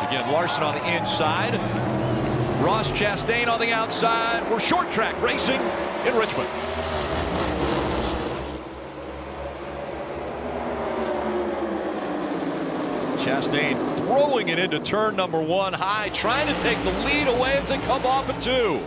Again, Larson on the inside. Ross Chastain on the outside. We're short track racing in Richmond. Chastain throwing it into turn number 1 high, trying to take the lead away as they come off at 2.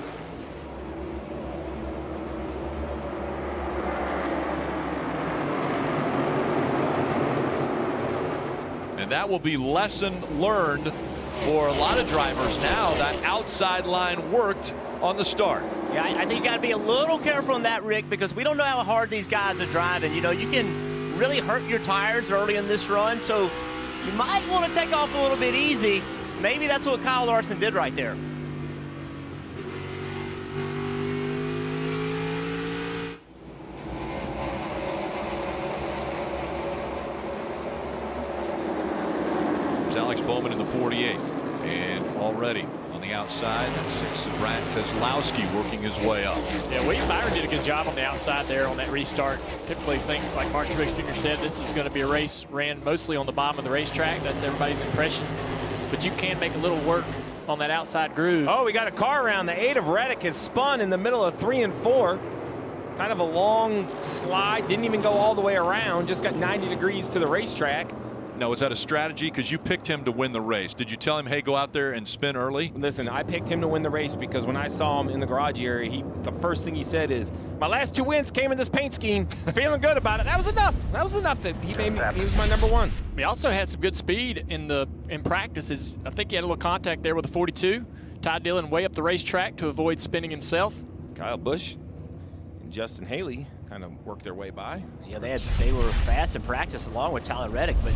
And that will be lesson learned for a lot of drivers now. That outside line worked on the start. Yeah, I think you got to be a little careful on that, Rick, because we don't know how hard these guys are driving. You know, you can really hurt your tires early in this run, so you might want to take off a little bit easy. Maybe that's what Kyle Larson did right there. Alex Bowman in the 48, and already on the outside, that's 6 Brad Keselowski working his way up. Yeah, William Byron did a good job on the outside there on that restart. Typically, things like Martin Truex Jr. said, this is going to be a race ran mostly on the bottom of the racetrack. That's everybody's impression. But you can make a little work on that outside groove. Oh, we got a car around. The 8 of Reddick has spun in the middle of 3 and 4. Kind of a long slide. Didn't even go all the way around. Just got 90 degrees to the racetrack. Now, was that a strategy? Because you picked him to win the race. Did you tell him, hey, go out there and spin early? Listen, I picked him to win the race because when I saw him in the garage area, the first thing he said is, my last 2 wins came in this paint scheme. Feeling good about it. That was enough. That was enough to he was my number 1. He also had some good speed in practices. I think he had a little contact there with the 42. Ty Dillon way up the racetrack to avoid spinning himself. Kyle Busch and Justin Haley kind of worked their way by. Yeah, they were fast in practice along with Tyler Reddick, but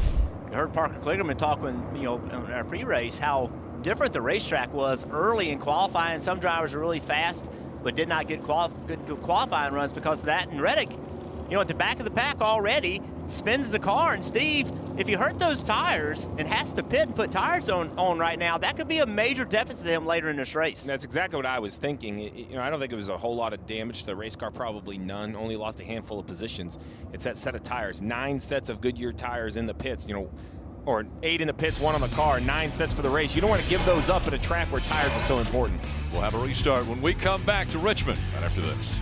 you heard Parker Kligerman talk when, you know, in our pre-race how different the racetrack was early in qualifying. Some drivers were really fast, but did not get good qualifying runs because of that. And Reddick, you know, at the back of the pack already, spins the car. And Steve, if you hurt those tires and has to pit and put tires on right now, that could be a major deficit to him later in this race. And that's exactly what I was thinking. You know, I don't think it was a whole lot of damage to the race car, probably none. Only lost a handful of positions. It's that set of tires, 9 sets of Goodyear tires in the pits, you know, or 8 in the pits, 1 on the car, 9 sets for the race. You don't want to give those up at a track where tires are so important. We'll have a restart when we come back to Richmond right after this.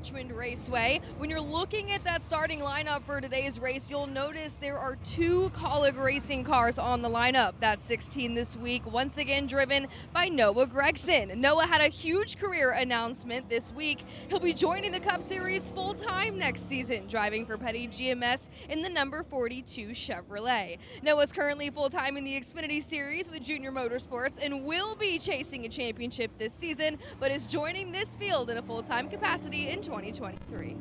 Richmond Raceway. When you're looking at that starting lineup for today's race, you'll notice there are 2 Kaulig racing cars on the lineup. That's 16 this week, once again driven by Noah Gragson. Noah had a huge career announcement this week. He'll be joining the Cup Series full-time next season, driving for Petty GMS in the number 42 Chevrolet. Noah's currently full-time in the Xfinity Series with Junior Motorsports and will be chasing a championship this season, but is joining this field in a full-time capacity in 2023.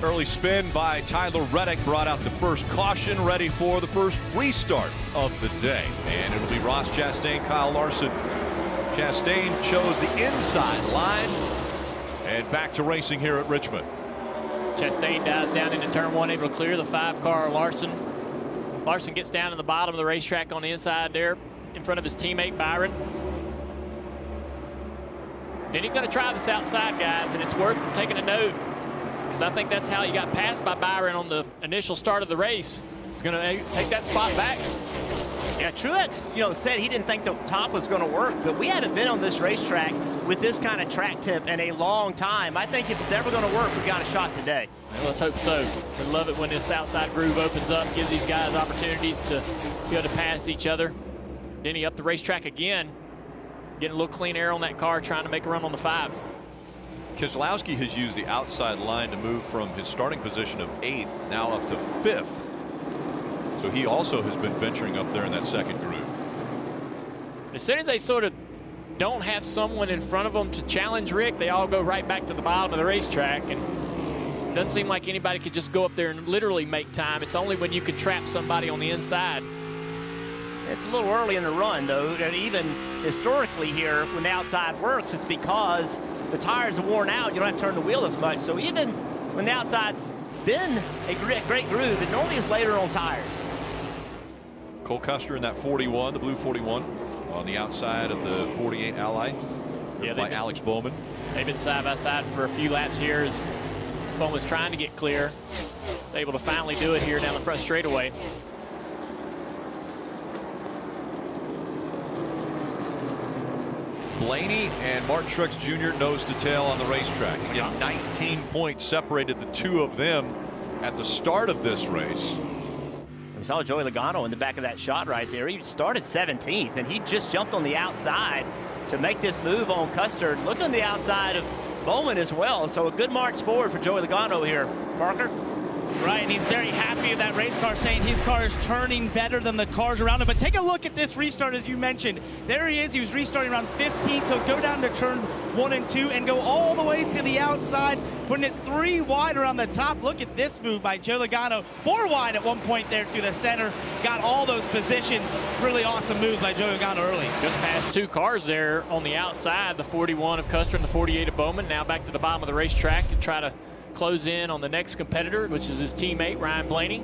Early spin by Tyler Reddick brought out the first caution, ready for the first restart of the day. And it'll be Ross Chastain, Kyle Larson. Chastain chose the inside line. And back to racing here at Richmond. Chastain dives down into turn 1, able to clear the 5 car Larson. Larson gets down to the bottom of the racetrack on the inside there in front of his teammate Byron. Then he's going to try this outside, guys, and it's worth taking a note because I think that's how he got passed by Byron on the initial start of the race. He's going to take that spot back. Yeah, Truex, said he didn't think the top was going to work, but we haven't been on this racetrack with this kind of track tip in a long time. I think if it's ever going to work, we've got a shot today. Well, let's hope so. We love it when this outside groove opens up, gives these guys opportunities to be able to pass each other. Denny up the racetrack again, getting a little clean air on that car, trying to make a run on the 5. Keselowski has used the outside line to move from his starting position of 8th now up to 5th. So he also has been venturing up there in that second group. As soon as they sort of don't have someone in front of them to challenge Rick, they all go right back to the bottom of the racetrack. And it doesn't seem like anybody could just go up there and literally make time. It's only when you can trap somebody on the inside. It's a little early in the run, though, and even historically here, when the outside works, it's because the tires are worn out. You don't have to turn the wheel as much. So even when the outside's been a great groove, it normally is later on tires. Cole Custer in that 41, the blue 41, on the outside of the 48 Ally, by Alex Bowman. They've been side by side for a few laps here as Bowman was trying to get clear. Was able to finally do it here down the front straightaway. Blaney and Martin Truex Jr. nose to tail on the racetrack. Again, 19 points separated the two of them at the start of this race. We saw Joey Logano in the back of that shot right there. He started 17th, and he just jumped on the outside to make this move on Custer. Look on the outside of Bowman as well. So a good march forward for Joey Logano here. Parker? Right, and he's very happy with that race car, saying his car is turning better than the cars around him. But take a look at this restart, as you mentioned. There he is. He was restarting around 15th. He'll go down to turn 1 and 2 and go all the way to the outside, putting it 3 wide around the top. Look at this move by Joe Logano. 4 wide at one point there through the center. Got all those positions. Really awesome moves by Joe Logano early. Just past 2 cars there on the outside, the 41 of Custer and the 48 of Bowman. Now back to the bottom of the racetrack to try to close in on the next competitor, which is his teammate Ryan Blaney.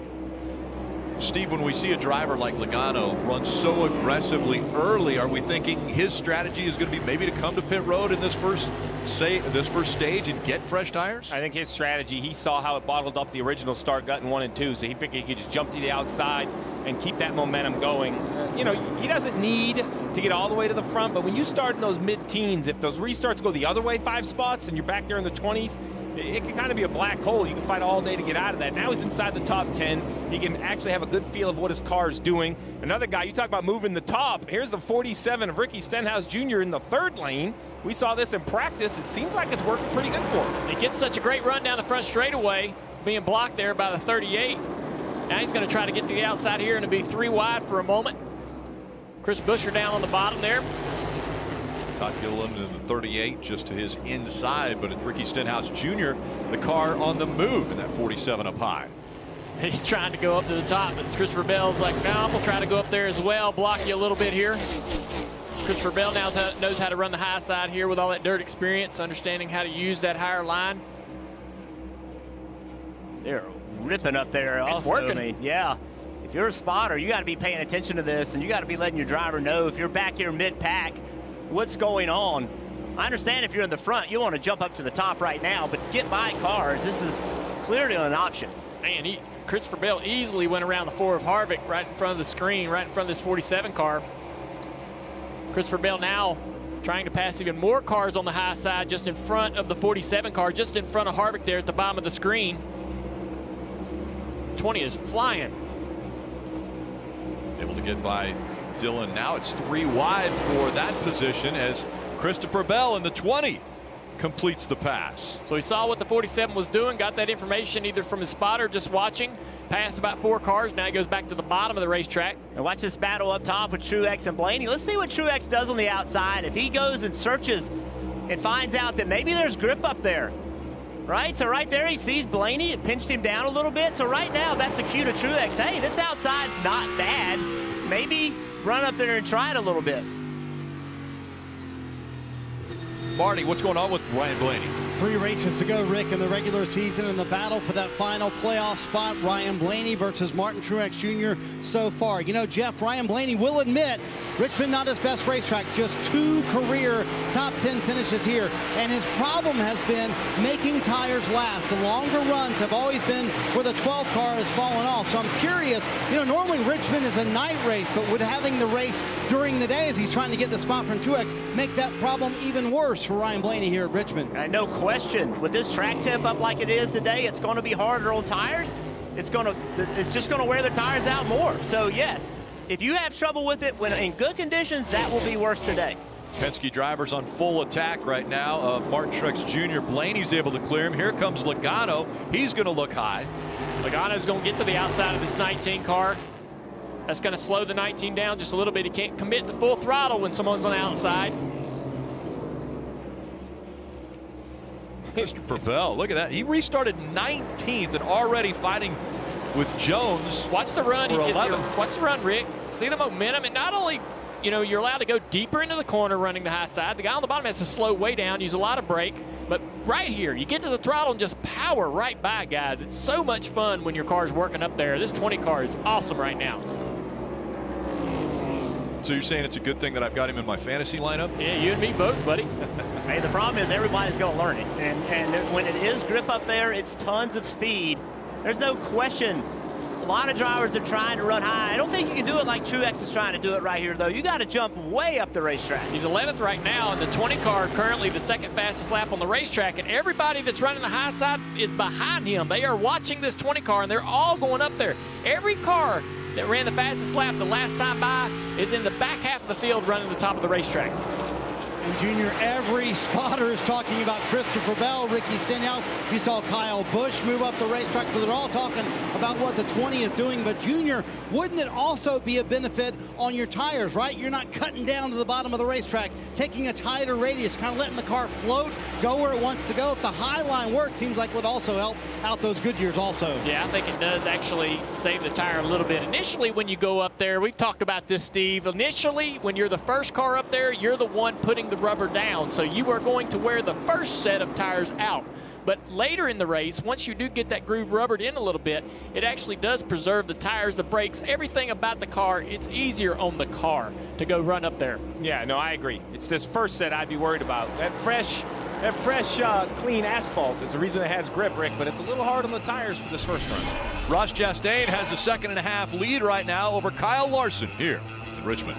Steve, when we see a driver like Logano run so aggressively early, are we thinking his strategy is going to be maybe to come to pit road in this first stage and get fresh tires? I think his strategy, he saw how it bottled up the original start, gut in 1 and 2, so he figured he could just jump to the outside and keep that momentum going. He doesn't need to get all the way to the front, but when you start in those mid-teens, if those restarts go the other way 5 spots and you're back there in the 20s, it can kind of be a black hole. You can fight all day to get out of that. Now he's inside the top 10. He can actually have a good feel of what his car is doing. Another guy, you talk about moving the top. Here's the 47 of Ricky Stenhouse Jr. in the 3rd lane. We saw this in practice. It seems like it's working pretty good for him. He gets such a great run down the front straightaway, being blocked there by the 38. Now he's going to try to get to the outside here and it'll be 3 wide for a moment. Chris Buescher down on the bottom there. Todd Gilliland in the 38 just to his inside, but it's Ricky Stenhouse Jr., the car on the move in that 47 up high. He's trying to go up to the top, but Christopher Bell's like, no, I'm going to try to go up there as well, block you a little bit here. Christopher Bell now knows how to run the high side here with all that dirt experience, understanding how to use that higher line. They're ripping up there also. It's working. I mean, yeah. If you're a spotter, you got to be paying attention to this, and you got to be letting your driver know if you're back here mid-pack, what's going on. I understand if you're in the front, you want to jump up to the top right now, but to get by cars, this is clearly an option. Man, Christopher Bell easily went around the 4 of Harvick right in front of the screen, right in front of this 47 car. Christopher Bell now trying to pass even more cars on the high side, just in front of the 47 car, just in front of Harvick there at the bottom of the screen. 20 is flying. Able to get by Dillon. Now it's 3 wide for that position as Christopher Bell in the 20 completes the pass. So he saw what the 47 was doing, got that information either from his spotter just watching, passed about 4 cars. Now he goes back to the bottom of the racetrack. And watch this battle up top with Truex and Blaney. Let's see what Truex does on the outside. If he goes and searches and finds out that maybe there's grip up there, right? So right there he sees Blaney. It pinched him down a little bit. So right now that's a cue to Truex. Hey, this outside's not bad. Maybe run up there and try it a little bit. Marty, what's going on with Ryan Blaney? 3 races to go, Rick, in the regular season, in the battle for that final playoff spot. Ryan Blaney versus Martin Truex Jr. so far. You know, Jeff, Ryan Blaney will admit Richmond not his best racetrack, just 2 career top 10 finishes here. And his problem has been making tires last. The longer runs have always been where the 12 car has fallen off. So I'm curious, you know, normally Richmond is a night race, but would having the race during the day as he's trying to get the spot from Truex make that problem even worse for Ryan Blaney here at Richmond? No question. With this track temp up like it is today, it's going to be harder on tires. It's just going to wear the tires out more. So yes, if you have trouble with it when in good conditions, that will be worse today. Penske drivers on full attack right now. Martin Truex Jr. Blaney's able to clear him. Here comes Logano. He's going to look high. Logano's going to get to the outside of this 19 car. That's going to slow the 19 down just a little bit. He can't commit to full throttle when someone's on the outside. Mr. Purcell, look at that. He restarted 19th and already fighting with Jones. Watch the run. For He gets 11. here. Watch the run, Rick. See the momentum. And not only, you know, you're allowed to go deeper into the corner running the high side. The guy on the bottom has to slow way down, use a lot of brake. But right here, you get to the throttle and just power right by, guys. It's so much fun when your car's working up there. This 20 car is awesome right now. So you're saying it's a good thing that I've got him in my fantasy lineup? Yeah, you and me both, buddy. Hey, the problem is everybody's going to learn it. And when it is grip up there, it's tons of speed. There's no question. A lot of drivers are trying to run high. I don't think you can do it like Truex is trying to do it right here, though. You got to jump way up the racetrack. He's 11th right now, and the 20 car currently the second fastest lap on the racetrack, and everybody that's running the high side is behind him. They are watching this 20 car, and they're all going up there. Every car that ran the fastest lap the last time by is in the back half of the field running the top of the racetrack. And Junior, every spotter is talking about Christopher Bell, Ricky Stenhouse. You saw Kyle Busch move up the racetrack, so they're all talking about what the 20 is doing. But Junior, wouldn't it also be a benefit on your tires, right? You're not cutting down to the bottom of the racetrack, taking a tighter radius, kind of letting the car float, go where it wants to go. If the high line work, seems like it would also help out those Goodyears also. Yeah, I think it does actually save the tire a little bit. Initially, when you go up there, we've talked about this, Steve. Initially, when you're the first car up there, you're the one putting the rubber down. So you are going to wear the first set of tires out. But later in the race, once you do get that groove rubbered in a little bit, it actually does preserve the tires, the brakes, everything about the car. It's easier on the car to go run up there. Yeah, no, I agree. It's this first set I'd be worried about. That fresh, clean asphalt is the reason it has grip, Rick, but it's a little hard on the tires for this first run. Ross Chastain has a 2.5 lead right now over Kyle Larson here in Richmond.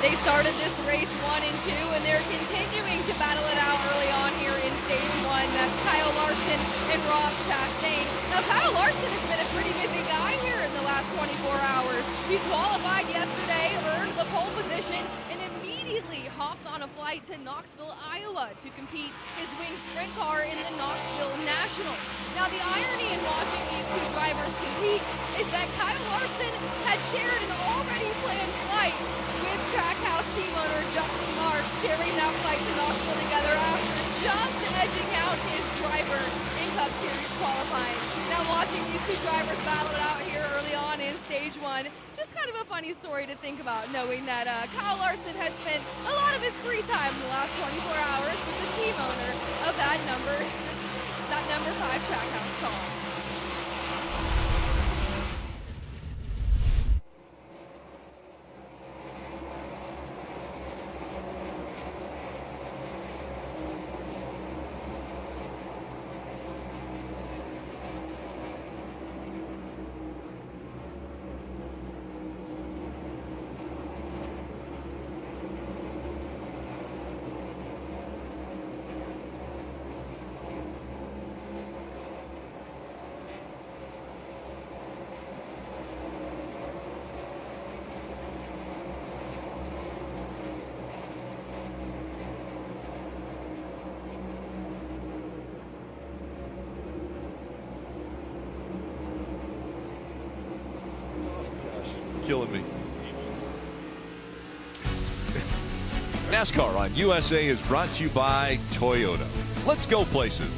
They started this race 1 and 2, and they're continuing to battle it out early on here in stage 1. That's Kyle Larson and Ross Chastain. Now, Kyle Larson has been a pretty busy guy here in the last 24 hours. He qualified yesterday, earned the pole position, and immediately hopped on a flight to Knoxville, Iowa to compete his wing sprint car in the Knoxville Nationals. Now, the irony in watching these two drivers compete is that Kyle Larson had shared an already planned flight with Trackhouse team owner Justin Marks, sharing that flight to Knoxville together after just edging out his driver in Cup Series qualifying. Now, watching these two drivers battle it out here early on in stage 1, just kind of a funny story to think about, knowing that Kyle Larson has spent a lot of his free time in the last 24 hours with the team owner of that number 5 Trackhouse car. killing me. NASCAR on USA is brought to you by Toyota. Let's go places.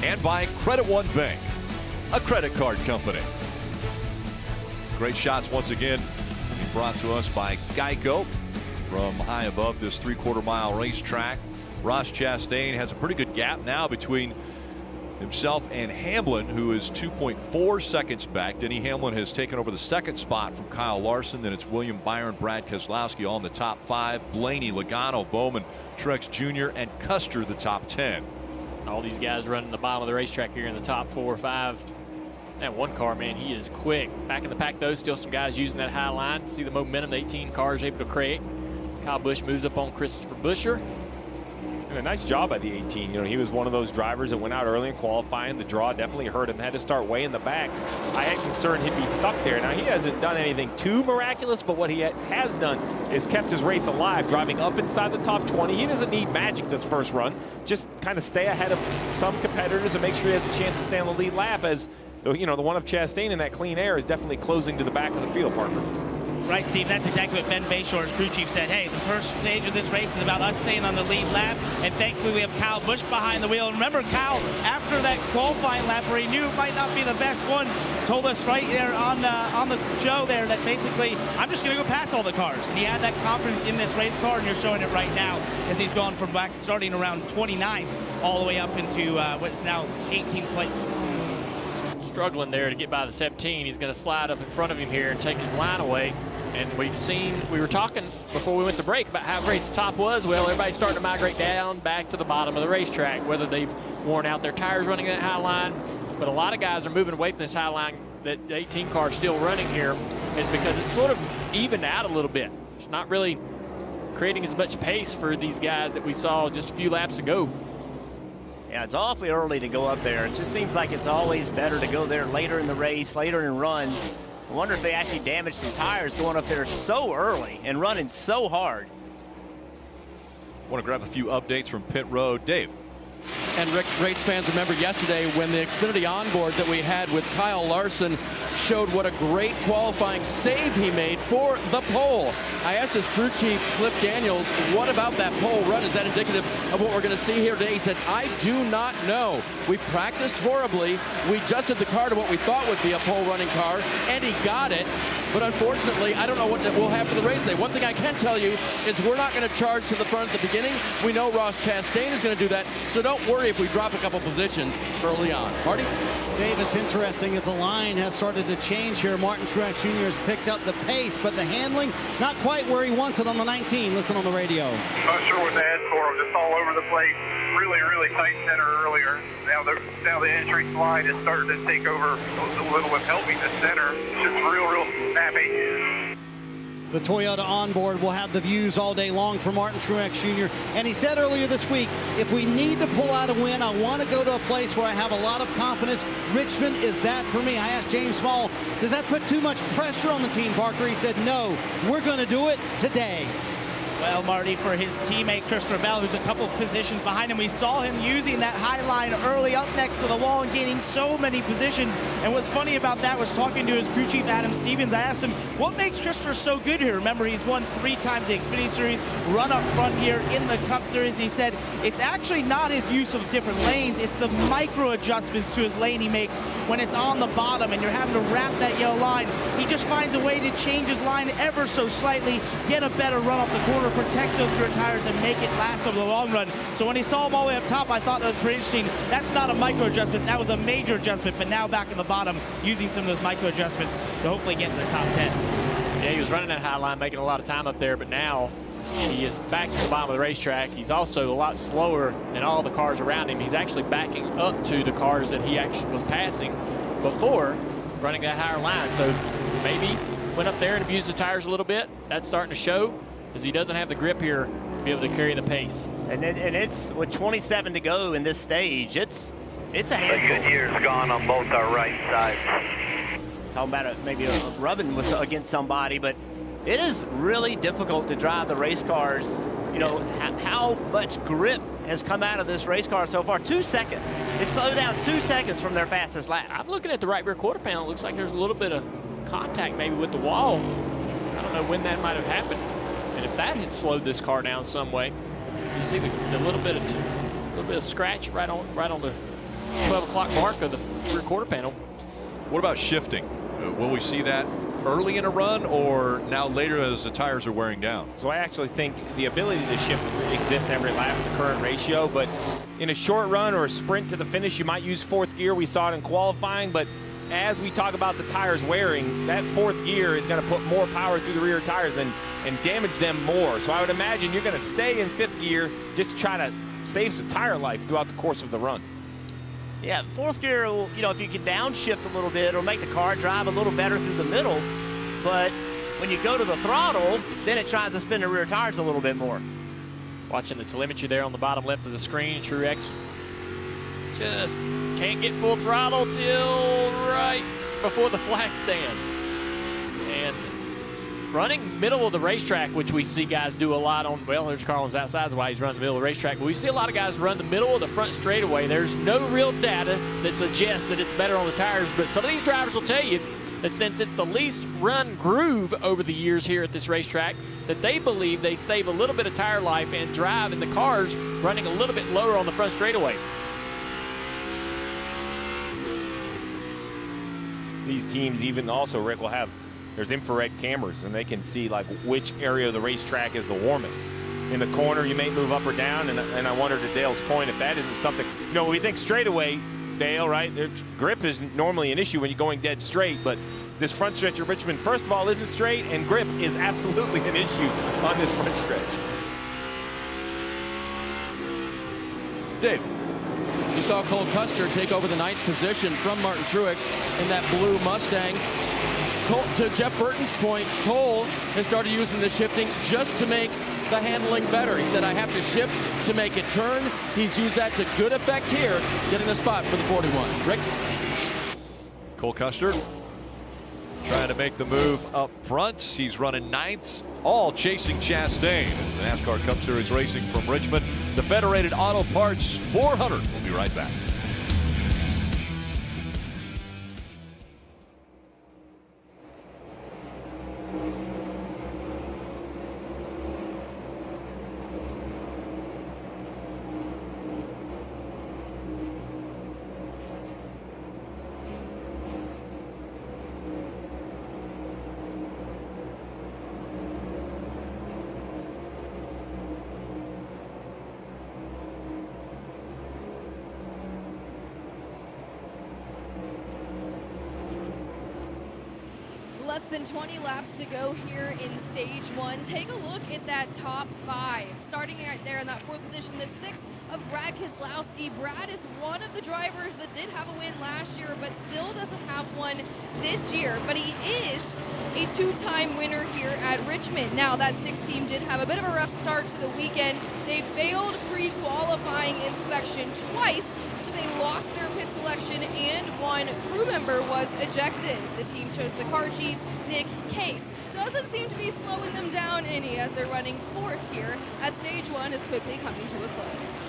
And by Credit One Bank, a credit card company. Great shots once again brought to us by Geico from high above this 3/4 mile racetrack. Ross Chastain has a pretty good gap now between himself and Hamlin, who is 2.4 seconds back. Denny Hamlin has taken over the second spot from Kyle Larson. Then it's William Byron, Brad Keselowski all in the top 5. Blaney, Logano, Bowman, Truex Jr., and Custer the top 10. All these guys running the bottom of the racetrack here in the top 4 or 5. That one car, man, he is quick. Back in the pack, though, still some guys using that high line. See the momentum the 18 car is able to create. Kyle Busch moves up on Christopher Buescher. And a nice job by the 18. You know, he was one of those drivers that went out early in qualifying. The draw definitely hurt him. Had to start way in the back. I had concern he'd be stuck there. Now, he hasn't done anything too miraculous, but what he has done is kept his race alive, driving up inside the top 20. He doesn't need magic this first run. Just kind of stay ahead of some competitors and make sure he has a chance to stay on the lead lap, as, you know, the one of Chastain in that clean air is definitely closing to the back of the field, Parker. Right, Steve, that's exactly what Ben Bayshore's crew chief said. Hey, the first stage of this race is about us staying on the lead lap, and thankfully we have Kyle Busch behind the wheel. And remember, Kyle, after that qualifying lap where he knew it might not be the best one, told us right there on the show there that basically, I'm just going to go past all the cars. And he had that confidence in this race car, and you're showing it right now as he's gone from back starting around 29 all the way up into what's now 18th place. Struggling there to get by the 17. He's going to slide up in front of him here and take his line away. And we've seen, we were talking before we went to break about how great the top was. Well, everybody's starting to migrate down back to the bottom of the racetrack, whether they've worn out their tires running that high line. But a lot of guys are moving away from this high line that the 18 car is still running here, is because it's sort of evened out a little bit. It's not really creating as much pace for these guys that we saw just a few laps ago. Yeah, it's awfully early to go up there. It just seems like it's always better to go there later in the race, later in runs. I wonder if they actually damaged some tires going up there so early and running so hard. Want to grab a few updates from pit road. Dave. And Rick, race fans remember yesterday when the Xfinity onboard that we had with Kyle Larson showed what a great qualifying save he made for the pole. I asked his crew chief, Cliff Daniels, what about that pole run? Is that indicative of what we're going to see here today? He said, I do not know. We practiced horribly. We adjusted the car to what we thought would be a pole running car, and he got it. But unfortunately, I don't know what we'll have for the race today. One thing I can tell you is we're not going to charge to the front at the beginning. We know Ross Chastain is going to do that, so don't worry if we drop a couple positions early on. Marty? Dave, it's interesting as the line has started to change here. Martin Truex Jr. has picked up the pace, but the handling not quite where he wants it on the 19. Listen on the radio. Not sure what to add for him. Just all over the place. Really, really tight center earlier. Now the entry slide is starting to take over a little with helping the center. It's just real snappy. The Toyota onboard will have the views all day long for Martin Truex Jr. And he said earlier this week, if we need to pull out a win, I want to go to a place where I have a lot of confidence. Richmond is that for me. I asked James Small, does that put too much pressure on the team, Parker? He said, no, we're going to do it today. Well, Marty, for his teammate Christopher Bell, who's a couple positions behind him, we saw him using that high line early up next to the wall and gaining so many positions. And what's funny about that was talking to his crew chief, Adam Stevens. I asked him, what makes Christopher so good here? Remember, he's won 3 times the Xfinity Series, run up front here in the Cup Series. He said it's actually not his use of different lanes. It's the micro adjustments to his lane he makes when it's on the bottom and you're having to wrap that yellow line. He just finds a way to change his line ever so slightly, get a better run off the corner, protect those rear tires, and make it last over the long run. So when he saw him all the way up top, I thought that was pretty interesting. That's not a micro adjustment. That was a major adjustment, but now back in the bottom, using some of those micro adjustments to hopefully get in the top 10. Yeah, he was running that high line, making a lot of time up there, but now he is back to the bottom of the racetrack. He's also a lot slower than all the cars around him. He's actually backing up to the cars that he actually was passing before running that higher line. So maybe went up there and abused the tires a little bit. That's starting to show, because he doesn't have the grip here to be able to carry the pace. And it's with 27 to go in this stage. It's a handful. A good year's gone on both our right sides. Talking about maybe a rubbing against somebody, but it is really difficult to drive the race cars. You know, how much grip has come out of this race car so far? 2 seconds. They've slowed down 2 seconds from their fastest lap. I'm looking at the right rear quarter panel. It looks like there's a little bit of contact maybe with the wall. I don't know when that might have happened. And if that has slowed this car down some way, you see the little bit of scratch right on the 12 o'clock mark of the rear quarter panel. What about shifting? Will we see that early in a run or now later as the tires are wearing down? So I actually think the ability to shift exists every lap at the current ratio, but in a short run or a sprint to the finish, you might use fourth gear. We saw it in qualifying, but as we talk about the tires wearing, that fourth gear is going to put more power through the rear tires and damage them more. So I would imagine you're going to stay in fifth gear just to try to save some tire life throughout the course of the run. Yeah, fourth gear, you know, if you can downshift a little bit, it'll make the car drive a little better through the middle. But when you go to the throttle, then it tries to spin the rear tires a little bit more. Watching the telemetry there on the bottom left of the screen, Truex just can't get full throttle till right before the flag stand. And running middle of the racetrack, which we see guys do a lot on, well, there's Carlin's outside, that's why he's running the middle of the racetrack, but we see a lot of guys run the middle of the front straightaway. There's no real data that suggests that it's better on the tires, but some of these drivers will tell you that since it's the least run groove over the years here at this racetrack, that they believe they save a little bit of tire life and drive in the cars running a little bit lower on the front straightaway. These teams even also, Rick, will have, there's infrared cameras and they can see like which area of the racetrack is the warmest. In the corner, you may move up or down, and I wonder to Dale's point if that isn't something, you know, we think straightaway, Dale, right? Their grip is normally an issue when you're going dead straight, but this front stretch of Richmond, first of all, isn't straight, and grip is absolutely an issue on this front stretch. Dave. You saw Cole Custer take over the 9th position from Martin Truex in that blue Mustang. To Jeff Burton's point, Cole has started using the shifting just to make the handling better. He said, I have to shift to make it turn. He's used that to good effect here, getting the spot for the 41. Rick? Cole Custer trying to make the move up front. He's running 9th, all chasing Chastain. The NASCAR Cup Series racing from Richmond. The Federated Auto Parts 400. We'll be right back. Less than 20 laps to go here in stage one. Take a look at that top 5. Starting right there in that 4th position, the 6th of Brad Keselowski. Brad is one of the drivers that did have a win last year, but still doesn't have one this year. But he is a 2-time winner here at Richmond. Now, that 6th team did have a bit of a rough start to the weekend. They failed pre-qualifying inspection twice, so they lost their pit selection and one crew member was ejected. The team chose the car chief, Nick Case. Doesn't seem to be slowing them down any as they're running 4th here as stage one is quickly coming to a close.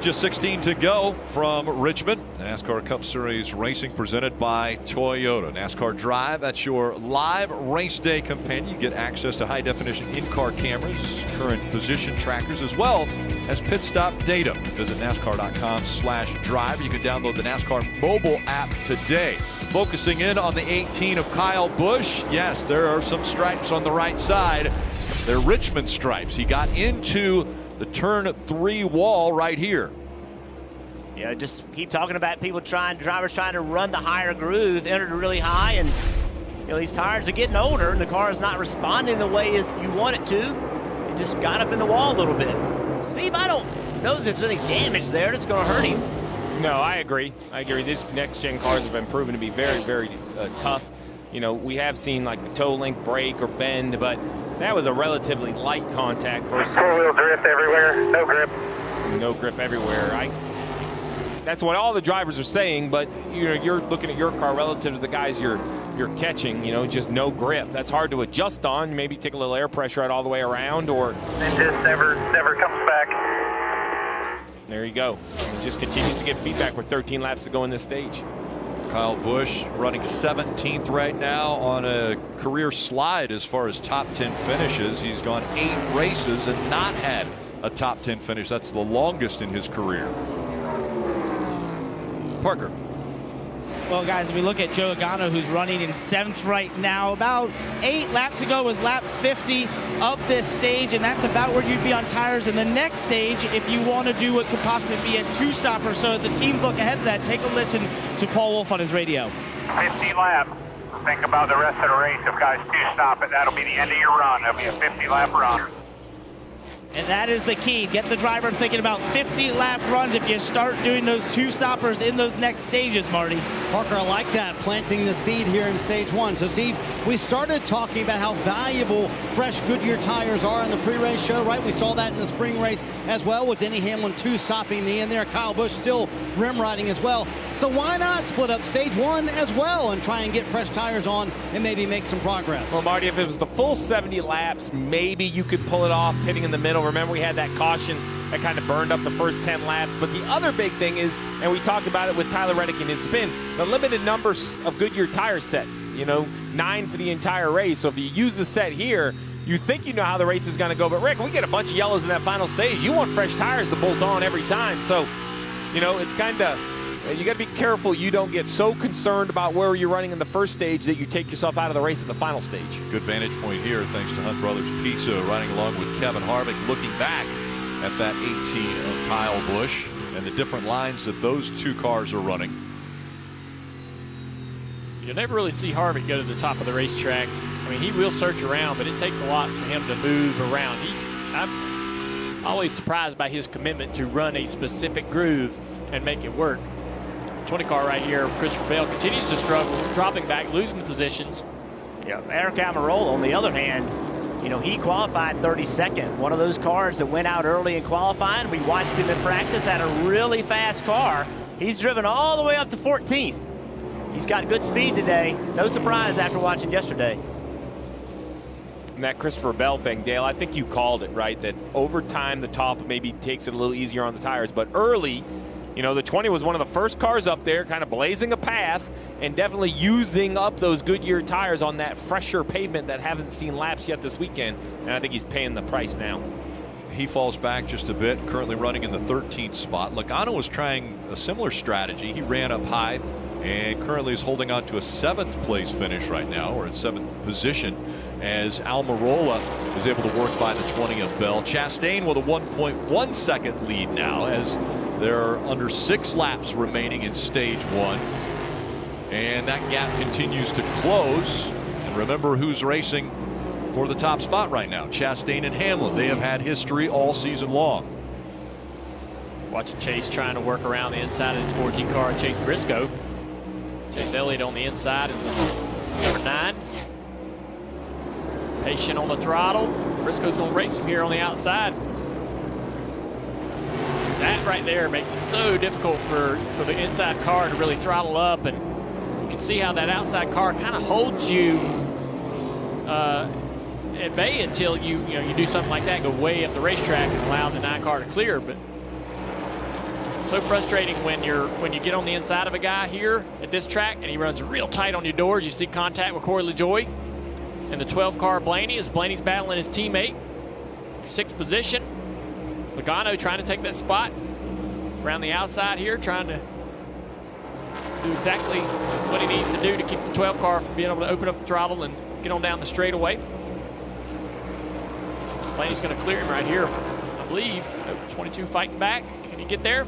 Just 16 to go from Richmond. NASCAR Cup Series racing presented by Toyota. NASCAR Drive, that's your live race day companion. You get access to high-definition in-car cameras, current position trackers, as well as pit stop data. Visit NASCAR.com/drive. You can download the NASCAR mobile app today. Focusing in on the 18 of Kyle Busch. Yes, there are some stripes on the right side. They're Richmond stripes. He got into the turn 3 wall right here. Yeah, just keep talking about drivers trying to run the higher groove, entered really high, and these tires are getting older, and the car is not responding the way as you want it to. It just got up in the wall a little bit. Steve, I don't know that there's any damage there that's going to hurt him. No, I agree. These next-gen cars have been proven to be very, very tough. We have seen like the toe link break or bend, but that was a relatively light contact versus Four-wheel drift everywhere, no grip. No grip everywhere. That's what all the drivers are saying, but you're looking at your car relative to the guys you're catching, just no grip. That's hard to adjust on. Maybe take a little air pressure out all the way around, or It just never comes back. there you go. It just continues to get feedback with 13 laps to go in this stage. Kyle Busch running 17th right now on a career slide as far as top 10 finishes. He's gone 8 races and not had a top 10 finish. That's the longest in his career. Parker. Well, guys, we look at Joe Logano, who's running in 7th right now. About 8 laps ago was lap 50 of this stage, and that's about where you'd be on tires in the next stage if you want to do what could possibly be a 2-stopper. So as the teams look ahead to that, take a listen to Paul Wolf on his radio. 50 lap. Think about the rest of the race. If guys do stop it, that'll be the end of your run. It'll be a 50-lap run. And that is the key. Get the driver thinking about 50-lap runs if you start doing those 2-stoppers in those next stages, Marty. Parker, I like that, planting the seed here in stage 1. So, Steve, we started talking about how valuable fresh Goodyear tires are in the pre-race show, right? We saw that in the spring race as well, with Denny Hamlin 2-stopping the end there. Kyle Busch still rim riding as well. So why not split up stage 1 as well and try and get fresh tires on and maybe make some progress? Well, Marty, if it was the full 70 laps, maybe you could pull it off pitting in the middle. Remember, we had that caution that kind of burned up the first 10 laps. But the other big thing is, and we talked about it with Tyler Reddick in his spin, the limited numbers of Goodyear tire sets, 9 for the entire race. So if you use the set here, you think you know how the race is going to go. But Rick, we get a bunch of yellows in that final stage. You want fresh tires to bolt on every time. So, it's kind of, you got to be careful you don't get so concerned about where you're running in the first stage that you take yourself out of the race in the final stage. Good vantage point here thanks to Hunt Brothers Pizza, riding along with Kevin Harvick, looking back at that 18 of Kyle Busch and the different lines that those 2 cars are running. You'll never really see Harvick go to the top of the racetrack. I mean, he will search around, but it takes a lot for him to move around. I'm always surprised by his commitment to run a specific groove and make it work. 20 car right here, Christopher Bell continues to struggle, dropping back, losing the positions. Yeah, Eric Almirola, on the other hand, he qualified 32nd. One of those cars that went out early in qualifying. We watched him in practice, had a really fast car. He's driven all the way up to 14th. He's got good speed today. No surprise after watching yesterday. And that Christopher Bell thing, Dale, I think you called it, right? That over time, the top maybe takes it a little easier on the tires, but early, the 20 was one of the first cars up there, kind of blazing a path and definitely using up those Goodyear tires on that fresher pavement that haven't seen laps yet this weekend. And I think he's paying the price now. He falls back just a bit, currently running in the 13th spot. Logano was trying a similar strategy. He ran up high and currently is holding on to a 7th place finish right now, or in 7th position, as Almirola is able to work by the 20 of Bell. Chastain with a 1.1 second lead now, as there are under 6 laps remaining in stage 1. And that gap continues to close. And remember who's racing for the top spot right now. Chastain and Hamlin. They have had history all season long. Watching Chase trying to work around the inside of his 14 car, Chase Briscoe. Chase Elliott on the inside is number 9. Patient on the throttle. Briscoe's going to race him here on the outside. That right there makes it so difficult for the inside car to really throttle up, and you can see how that outside car kind of holds you at bay until you do something like that, go way up the racetrack and allow the 9 car to clear. But so frustrating when you get on the inside of a guy here at this track and he runs real tight on your doors. You see contact with Corey LaJoie and the 12 car Blaney, as Blaney's battling his teammate for 6th position. Logano trying to take that spot around the outside here, trying to do exactly what he needs to do to keep the 12 car from being able to open up the throttle and get on down the straightaway. Blaney's going to clear him right here I believe. 22 fighting back. Can he get there?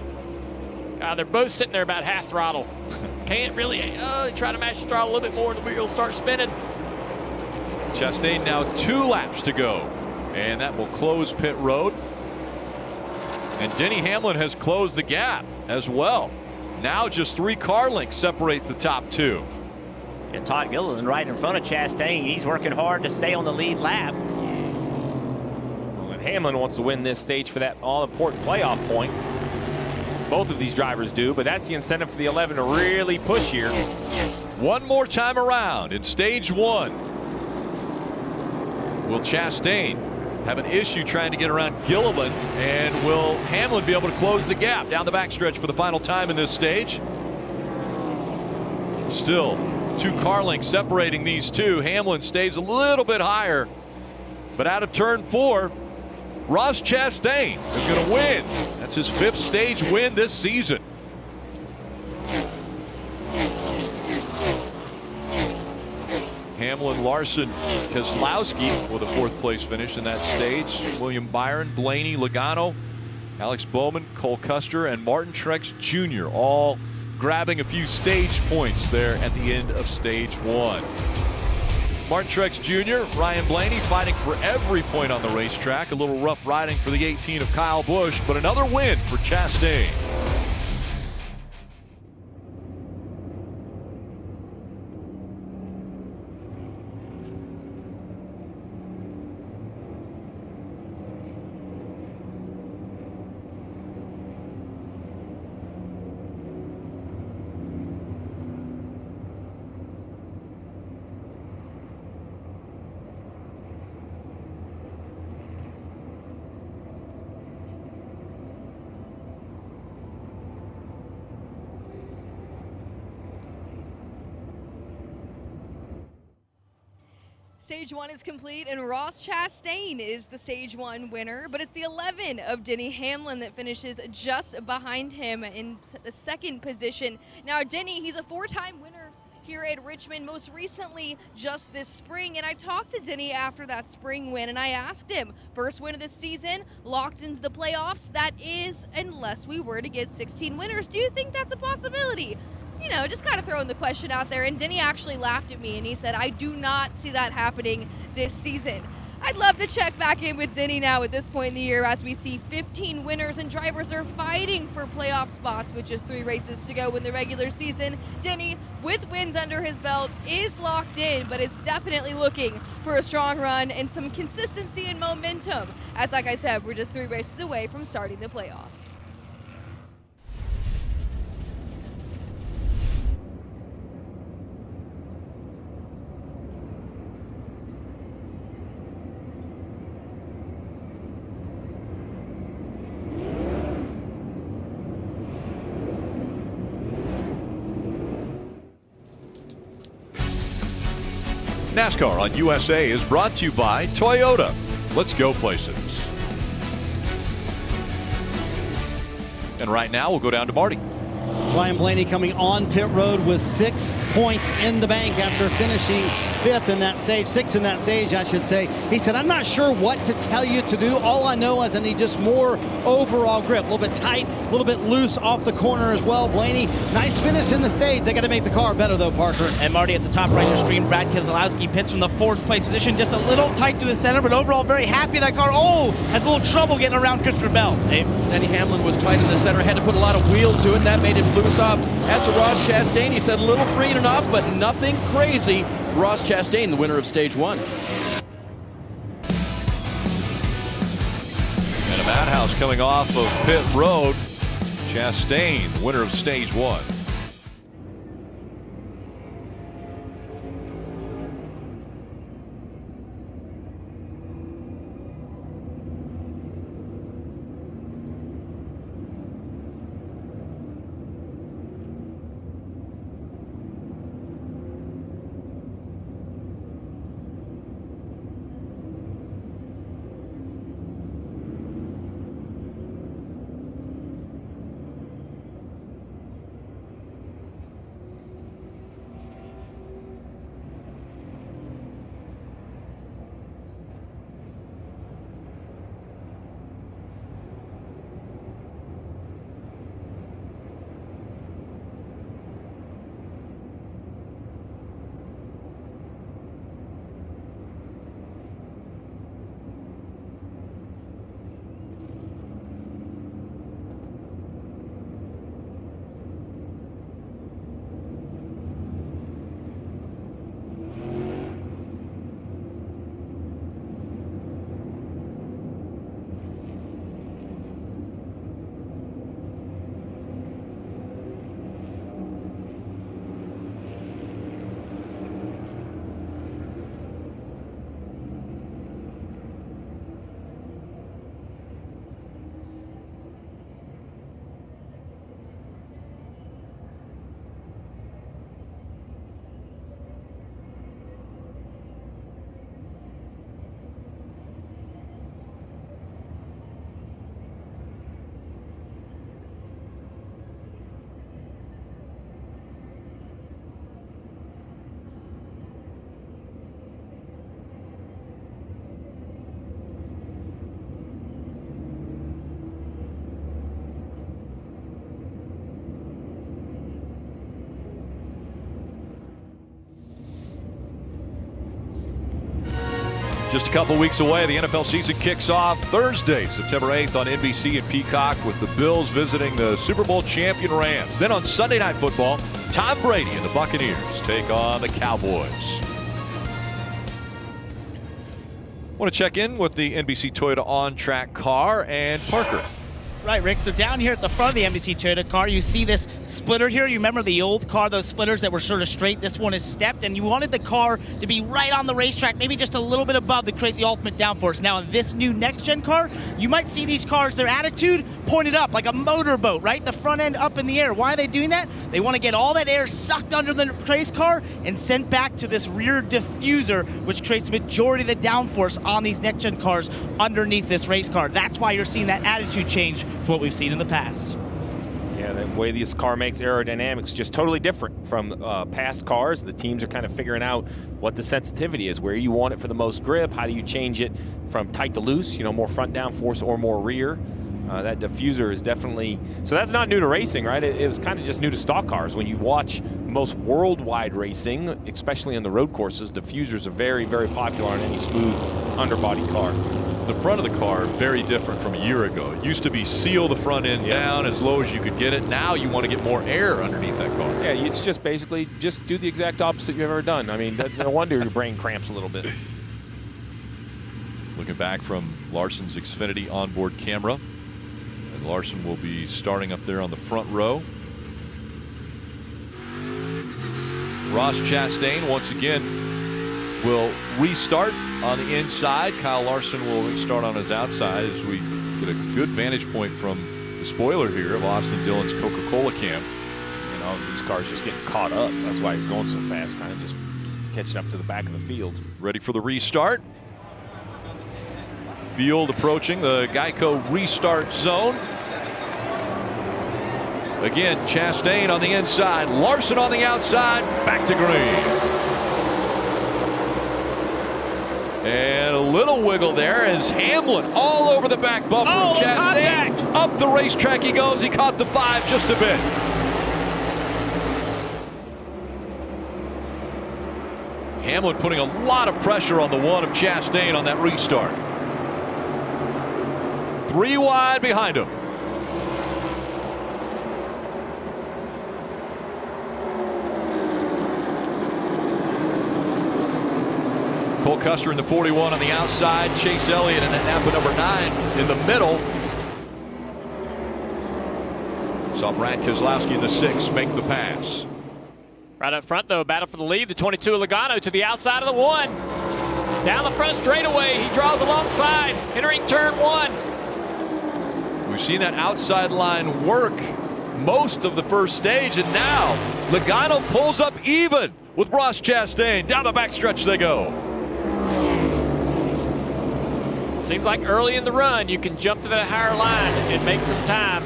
They're both sitting there about half throttle. Can't really try to mash the throttle a little bit more and the wheels start spinning. Chastain now 2 laps to go, and that will close pit road. And Denny Hamlin has closed the gap as well. Now just 3 car lengths separate the top 2. And Todd Gilliland right in front of Chastain. He's working hard to stay on the lead lap. Well, and Hamlin wants to win this stage for that all-important playoff point. Both of these drivers do, but that's the incentive for the 11 to really push here. One more time around in stage 1. Will Chastain have an issue trying to get around Gilliland, and will Hamlin be able to close the gap down the backstretch for the final time in this stage? Still 2 car lengths separating these two. Hamlin stays a little bit higher, but out of turn 4, Ross Chastain is going to win. That's his 5th stage win this season. Hamlin, Larson, Keselowski with a 4th place finish in that stage. William Byron, Blaney, Logano, Alex Bowman, Cole Custer, and Martin Truex Jr. all grabbing a few stage points there at the end of stage 1. Martin Truex Jr., Ryan Blaney fighting for every point on the racetrack. A little rough riding for the 18 of Kyle Busch, but another win for Chastain. Stage 1 is complete, and Ross Chastain is the Stage 1 winner, but it's the 11 of Denny Hamlin that finishes just behind him in the 2nd position. Now, Denny, he's a 4-time winner here at Richmond, most recently just this spring, and I talked to Denny after that spring win, and I asked him, first win of the season, locked into the playoffs, that is, unless we were to get 16 winners. Do you think that's a possibility? You know, just kind of throwing the question out there, and Denny actually laughed at me and he said, I do not see that happening this season. I'd love to check back in with Denny now at this point in the year as we see 15 winners and drivers are fighting for playoff spots with just 3 races to go in the regular season. Denny, with wins under his belt, is locked in, but is definitely looking for a strong run and some consistency and momentum, as like I said, we're just 3 races away from starting the playoffs. NASCAR on USA is brought to you by Toyota. Let's go places. And right now we'll go down to Marty. Ryan Blaney coming on pit road with 6 points in the bank after finishing 5th in that stage, 6th in that stage, I should say. He said, I'm not sure what to tell you to do. All I know is I need just more overall grip. A little bit tight, a little bit loose off the corner as well. Blaney, nice finish in the stage. They got to make the car better though, Parker. And Marty, at the top right of your screen, Brad Keselowski pits from the 4th place position, just a little tight to the center, but overall very happy that car. Oh, has a little trouble getting around Christopher Bell. Denny Hamlin was tight in the center, had to put a lot of wheel to it, and that made it loose off. As for Ross Chastain, he said a little free and off, but nothing crazy. Ross Chastain, the winner of stage 1. And a madhouse coming off of pit road. Chastain, winner of stage 1. Just a couple weeks away, the NFL season kicks off Thursday, September 8th on NBC and Peacock with the Bills visiting the Super Bowl champion Rams. Then on Sunday Night Football, Tom Brady and the Buccaneers take on the Cowboys. Want to check in with the NBC Toyota on-track car and Parker. Right, Rick. So down here at the front of the NBC Toyota car, you see this splitter here. You remember the old car, those splitters that were sort of straight? This one is stepped, and you wanted the car to be right on the racetrack, maybe just a little bit above to create the ultimate downforce. Now, in this new next-gen car, you might see these cars, their attitude pointed up like a motorboat, right? The front end up in the air. Why are they doing that? They want to get all that air sucked under the race car and sent back to this rear diffuser, which creates the majority of the downforce on these next-gen cars underneath this race car. That's why you're seeing that attitude change from what we've seen in the past. Yeah, the way this car makes aerodynamics just totally different from past cars. The teams are kind of figuring out what the sensitivity is, where you want it for the most grip, how do you change it from tight to loose, more front downforce or more rear. That diffuser is definitely, so that's not new to racing, right? It was kind of just new to stock cars. When you watch most worldwide racing, especially on the road courses, diffusers are very, very popular on any smooth underbody car. The front of the car, very different from a year ago. It used to be seal the front end down as low as you could get it. Now you want to get more air underneath that car. Yeah, it's just basically just do the exact opposite you've ever done. I mean, no wonder your brain cramps a little bit. Looking back from Larson's Xfinity onboard camera. And Larson will be starting up there on the front row. Ross Chastain once again will restart on the inside. Kyle Larson will start on his outside as we get a good vantage point from the spoiler here of Austin Dillon's Coca-Cola can. These cars just getting caught up. That's why he's going so fast, kind of just catching up to the back of the field. Ready for the restart. Field approaching the Geico restart zone. Again, Chastain on the inside, Larson on the outside, back to green. And a little wiggle there as Hamlin all over the back bumper of Chastain. Contact. Up the racetrack he goes. He caught the 5 just a bit. Hamlin putting a lot of pressure on the 1 of Chastain on that restart. 3 wide behind him. Cole Custer in the 41 on the outside. Chase Elliott in that Napa number 9 in the middle. Saw Brad Keselowski in the 6 make the pass. Right up front, though, battle for the lead. The 22 Logano to the outside of the 1. Down the front straightaway, he draws alongside, entering turn 1. We've seen that outside line work most of the first stage, and now Logano pulls up even with Ross Chastain. Down the backstretch they go. Seems like early in the run, you can jump to that higher line and make some time.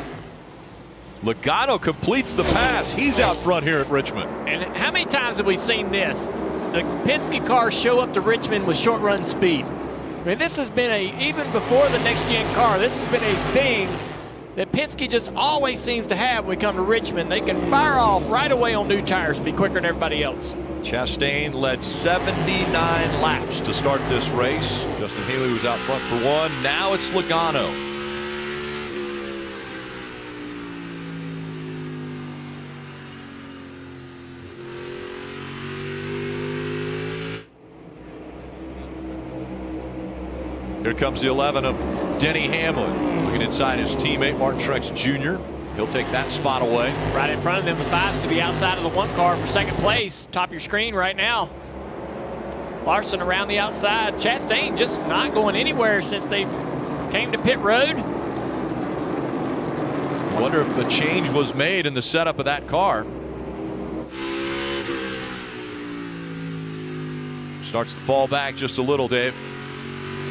Logano completes the pass. He's out front here at Richmond. And how many times have we seen this? The Penske cars show up to Richmond with short run speed. I mean, this has been even before the next gen car, this has been a thing that Penske just always seems to have when we come to Richmond. They can fire off right away on new tires and be quicker than everybody else. Chastain led 79 laps to start this race. Justin Haley was out front for 1. Now it's Logano. Here comes the 11 of Denny Hamlin. Looking inside his teammate, Martin Truex Jr. He'll take that spot away. Right in front of them, the 5's to the outside of the 1 car for second place. Top of your screen right now. Larson around the outside. Chastain just not going anywhere since they came to pit road. I wonder if the change was made in the setup of that car. Starts to fall back just a little, Dave.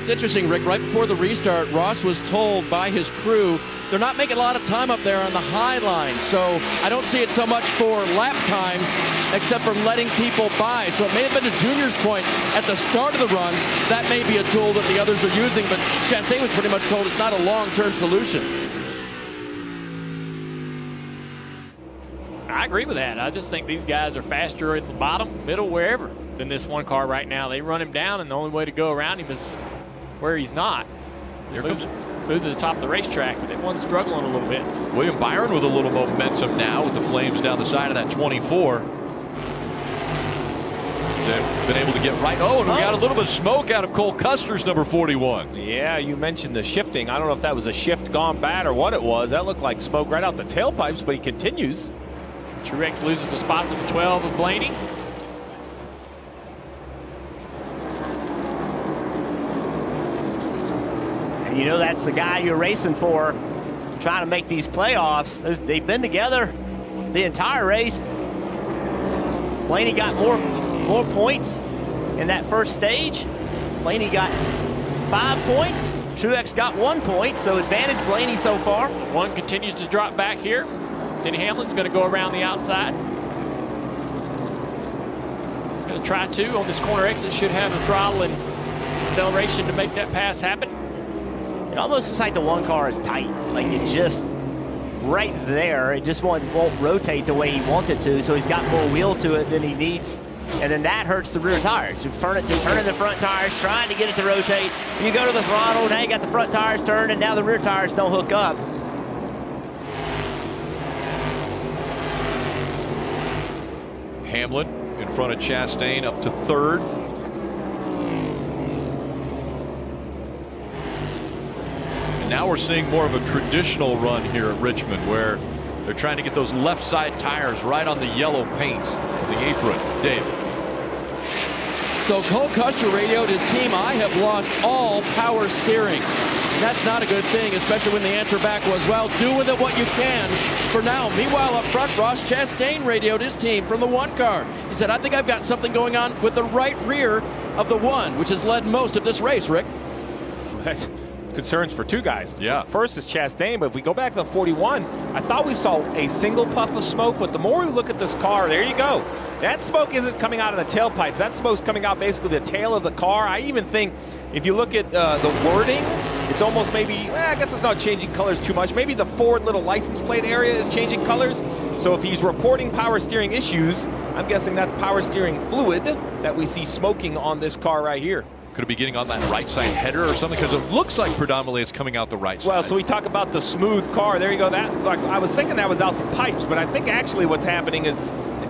It's interesting, Rick, right before the restart, Ross was told by his crew they're not making a lot of time up there on the high line. So I don't see it so much for lap time, except for letting people by. So it may have been to Junior's point at the start of the run. That may be a tool that the others are using, but Chastain was pretty much told it's not a long-term solution. I agree with that. I just think these guys are faster at the bottom, middle, wherever. than this one car right now. They run him down, and the only way to go around him is where he's not. Here move to the top of the racetrack, but that one's struggling a little bit. William Byron with a little momentum now with the flames down the side of that 24. They've been able to get right. Oh, and we got a little bit of smoke out of Cole Custer's number 41. Yeah, you mentioned the shifting. I don't know if that was a shift gone bad or what it was. That looked like smoke right out the tailpipes, but he continues. Truex loses the spot to the 12 of Blaney. And you know that's the guy you're racing for, trying to make these playoffs. They've been together the entire race. Blaney got more points in that first stage. Blaney got 5 points. Truex got 1 point, so advantage Blaney so far. One continues to drop back here. Denny Hamlin's going to go around the outside. He's going to try two on this corner exit. Should have the throttle and acceleration to make that pass happen. It almost looks like the one car is tight. Like it just right there. It just won't rotate the way he wants it to. So he's got more wheel to it than he needs. And then that hurts the rear tires. You turning the front tires, trying to get it to rotate. You go to the throttle, now you got the front tires turned, and now the rear tires don't hook up. Hamlin in front of Chastain up to third. And now we're seeing more of a traditional run here at Richmond where they're trying to get those left side tires right on the yellow paint of the apron. Dave. So Cole Custer radioed his team, I have lost all power steering. And that's not a good thing, especially when the answer back was, well, do with it what you can for now. Meanwhile, up front, Ross Chastain radioed his team from the one car. He said, I think I've got something going on with the right rear of the one, which has led most of this race, Rick. That's concerns for two guys. Yeah. First is Chastain, but if we go back to the 41, I thought we saw a single puff of smoke, but the more we look at this car, there you go. That smoke isn't coming out of the tailpipes. That smoke's coming out basically the tail of the car. I even think if you look at the wording, it's almost maybe, I guess it's not changing colors too much. Maybe the Ford little license plate area is changing colors. So if he's reporting power steering issues, I'm guessing that's power steering fluid that we see smoking on this car right here. Could it be getting on that right side header or something? Because it looks like predominantly it's coming out the right side. Well, so we talk about the smooth car. There you go. That's like, I was thinking that was out the pipes, but I think actually what's happening is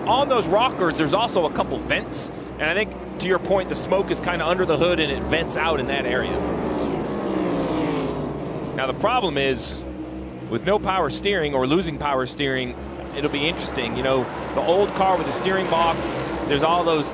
on those rockers, there's also a couple vents. And I think, to your point, the smoke is kind of under the hood and it vents out in that area. Now, the problem is, with no power steering or losing power steering, it'll be interesting. You know, the old car with the steering box, there's all those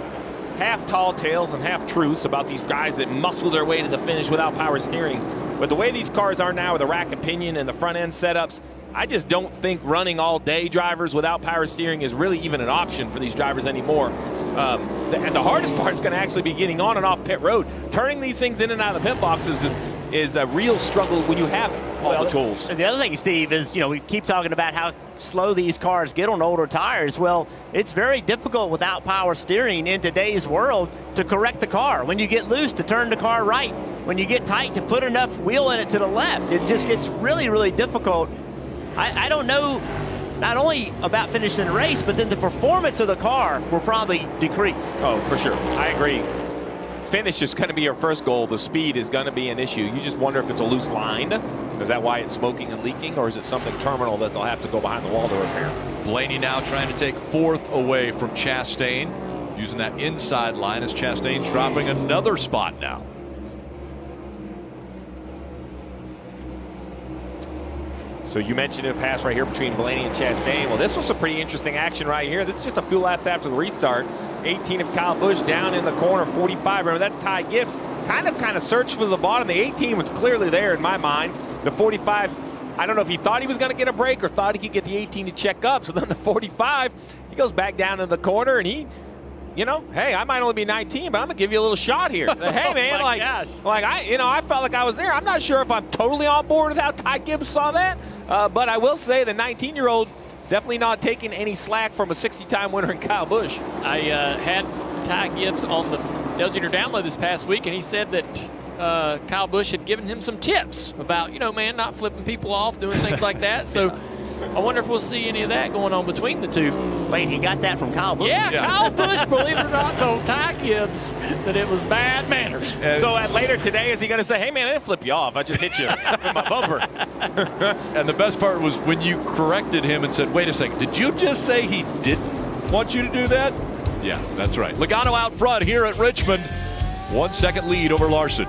half tall tales and half truths about these guys that muscle their way to the finish without power steering. But the way these cars are now with the rack and pinion and the front end setups, I just don't think running all day drivers without power steering is really even an option for these drivers anymore. And the hardest part is going to actually be getting on and off pit road. Turning these things in and out of the pit boxes is a real struggle when you have all the tools. And the other thing, Steve, is, you know, we keep talking about how slow these cars get on older tires. Well, it's very difficult without power steering in today's world to correct the car. When you get loose, to turn the car right. When you get tight, to put enough wheel in it to the left. It just gets really, really difficult. I don't know not only about finishing the race, but then the performance of the car will probably decrease. Oh, for sure. I agree. Finish is going to be your first goal. The speed is going to be an issue. You just wonder if it's a loose line. Is that why it's smoking and leaking, or is it something terminal that they'll have to go behind the wall to repair? Blaney now trying to take fourth away from Chastain, using that inside line as Chastain's dropping another spot now. So you mentioned a pass right here between Blaney and Chastain. Well, this was some pretty interesting action right here. This is just a few laps after the restart. 18 of Kyle Busch down in the corner, 45. Remember, that's Ty Gibbs. Kind of searched for the bottom. The 18 was clearly there in my mind. The 45, I don't know if he thought he was going to get a break or thought he could get the 18 to check up. So then the 45, he goes back down in the corner and he, you know, hey, I might only be 19, but I'm gonna give you a little shot here. So, hey, man, I felt like I was there. I'm not sure if I'm totally on board with how Ty Gibbs saw that, but I will say the 19-year-old definitely not taking any slack from a 60-time winner in Kyle Busch. I had Ty Gibbs on the Dale Jr. download this past week, and he said that Kyle Busch had given him some tips about, you know, man, not flipping people off, doing things like that. So I wonder if we'll see any of that going on between the two. Wait, he got that from Kyle Busch? Yeah, Kyle Busch, believe it or not, told Ty Gibbs that it was bad manners. So later today, is he going to say, hey, man, I didn't flip you off. I just hit you with my bumper. And the best part was when you corrected him and said, wait a second, did you just say he didn't want you to do that? Yeah, that's right. Logano out front here at Richmond. 1 second lead over Larson.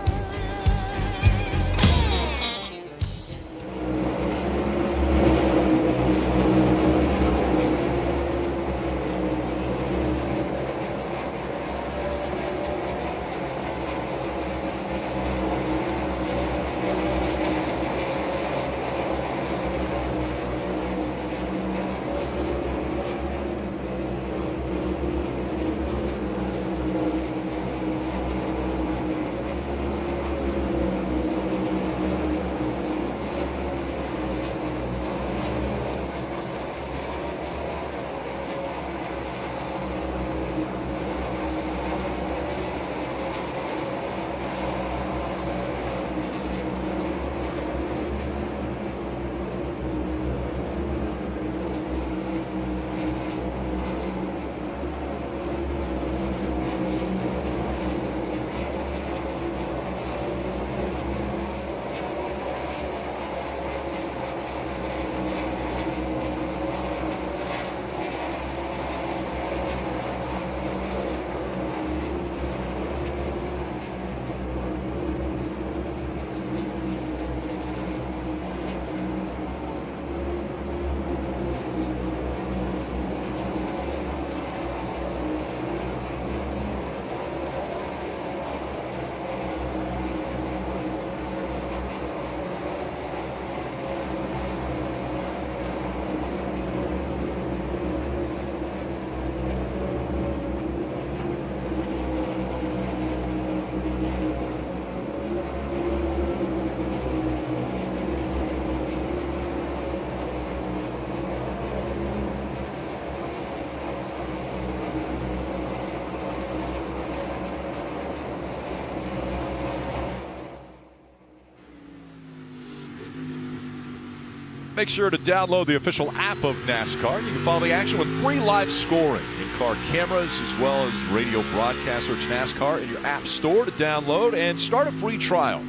Make sure to download the official app of NASCAR. You can follow the action with free live scoring, in-car cameras, as well as radio broadcast. Search NASCAR in your app store to download and start a free trial.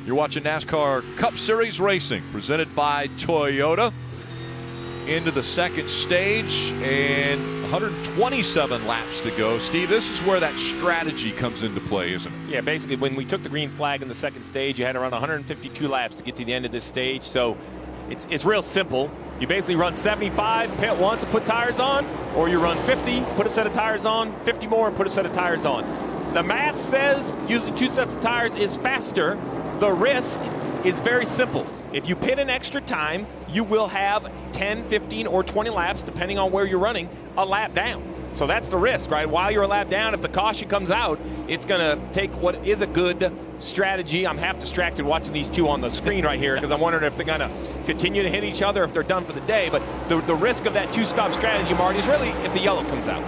You're watching NASCAR Cup Series Racing, presented by Toyota. Into the second stage and 127 laps to go. Steve, this is where that strategy comes into play, isn't it? Yeah, basically when we took the green flag in the second stage, you had to run 152 laps to get to the end of this stage. So it's real simple. You basically run 75, pit once and put tires on, or you run 50, put a set of tires on, 50 more and put a set of tires on. The math says using 2 sets of tires is faster. The risk is very simple. If you pit an extra time, you will have 10, 15, or 20 laps, depending on where you're running, a lap down. So that's the risk, right? While you're a lap down, if the caution comes out, it's going to take what is a good strategy. I'm half distracted watching these two on the screen right here because I'm wondering if they're going to continue to hit each other, if they're done for the day. But the risk of that two-stop strategy, Marty, is really if the yellow comes out.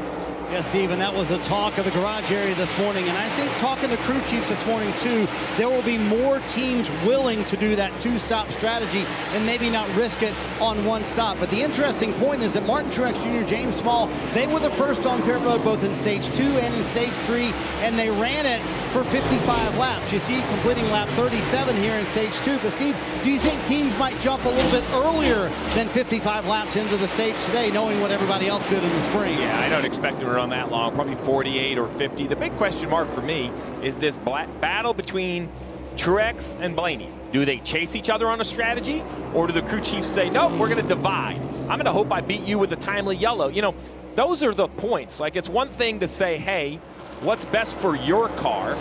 Yes, Steve, and that was the talk of the garage area this morning. And I think talking to crew chiefs this morning, too, there will be more teams willing to do that two-stop strategy and maybe not risk it on one stop. But the interesting point is that Martin Truex Jr., James Small, they were the first on pit road both in Stage 2 and in Stage 3, and they ran it for 55 laps. You see, completing lap 37 here in Stage 2. But, Steve, do you think teams might jump a little bit earlier than 55 laps into the stage today, knowing what everybody else did in the spring? Yeah, I don't expect them to run that long, probably 48 or 50. The big question mark for me is this battle between Truex and Blaney. Do they chase each other on a strategy, or do the crew chiefs say, no, we're going to divide? I'm going to hope I beat you with a timely yellow. You know, those are the points. Like, it's one thing to say, hey, what's best for your car,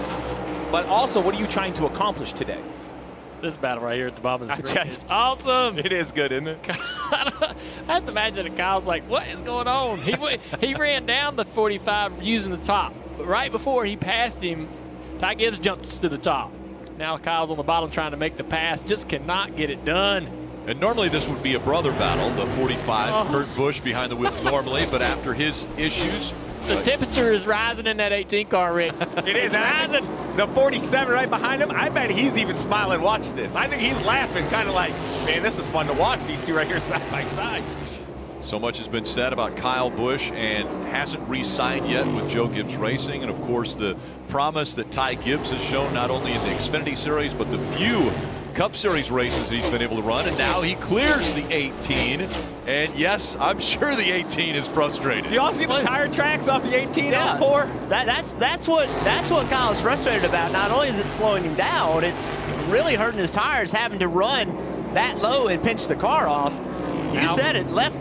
but also what are you trying to accomplish today? This battle right here at the bottom of the screen is awesome. It is good, isn't it? I have to imagine that Kyle's like, what is going on? He ran down the 45 using the top. But right before he passed him, Ty Gibbs jumps to the top. Now Kyle's on the bottom trying to make the pass. Just cannot get it done. And normally this would be a brother battle, the 45, Kurt Busch behind the wheel normally, but after his issues. The temperature is rising in that 18 car, Rick. It is rising. the 47 right behind him, I bet he's even smiling. Watch this. I think he's laughing, kind of like, man, this is fun to watch, these two right here side by side. So much has been said about Kyle Busch and hasn't re-signed yet with Joe Gibbs Racing. And of course, the promise that Ty Gibbs has shown not only in the Xfinity Series, but the few Cup Series races that he's been able to run. And now he clears the 18. And yes, I'm sure the 18 is frustrated. Do you all see the tire tracks off the 18 Yeah. out 4? That's what Kyle's frustrated about. Not only is it slowing him down, it's really hurting his tires, having to run that low and pinch the car off. You Now- said it, left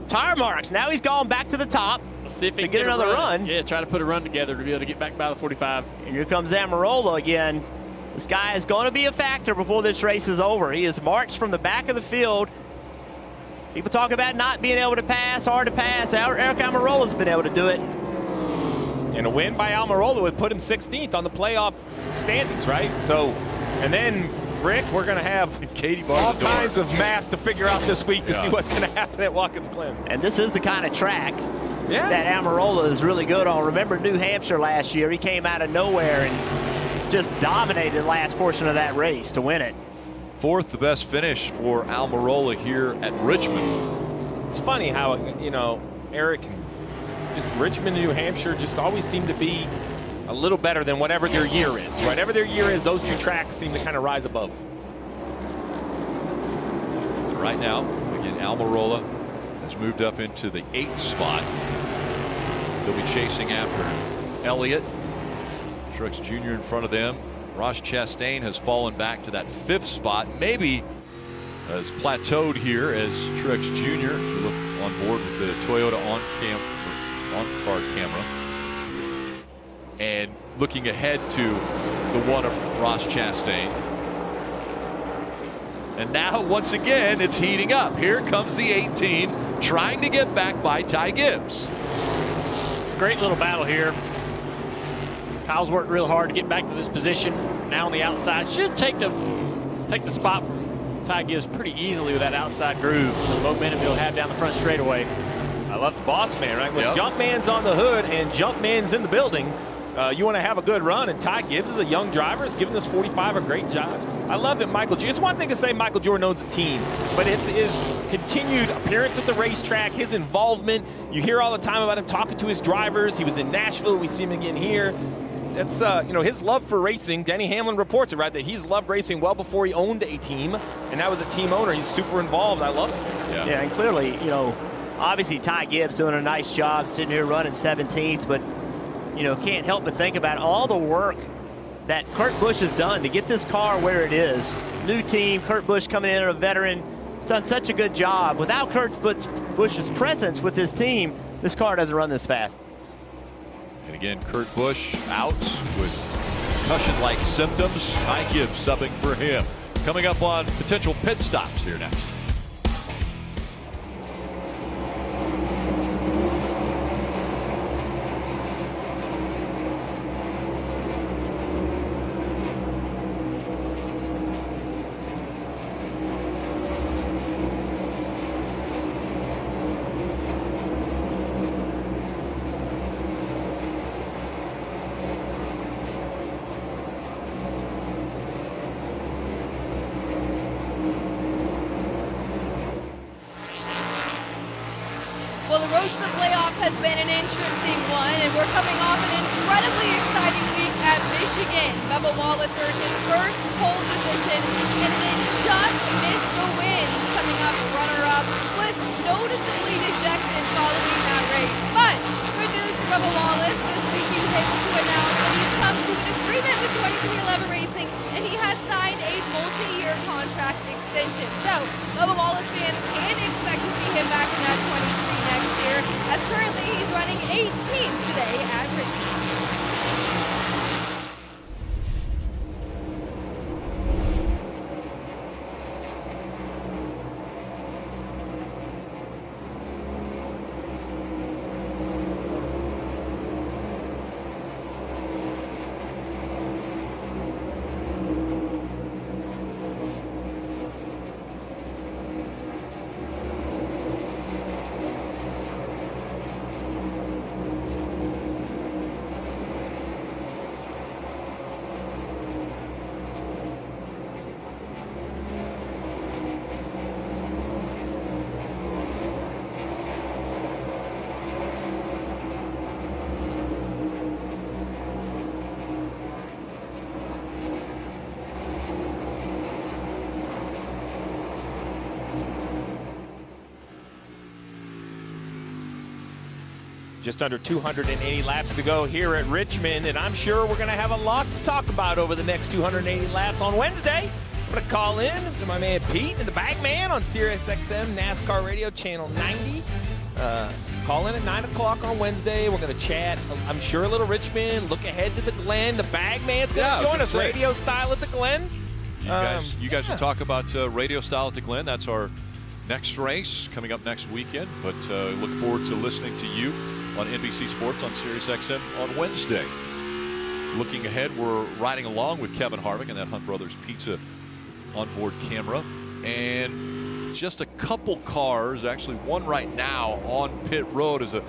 tire marks. Now he's gone back to the top. Let's see if he to can get another run. Yeah, try to put a run together to be able to get back by the 45. And here comes Almirola again. This guy is going to be a factor before this race is over. He has marched from the back of the field. People talk about not being able to pass, hard to pass. Eric Almirola's been able to do it. And a win by Almirola would put him 16th on the playoff standings, right? So, and then, Rick, we're going to have Katie all kinds of math to figure out this week to see what's going to happen at Watkins Glen. And this is the kind of track Yeah. that Almirola is really good on. Remember New Hampshire last year? He came out of nowhere and just dominated the last portion of that race to win it. Fourth, the best finish for Almirola here at Richmond. It's funny how, you know, Eric, just Richmond and New Hampshire just always seem to be a little better than whatever their year is. Whatever their year is, those two tracks seem to kind of rise above. Right now, again, Almirola has moved up into the 8th spot. They'll be chasing after Elliott. Truex Jr. in front of them. Ross Chastain has fallen back to that 5th spot. Maybe has plateaued here as Truex Jr. If you look on board with the Toyota on-car camera. And looking ahead to the one of Ross Chastain. And now, once again, it's heating up. Here comes the 18, trying to get back by Ty Gibbs. It's a great little battle here. Kyle's worked real hard to get back to this position. Now on the outside, should take the spot from Ty Gibbs pretty easily with that outside groove. The momentum he'll have down the front straightaway. I love the boss man, right? When Jumpman's on the hood and Jumpman's in the building, you want to have a good run, and Ty Gibbs is a young driver. He's giving this 45 a great job. I love that Michael Jordan. It's one thing to say Michael Jordan owns a team, but it's his continued appearance at the racetrack, his involvement. You hear all the time about him talking to his drivers. He was in Nashville. We see him again here. It's you know, his love for racing. Denny Hamlin reports it, right, that he's loved racing well before he owned a team, and now as a team owner, he's super involved. I love it. Yeah, and clearly, you know, obviously Ty Gibbs doing a nice job sitting here running 17th, but you know, can't help but think about all the work that Kurt Busch has done to get this car where it is. New team, Kurt Busch coming in, a veteran, has done such a good job. Without Kurt Busch's presence with this team, this car doesn't run this fast. And again, Kurt Busch out with concussion-like symptoms. Ty Gibbs subbing for him. Coming up on potential pit stops here next. Well, the road to the playoffs has been an interesting one, and we're coming off an incredibly exciting week at Michigan. Bubba Wallace earned his first pole position and then just missed the win. Coming up runner-up, was noticeably dejected following that race. But good news for Bubba Wallace. This week he was able to announce that he's come to an agreement with 23XI Racing, and he has signed a multi-year contract extension. So Bubba Wallace fans can expect to see him back in that 23 next year, as currently he's running 18th today at Richmond. Just under 280 laps to go here at Richmond, and I'm sure we're going to have a lot to talk about over the next 280 laps on Wednesday. I'm going to call in to my man Pete and the Bagman on SiriusXM NASCAR Radio Channel 90. Call in at 9 o'clock on Wednesday. We're going to chat, I'm sure, a little Richmond, look ahead to the Glen. The Bagman's going to join us, radio style at the Glen. You guys will talk about radio style at the Glen. That's our next race coming up next weekend, but look forward to listening to you on NBC Sports on SiriusXM on Wednesday. Looking ahead, we're riding along with Kevin Harvick and that Hunt Brothers Pizza onboard camera. And just a couple cars, actually one right now on pit road, is a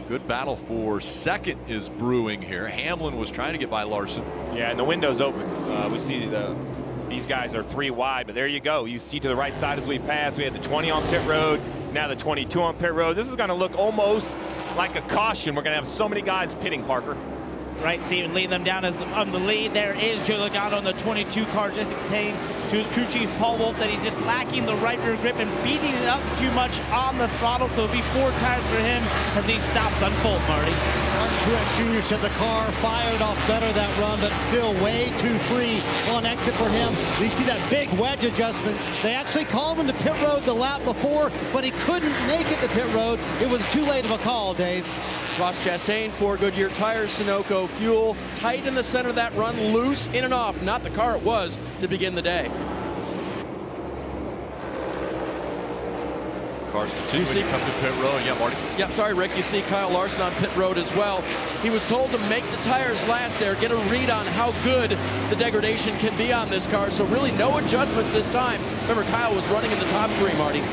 good battle for second is brewing here. Hamlin was trying to get by Larson. Yeah, and the window's open. We see these guys are 3 wide, but there you go. You see to the right side as we pass, we had the 20 on pit road, now the 22 on pit road. This is going to look almost like a caution. We're going to have so many guys pitting, Parker. Right, Steven, leading them down on the lead. There is Joe Logano in the 22 car, just contained to his crew chief, Paul Wolf, that he's just lacking the right rear grip and beating it up too much on the throttle. So it'll be 4 tires for him as he stops on full, Marty. Martin Truex Jr. said the car fired off better that run, but still way too free on exit for him. You see that big wedge adjustment. They actually called him to pit road the lap before, but he couldn't make it to pit road. It was too late of a call, Dave. Ross Chastain, 4 Goodyear tires, Sunoco fuel, tight in the center of that run, loose in and off. Not the car it was to begin the day. Cars continue to come to pit road. Yeah, Marty. Yep, sorry, Rick. You see Kyle Larson on pit road as well. He was told to make the tires last there, get a read on how good the degradation can be on this car. So really no adjustments this time. Remember, Kyle was running in the top 3, Marty.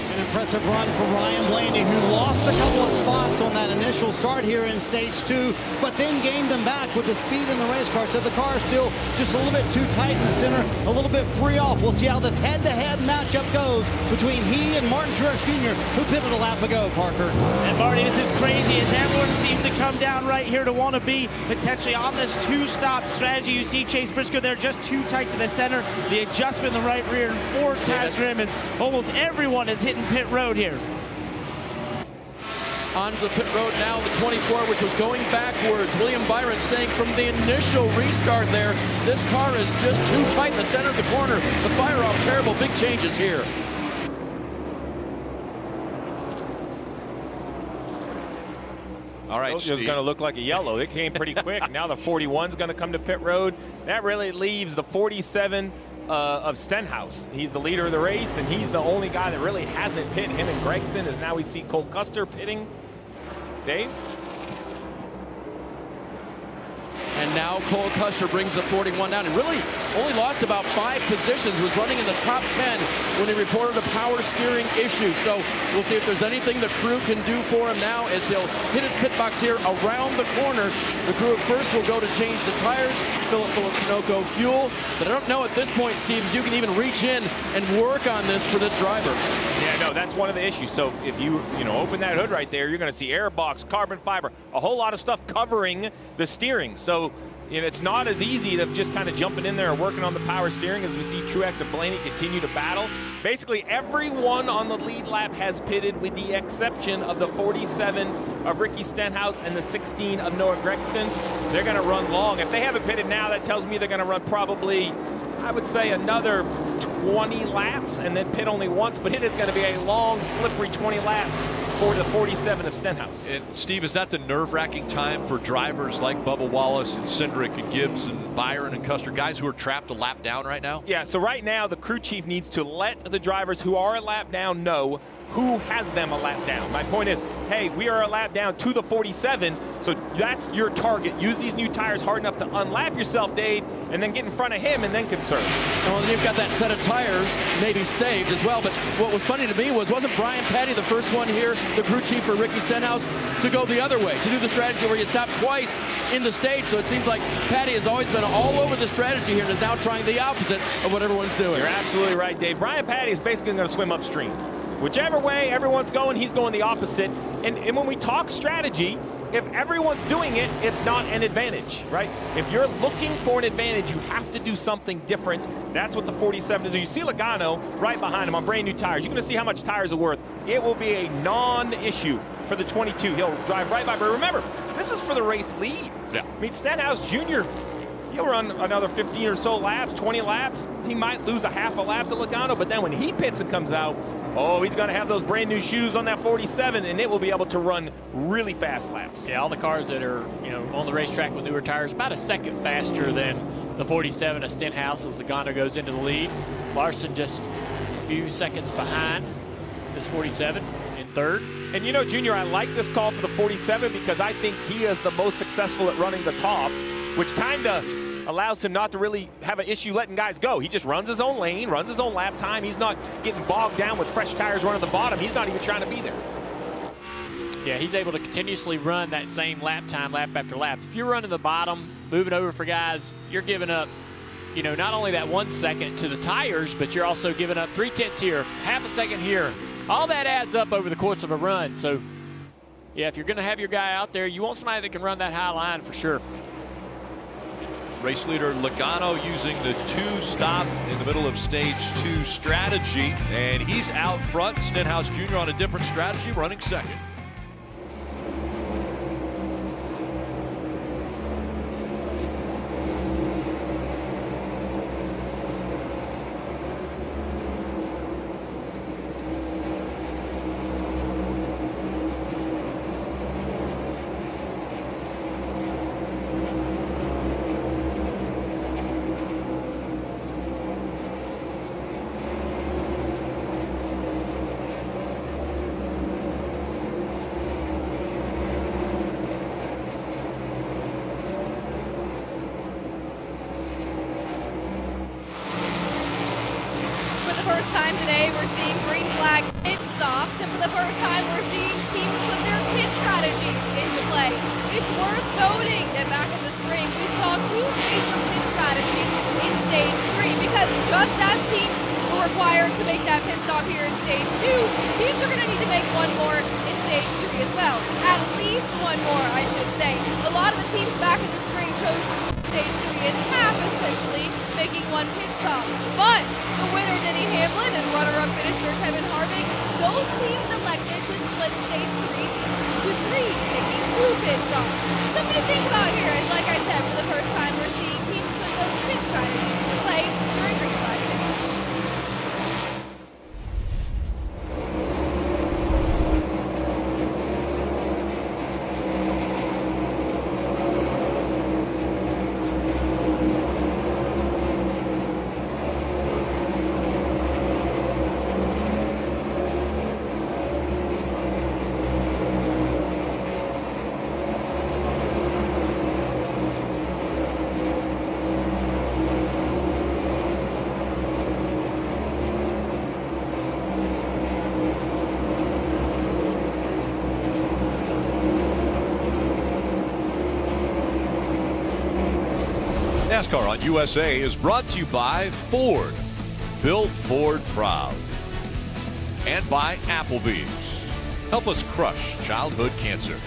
An impressive run for Ryan Blaney, who lost a couple of spots on that initial start here in stage 2, but then gained them back with the speed in the race car. So the car is still just a little bit too tight in the center, a little bit free off. We'll see how this head-to-head matchup goes between he and Martin Truex Jr., who pitted a lap ago, Parker. And Marty, this is crazy, and everyone seems to come down right here to want to be potentially on this 2-stop strategy. You see Chase Briscoe there just too tight to the center. The adjustment in the right rear and 4 tires for him, as almost everyone is hitting pit road here. On the pit road now, the 24, which was going backwards. William Byron saying from the initial restart there, this car is just too tight in the center of the corner. The fire off, terrible, big changes here. All right, It was going to look like a yellow. It came pretty quick. Now the 41's going to come to pit road. That really leaves the 47 of Stenhouse. He's the leader of the race, and he's the only guy that really hasn't pit. Him and Gregson, as now we see Cole Custer pitting. Dave? And now Cole Custer brings the 41 down and really only lost about 5 positions, was running in the top 10 when he reported a power steering issue. So we'll see if there's anything the crew can do for him now as he'll hit his pit box here around the corner. The crew at first will go to change the tires, fill it full of Sunoco fuel. But I don't know at this point, Steve, if you can even reach in and work on this for this driver. Yeah, no, that's one of the issues. So if you open that hood right there, you're going to see air box, carbon fiber, a whole lot of stuff covering the steering. So it's not as easy to just kind of jumping in there and working on the power steering as we see Truex and Blaney continue to battle. Basically, everyone on the lead lap has pitted with the exception of the 47 of Ricky Stenhouse and the 16 of Noah Gregson. They're going to run long. If they haven't pitted now, that tells me they're going to run probably, I would say, another 20 laps and then pit only once. But it is going to be a long, slippery 20 laps for the 47 of Stenhouse. And Steve, is that the nerve-wracking time for drivers like Bubba Wallace and Cindric and Gibbs and Byron and Custer, guys who are trapped a lap down right now? Yeah, so right now the crew chief needs to let the drivers who are a lap down know who has them a lap down. My point is, hey, we are a lap down to the 47, so that's your target. Use these new tires hard enough to unlap yourself, Dave, and then get in front of him and then conserve. Well, then you've got that set of tires maybe saved as well. But what was funny to me wasn't Brian Patty the first one here, the crew chief for Ricky Stenhouse, to go the other way, to do the strategy where you stop twice in the stage. So it seems like Patty has always been all over the strategy here and is now trying the opposite of what everyone's doing. You're absolutely right, Dave. Brian Patty is basically going to swim upstream. Whichever way everyone's going, he's going the opposite. And when we talk strategy, if everyone's doing it, it's not an advantage, right? If you're looking for an advantage, you have to do something different. That's what the 47 is. You see Logano right behind him on brand new tires. You're going to see how much tires are worth. It will be a non-issue for the 22. He'll drive right by. But remember, this is for the race lead. Yeah. I mean, Stenhouse Jr., he'll run another 15 or so laps, 20 laps. He might lose a half a lap to Logano, but then when he pits and comes out, oh, he's going to have those brand new shoes on that 47, and it will be able to run really fast laps. Yeah, all the cars that are, on the racetrack with newer tires, about a second faster than the 47 of Stenhouse as Logano goes into the lead. Larson just a few seconds behind this 47 in third. And Junior, I like this call for the 47 because I think he is the most successful at running the top, which kind of allows him not to really have an issue letting guys go. He just runs his own lane, runs his own lap time. He's not getting bogged down with fresh tires running the bottom. He's not even trying to be there. Yeah, he's able to continuously run that same lap time, lap after lap. If you're running the bottom, moving over for guys, you're giving up, not only that 1 second to the tires, but you're also giving up 3/10 here, half a second here. All that adds up over the course of a run. So, yeah, if you're going to have your guy out there, you want somebody that can run that high line for sure. Race leader Logano using the 2-stop in the middle of stage 2 strategy, and he's out front. Stenhouse Jr. on a different strategy, running second. First time today, we're seeing green flag pit stops, and for the first time, we're seeing teams put their pit strategies into play. It's worth noting that back in the spring, we saw 2 major pit strategies in stage 3, because just as teams were required to make that pit stop here in stage 2, teams are going to need to make one more in stage 3 as well. At least one more, I should say. A lot of the teams back in the spring chose to split stage 3 in half, essentially, making 1 pit stop. But the winner, Denny Hamlin, and runner-up finisher Kevin Harvick, those teams elected to split stage 3 to 3, taking 2 pit stops. Something to think about here is, like I said, for the first time, we're seeing teams put those pit strategies into play during green flag pit stops. NASCAR on USA is brought to you by Ford. Build Ford proud. And by Applebee's. Help us crush childhood cancer.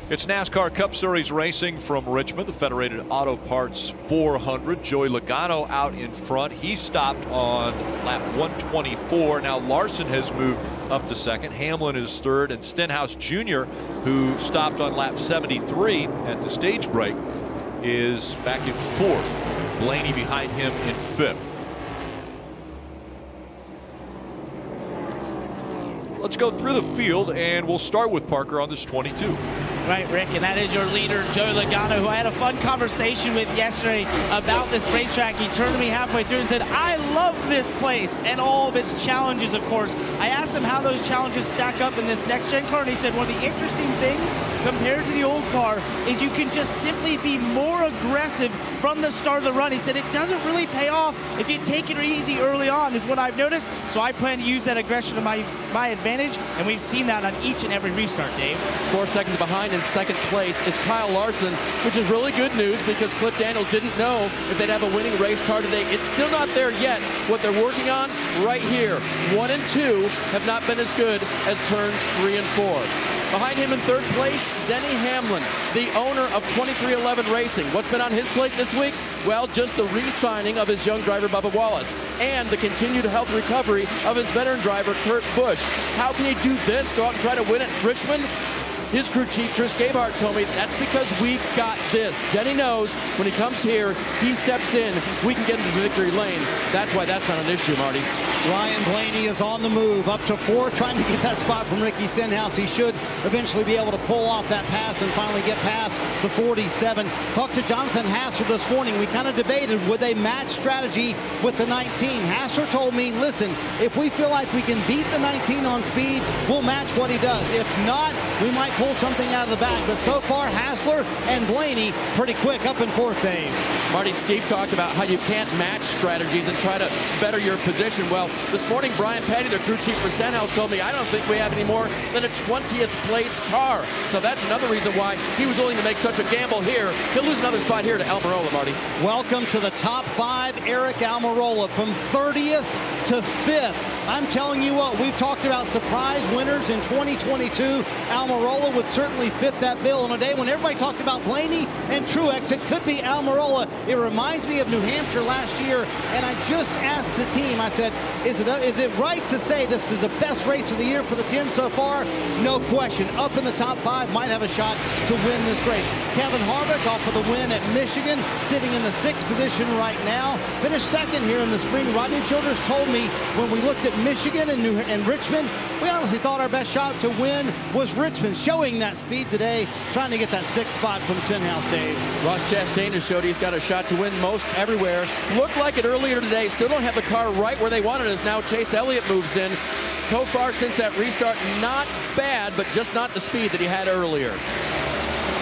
It's NASCAR Cup Series racing from Richmond, the Federated Auto Parts 400. Joey Logano out in front. He stopped on lap 124. Now Larson has moved up to second. Hamlin is third, and Stenhouse Jr., who stopped on lap 73 at the stage break, is back in fourth. Blaney behind him in fifth. Let's go through the field, and we'll start with Parker on this 22. Right, Rick, and that is your leader, Joey Logano, who I had a fun conversation with yesterday about this racetrack. He turned to me halfway through and said, I love this place and all of its challenges, of course. I asked him how those challenges stack up in this next-gen car, and he said one of the interesting things compared to the old car is you can just simply be more aggressive from the start of the run. He said it doesn't really pay off if you take it easy early on, is what I've noticed. So I plan to use that aggression to my advantage, and we've seen that on each and every restart, Dave. 4 seconds behind in second place is Kyle Larson, which is really good news because Cliff Daniels didn't know if they'd have a winning race car today. It's still not there yet. What they're working on right here, 1 and 2 have not been as good as turns 3 and 4. Behind him in third place, Denny Hamlin, the owner of 2311 Racing. What's been on his plate this week? Well, just the re-signing of his young driver, Bubba Wallace, and the continued health recovery of his veteran driver, Kurt Busch. How can he do this? Go out and try to win at Richmond? His crew chief, Chris Gabehart, told me that's because we've got this. Denny knows when he comes here, he steps in, we can get into victory lane. That's why that's not an issue, Marty. Ryan Blaney is on the move, up to 4, trying to get that spot from Ricky Stenhouse. He should eventually be able to pull off that pass and finally get past the 47. Talked to Jonathan Hassler this morning. We kind of debated, would they match strategy with the 19? Hassler told me, listen, if we feel like we can beat the 19 on speed, we'll match what he does. If not, we might pull something out of the bag. But so far, Hassler and Blaney pretty quick up in 4th, Dave. Marty, Steve talked about how you can't match strategies and try to better your position. Well, this morning, Brian Petty, the crew chief for Stenhouse, told me, I don't think we have any more than a 20th place car. So that's another reason why he was willing to make such a gamble here. He'll lose another spot here to Almirola, Marty. Welcome to the top 5, Eric Almirola, from 30th to 5th. I'm telling you what, we've talked about surprise winners in 2022. Almirola would certainly fit that bill. On a day when everybody talked about Blaney and Truex, it could be Almirola. It reminds me of New Hampshire last year, and I just asked the team, I said, is it right to say this is the best race of the year for the 10 so far? No question. Up in the top 5, might have a shot to win this race. Kevin Harvick off for the win at Michigan, sitting in the 6th position right now. Finished 2nd here in the spring. Rodney Childers told me when we looked at Michigan and Richmond, we honestly thought our best shot to win was Richmond, showing that speed today, trying to get that 6th spot from Stenhouse, Dave. Ross Chastain has showed he's got a shot to win most everywhere. Looked like it earlier today. Still don't have the car right where they wanted as now Chase Elliott moves in. So far since that restart, not bad, but just not the speed that he had earlier.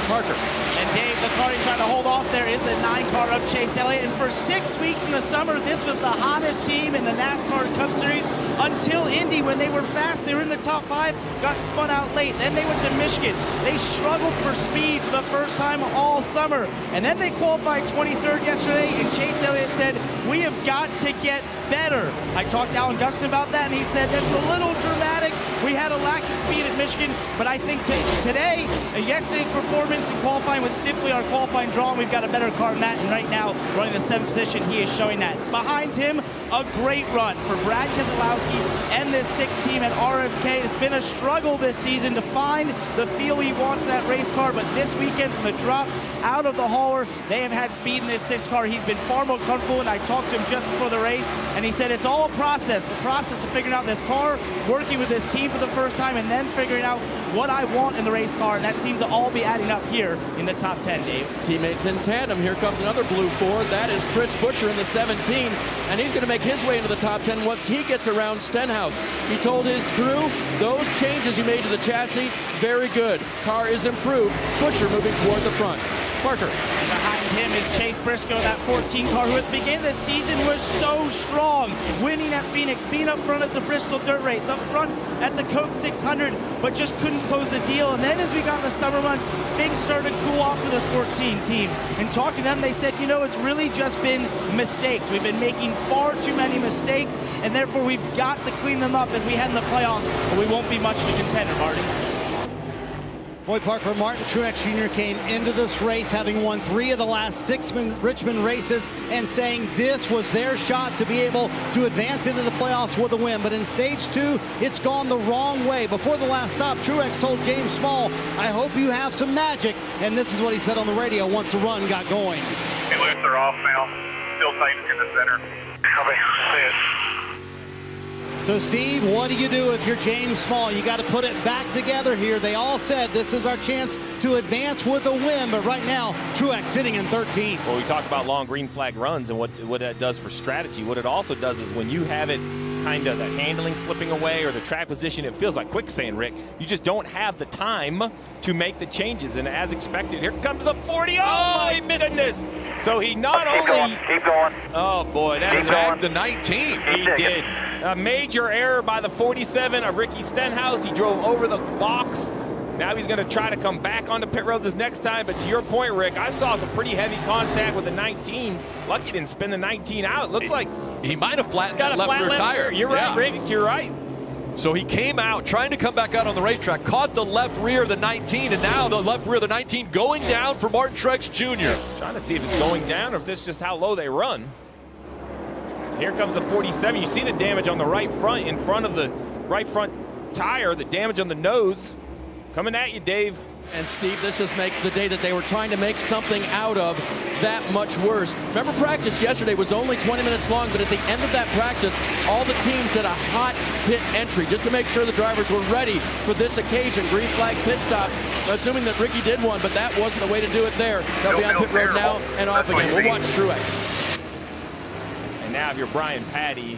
Parker. And Dave, the car he's trying to hold off there is the 9 car of Chase Elliott. And for 6 weeks in the summer, this was the hottest team in the NASCAR Cup Series until Indy, when they were fast. They were in the top 5, got spun out late. Then they went to Michigan. They struggled for speed for the first time all summer. And then they qualified 23rd yesterday, and Chase Elliott said, we have got to get better. I talked to Alan Gustin about that, and he said that's a little dramatic. We had a lack of speed at Michigan, but I think today, yesterday's performance in qualifying was simply our qualifying draw, and we've got a better car than that. And right now, running the 7th position, he is showing that. Behind him, a great run for Brad Keselowski and this 6th team at RFK. It's been a struggle this season to find the feel he wants in that race car, but this weekend from the drop out of the hauler, they have had speed in this 6th car. He's been far more comfortable, and I talked to him just before the race, and he said it's all a process of figuring out this car, working with this team for the first time, and then figuring out what I want in the race car, and that seems to all be adding up here in the top 10, Dave. Teammates in tandem. Here comes another blue Ford. That is Chris Buescher in the 17, and he's going to make his way into the top 10 once he gets around Stenhouse. He told his crew those changes he made to the chassis, very good. Car is improved. Buescher moving toward the front. Parker. Behind him is Chase Briscoe, that 14 car, who at the beginning of the season was so strong, winning at Phoenix, being up front at the Bristol Dirt Race, up front at the Coke 600, but just couldn't close the deal. And then as we got in the summer months, things started to cool off for this 14 team. And talking to them, they said, you know, it's really just been mistakes. We've been making far too many mistakes, and therefore we've got to clean them up as we head in the playoffs, or we won't be much of a contender, Marty. Boy, Parker, Martin Truex Jr. came into this race having won 3 of the last 6 Richmond races and saying this was their shot to be able to advance into the playoffs with a win. But in stage 2, it's gone the wrong way. Before the last stop, Truex told James Small, I hope you have some magic. And this is what he said on the radio once the run got going. Hey, loose, they're off now. Still tight in the center. Copy. See it. So, Steve, what do you do if you're James Small? You got to put it back together here. They all said this is our chance to advance with a win, but right now, Truex sitting in 13th. Well, we talk about long green flag runs and what that does for strategy. What it also does is when you have it kind of the handling slipping away or the track position. It feels like quicksand, Rick. You just don't have the time to make the changes. And as expected, here comes the 40. Oh, my goodness. So he not only... Keep going. Oh, boy. That Tagged the 19. He did. A major error by the 47 of Ricky Stenhouse. He drove over the box. Now he's going to try to come back onto pit road this next time. But to your point, Rick, I saw some pretty heavy contact with the 19. Lucky didn't spin the 19 out. Looks like he might have flattened got that a left rear tire. You're right, Rick. You're right. So he came out trying to come back out on the racetrack, caught the left rear of the 19, and now the left rear of the 19 going down for Martin Truex Jr. Trying to see if it's going down or if this is just how low they run. Here comes the 47. You see the damage on the right front, in front of the right front tire, the damage on the nose. Coming at you, Dave. And Steve, this just makes the day that they were trying to make something out of that much worse. Remember, practice yesterday was only 20 minutes long, but at the end of that practice, all the teams did a hot pit entry just to make sure the drivers were ready for this occasion. Green flag pit stops, assuming that Ricky did one, but that wasn't the way to do it there. They'll be on pit road now and off again. We'll watch Truex. And now if you're Brian Patty,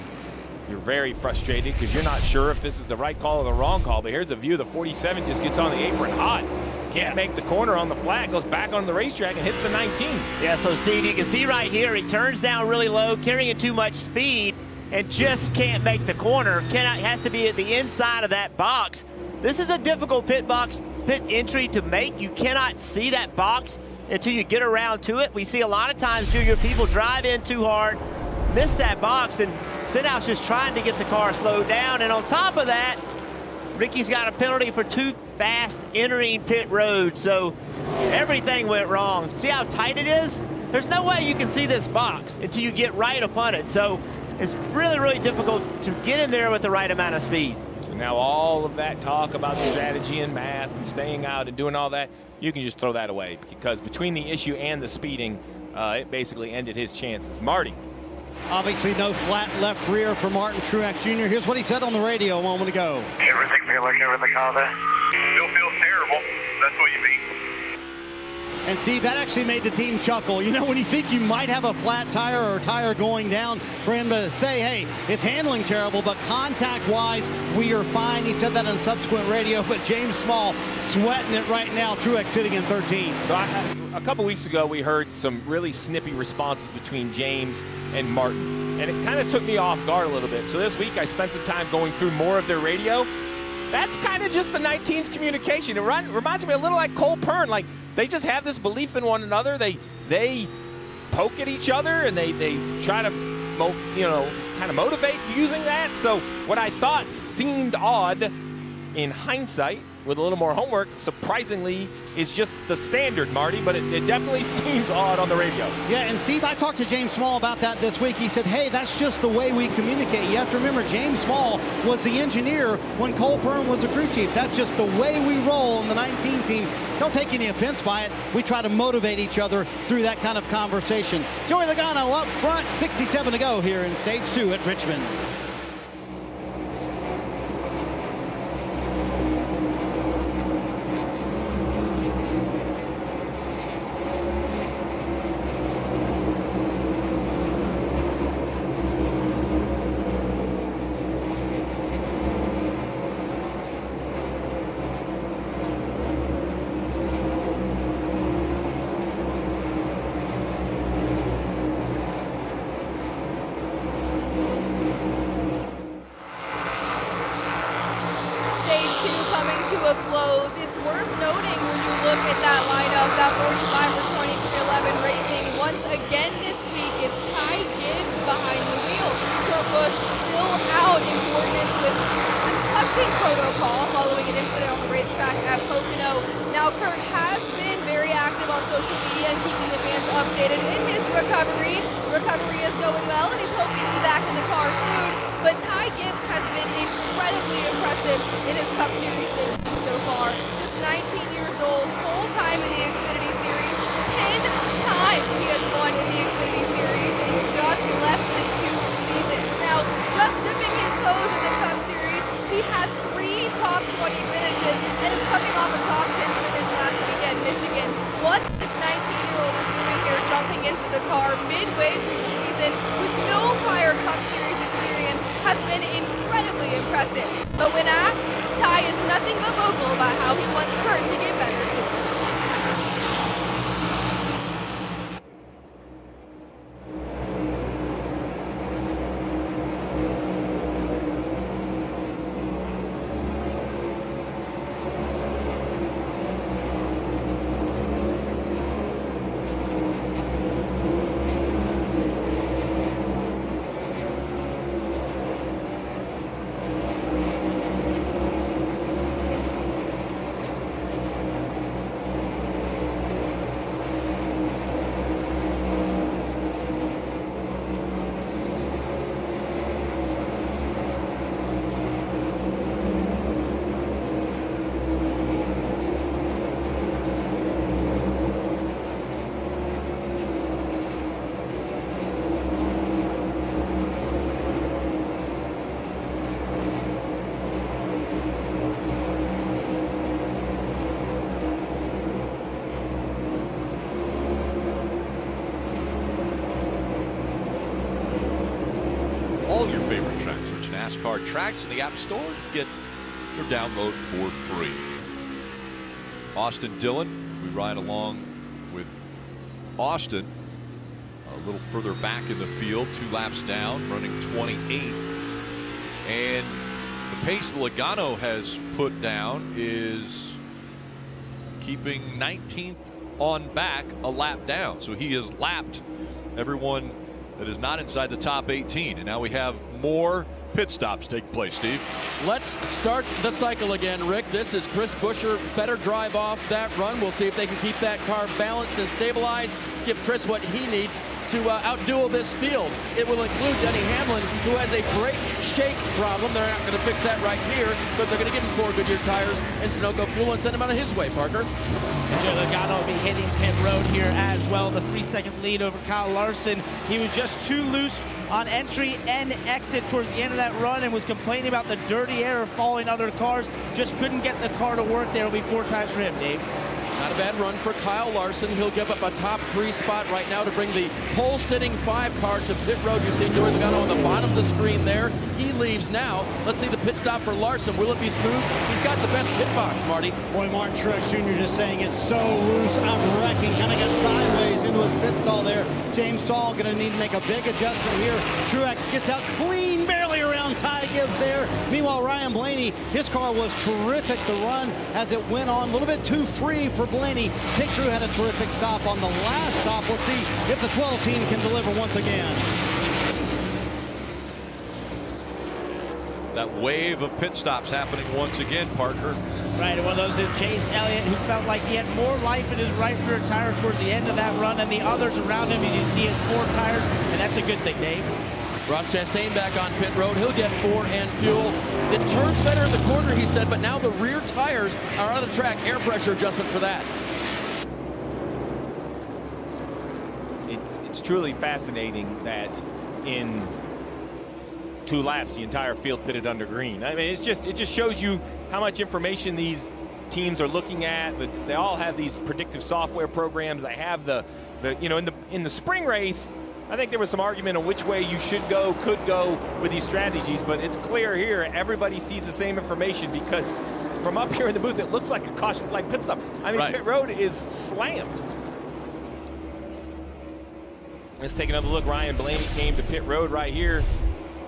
you're very frustrated because you're not sure if this is the right call or the wrong call. But here's a view. The 47 just gets on the apron hot. Can't make the corner on the flat. Goes back on the racetrack and hits the 19. Yeah, so Steve, you can see right here, he turns down really low, carrying too much speed, and just can't make the corner. Has to be at the inside of that box. This is a difficult pit entry to make. You cannot see that box until you get around to it. We see a lot of times, Junior, people drive in too hard, miss that box, and Stenhouse just trying to get the car slowed down. And on top of that, Ricky's got a penalty for too fast entering pit road. So everything went wrong. See how tight it is? There's no way you can see this box until you get right upon it. So it's really, really difficult to get in there with the right amount of speed. So now all of that talk about strategy and math and staying out and doing all that, you can just throw that away, because between the issue and the speeding, it basically ended his chances. Marty. Obviously no flat left rear for Martin Truex Jr. Here's what he said on the radio a moment ago. Everything feel like everything out there? Still feels terrible. That's what you mean. And Steve, that actually made the team chuckle. You know, when you think you might have a flat tire or a tire going down, for him to say, hey, it's handling terrible, but contact-wise, we are fine. He said that on subsequent radio, but James Small sweating it right now. Truex sitting in 13. So a couple weeks ago, we heard some really snippy responses between James and Martin, and it kind of took me off guard a little bit. So this week, I spent some time going through more of their radio. That's kind of just the 19's communication. It reminds me a little like Cole Pern. Like, they just have this belief in one another. They poke at each other, and they try to, kind of motivate using that. So what I thought seemed odd in hindsight, with a little more homework, surprisingly, is just the standard, Marty, but it definitely seems odd on the radio. Yeah, and Steve, I talked to James Small about that this week. He said, hey, that's just the way we communicate. You have to remember, James Small was the engineer when Cole Pern was the crew chief. That's just the way we roll in the 19 team. Don't take any offense by it. We try to motivate each other through that kind of conversation. Joey Logano up front, 67 to go here in Stage 2 at Richmond. A close. It's worth noting when you look at that lineup, that 45 for 2311 Racing. Once again this week, it's Ty Gibbs behind the wheel. Kurt Busch still out in coordinates with concussion protocol following an incident on the racetrack at Pocono. Now, Kurt has been very active on social media and keeping the fans updated in his recovery. Recovery is going well, and he's hoping to be back in the car soon. But Ty Gibbs has been incredibly impressive in his Cup Series debut so far. Just 19 years old, full time in the Xfinity Series. 10 times he has won in the Xfinity Series in just less than 2 seasons. Now, just dipping his toes in the Cup Series, he has 3 top 20 finishes and is coming off a top 10 finish last weekend, Michigan. What this 19-year-old is doing here, jumping into the car midway through the season with no prior impressive. But when asked, Ty is nothing but vocal about how he wants Kurt to get better soon. All your favorite tracks, search NASCAR Tracks in the App Store. Get your download for free. Austin Dillon, we ride along with Austin a little further back in the field, 2 laps down, running 28. And the pace Logano has put down is keeping 19th on back, a lap down. So he has lapped everyone that is not inside the top 18. And now we have more pit stops take place, Steve. Let's start the cycle again, Rick. This is Chris Buescher. Better drive off that run. We'll see if they can keep that car balanced and stabilized. Give Chris what he needs to outduel this field. It will include Denny Hamlin, who has a brake shake problem. They're not going to fix that right here, but they're going to give him 4 Goodyear tires and Sunoco fuel and send him on his way, Parker. And Joe Logano will be hitting pit road here as well. The 3-second lead over Kyle Larson. He was just too loose on entry and exit towards the end of that run and was complaining about the dirty air of following other cars. Just couldn't get the car to work there. It'll be 4 tires for him, Dave. Not a bad run for Kyle Larson. He'll give up a top 3 spot right now to bring the pole-sitting 5 car to pit road. You see Joey Logano on the bottom of the screen there. He leaves now. Let's see the pit stop for Larson. Will it be smooth? He's got the best pit box, Marty. Boy, Martin Truex Jr. just saying it's so loose. I'm wrecking. Kind of got sideways into his pit stall there. James Stahl going to need to make a big adjustment here. Truex gets out clean, barely around Ty Gibbs there. Meanwhile, Ryan Blaney, his car was terrific to run as it went on. A little bit too free for Blaney. Pit Crew had a terrific stop on the last stop. Let's see if the 12 team can deliver once again. That wave of pit stops happening once again, Parker. Right, and one of those is Chase Elliott, who felt like he had more life in his right rear tire towards the end of that run than the others around him. As you see his 4 tires, and that's a good thing, Dave. Ross Chastain back on pit road. He'll get 4 and fuel. It turns better in the corner, he said, but now the rear tires are on the track. Air pressure adjustment for that. It's truly fascinating that in 2 laps the entire field pitted under green. I mean, it just shows you how much information these teams are looking at. They all have these predictive software programs. They have the you know, in the spring race, I think there was some argument on which way you should go, could go with these strategies, but it's clear here everybody sees the same information, because from up here in the booth it looks like a caution flag pit stop. I mean, pit road is slammed. Let's take another look. Ryan Blaney came to pit road right here.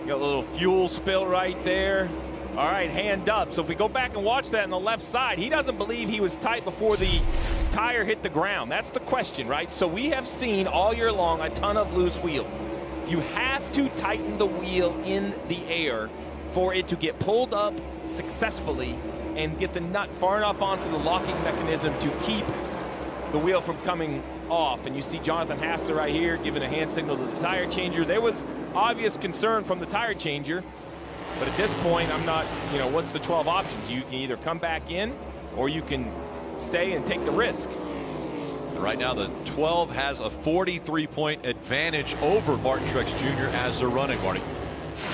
Got a little fuel spill right there. All right, hand up. So if we go back and watch that on the left side, he doesn't believe he was tight before the tire hit the ground. That's the question, right? So we have seen all year long a ton of loose wheels. You have to tighten the wheel in the air for it to get pulled up successfully and get the nut far enough on for the locking mechanism to keep the wheel from coming off. And you see Jonathan Hassler right here giving a hand signal to the tire changer. There was obvious concern from the tire changer, but at this point, I'm not, you know, what's the 12 options? You can either come back in or you can stay and take the risk. Right now, the 12 has a 43-point advantage over Martin Truex Jr. as they're running, Marty.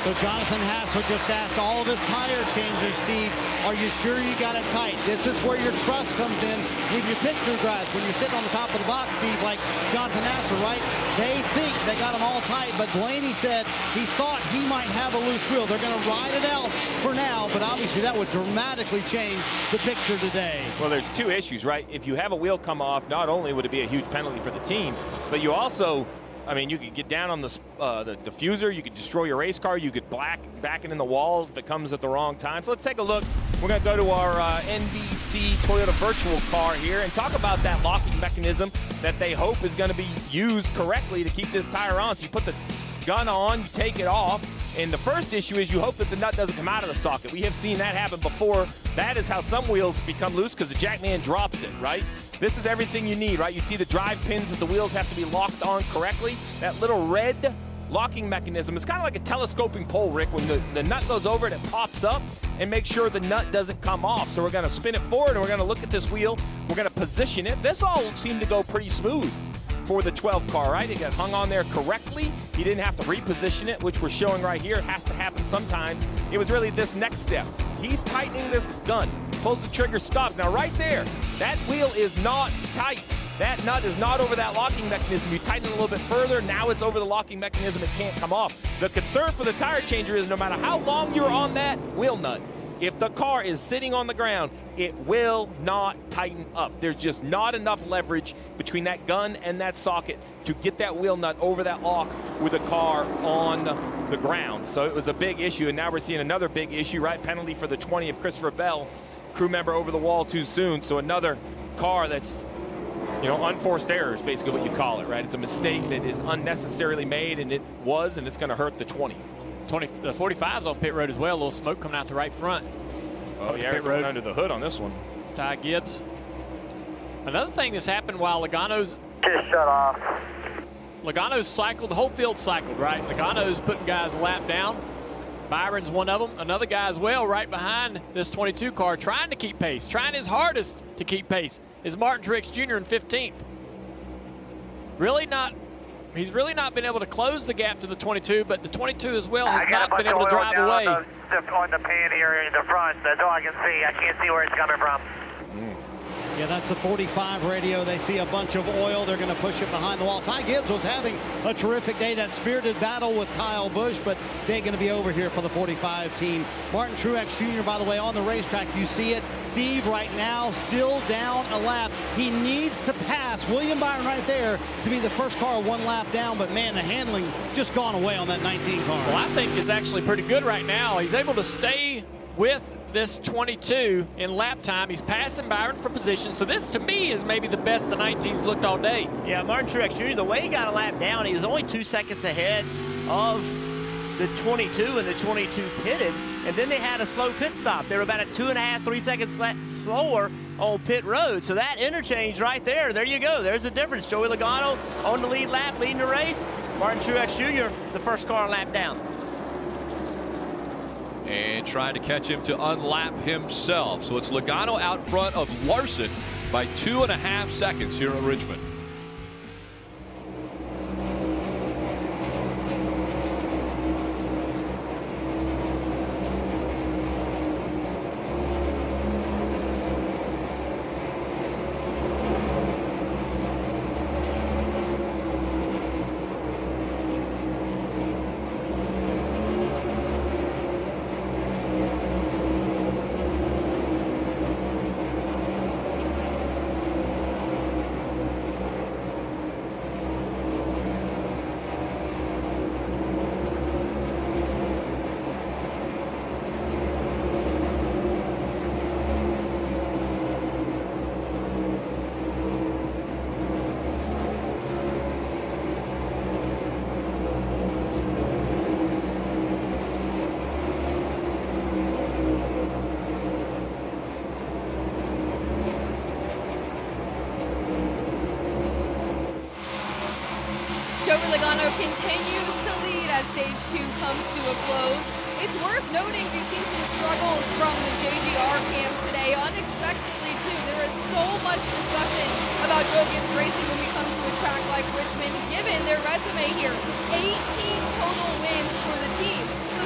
So Jonathan Hassler just asked all of his tire changes, Steve, are you sure you got it tight? This is where your trust comes in with your pit crew guys. When you're sitting on the top of the box, Steve, like Jonathan Hassler, right? They think they got them all tight, but Blaney said he thought he might have a loose wheel. They're going to ride it out for now, but obviously that would dramatically change the picture today. Well, there's two issues, right? If you have a wheel come off, not only would it be a huge penalty for the team, but you also, I mean, you could get down on the diffuser, you could destroy your race car, you could back it in the wall if it comes at the wrong time. So let's take a look. We're going to go to our NBC Toyota virtual car here and talk about that locking mechanism that they hope is going to be used correctly to keep this tire on. So you put the gun on, you take it off, and the first issue is you hope that the nut doesn't come out of the socket. We have seen that happen before. That is how some wheels become loose because the jackman drops it, right? This is everything you need, right? You see the drive pins that the wheels have to be locked on correctly. That little red locking mechanism is kind of like a telescoping pole, Rick. When the nut goes over it, it pops up and makes sure the nut doesn't come off. So we're going to spin it forward and we're going to look at this wheel. We're going to position it. This all seemed to go pretty smooth for the 12 car, right? It got hung on there correctly. You didn't have to reposition it, which we're showing right here. It has to happen sometimes. It was really this next step. He's tightening this gun, pulls the trigger, stops. Now right there, that wheel is not tight. That nut is not over that locking mechanism. You tighten it a little bit further, now it's over the locking mechanism. It can't come off. The concern for the tire changer is no matter how long you're on that wheel nut, if the car is sitting on the ground, it will not tighten up. There's just not enough leverage between that gun and that socket to get that wheel nut over that lock with a car on the ground. So it was a big issue, and now we're seeing another big issue, right? Penalty for the 20 of Christopher Bell, crew member over the wall too soon. So another car that's, you know, unforced error is basically what you call it, right? It's a mistake that is unnecessarily made, and it's going to hurt the 20. The 45's on pit road as well. A little smoke coming out the right front. Oh, yeah, pit road under the hood on this one. Ty Gibbs. Another thing that's happened while Logano's Just shut off. Logano's cycled, the whole field cycled, right? Logano's putting guys a lap down. Byron's one of them. Another guy as well right behind this 22 car trying to keep pace, trying his hardest to keep pace is Martin Truex Jr. in 15th. He's really not been able to close the gap to the 22, but the 22 as well has not been able to drive away. On the pan here in the front, that's all I can see. I can't see where it's coming from. Yeah, that's the 45 radio. They see a bunch of oil. They're going to push it behind the wall. Ty Gibbs was having a terrific day. That spirited battle with Kyle Busch, but they're going to be over here for the 45 team. Martin Truex Jr., by the way, on the racetrack. You see it. Steve right now still down a lap. He needs to pass William Byron right there to be the first car one lap down, but man, the handling just gone away on that 19 car. Well, I think it's actually pretty good right now. He's able to stay with this 22 in lap time. He's passing Byron for position. So this, to me, is maybe the best the 19's looked all day. Yeah, Martin Truex Jr., the way he got a lap down, he was only 2 seconds ahead of the 22, and the 22 pitted, and then they had a slow pit stop. They were about a 2.5, 3 seconds slower on pit road. So that interchange right there you go. There's the difference. Joey Logano on the lead lap, leading the race. Martin Truex Jr., the first car lap down. And trying to catch him to unlap himself. So it's Logano out front of Larson by 2.5 seconds here at Richmond. Joey Logano continues to lead as stage 2 comes to a close. It's worth noting we've seen some struggles from the JGR camp today, unexpectedly too. There is so much discussion about Joe Gibbs Racing when we come to a track like Richmond, given their resume here. 18 total wins for the team. So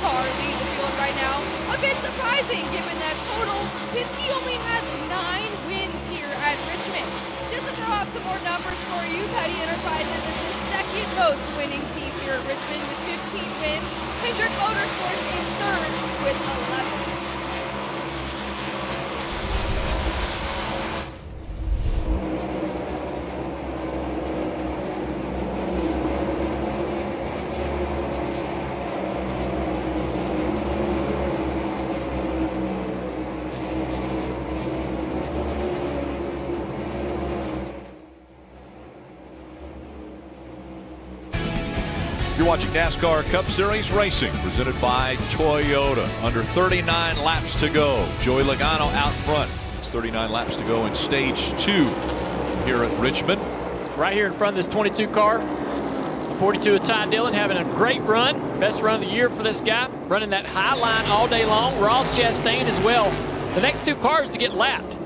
car lead the field right now. A bit surprising given that total Penske only has 9 wins here at Richmond. Just to throw out some more numbers for you, Petty Enterprises is the second most winning team here at Richmond with 15 wins. Hendrick Motorsports in third with 11. You're watching NASCAR Cup Series Racing, presented by Toyota. Under 39 laps to go. Joey Logano out front. It's 39 laps to go in stage 2 here at Richmond. Right here in front of this 22 car, the 42 of Ty Dillon having a great run. Best run of the year for this guy. Running that high line all day long. Ross Chastain as well. The next 2 cars to get lapped.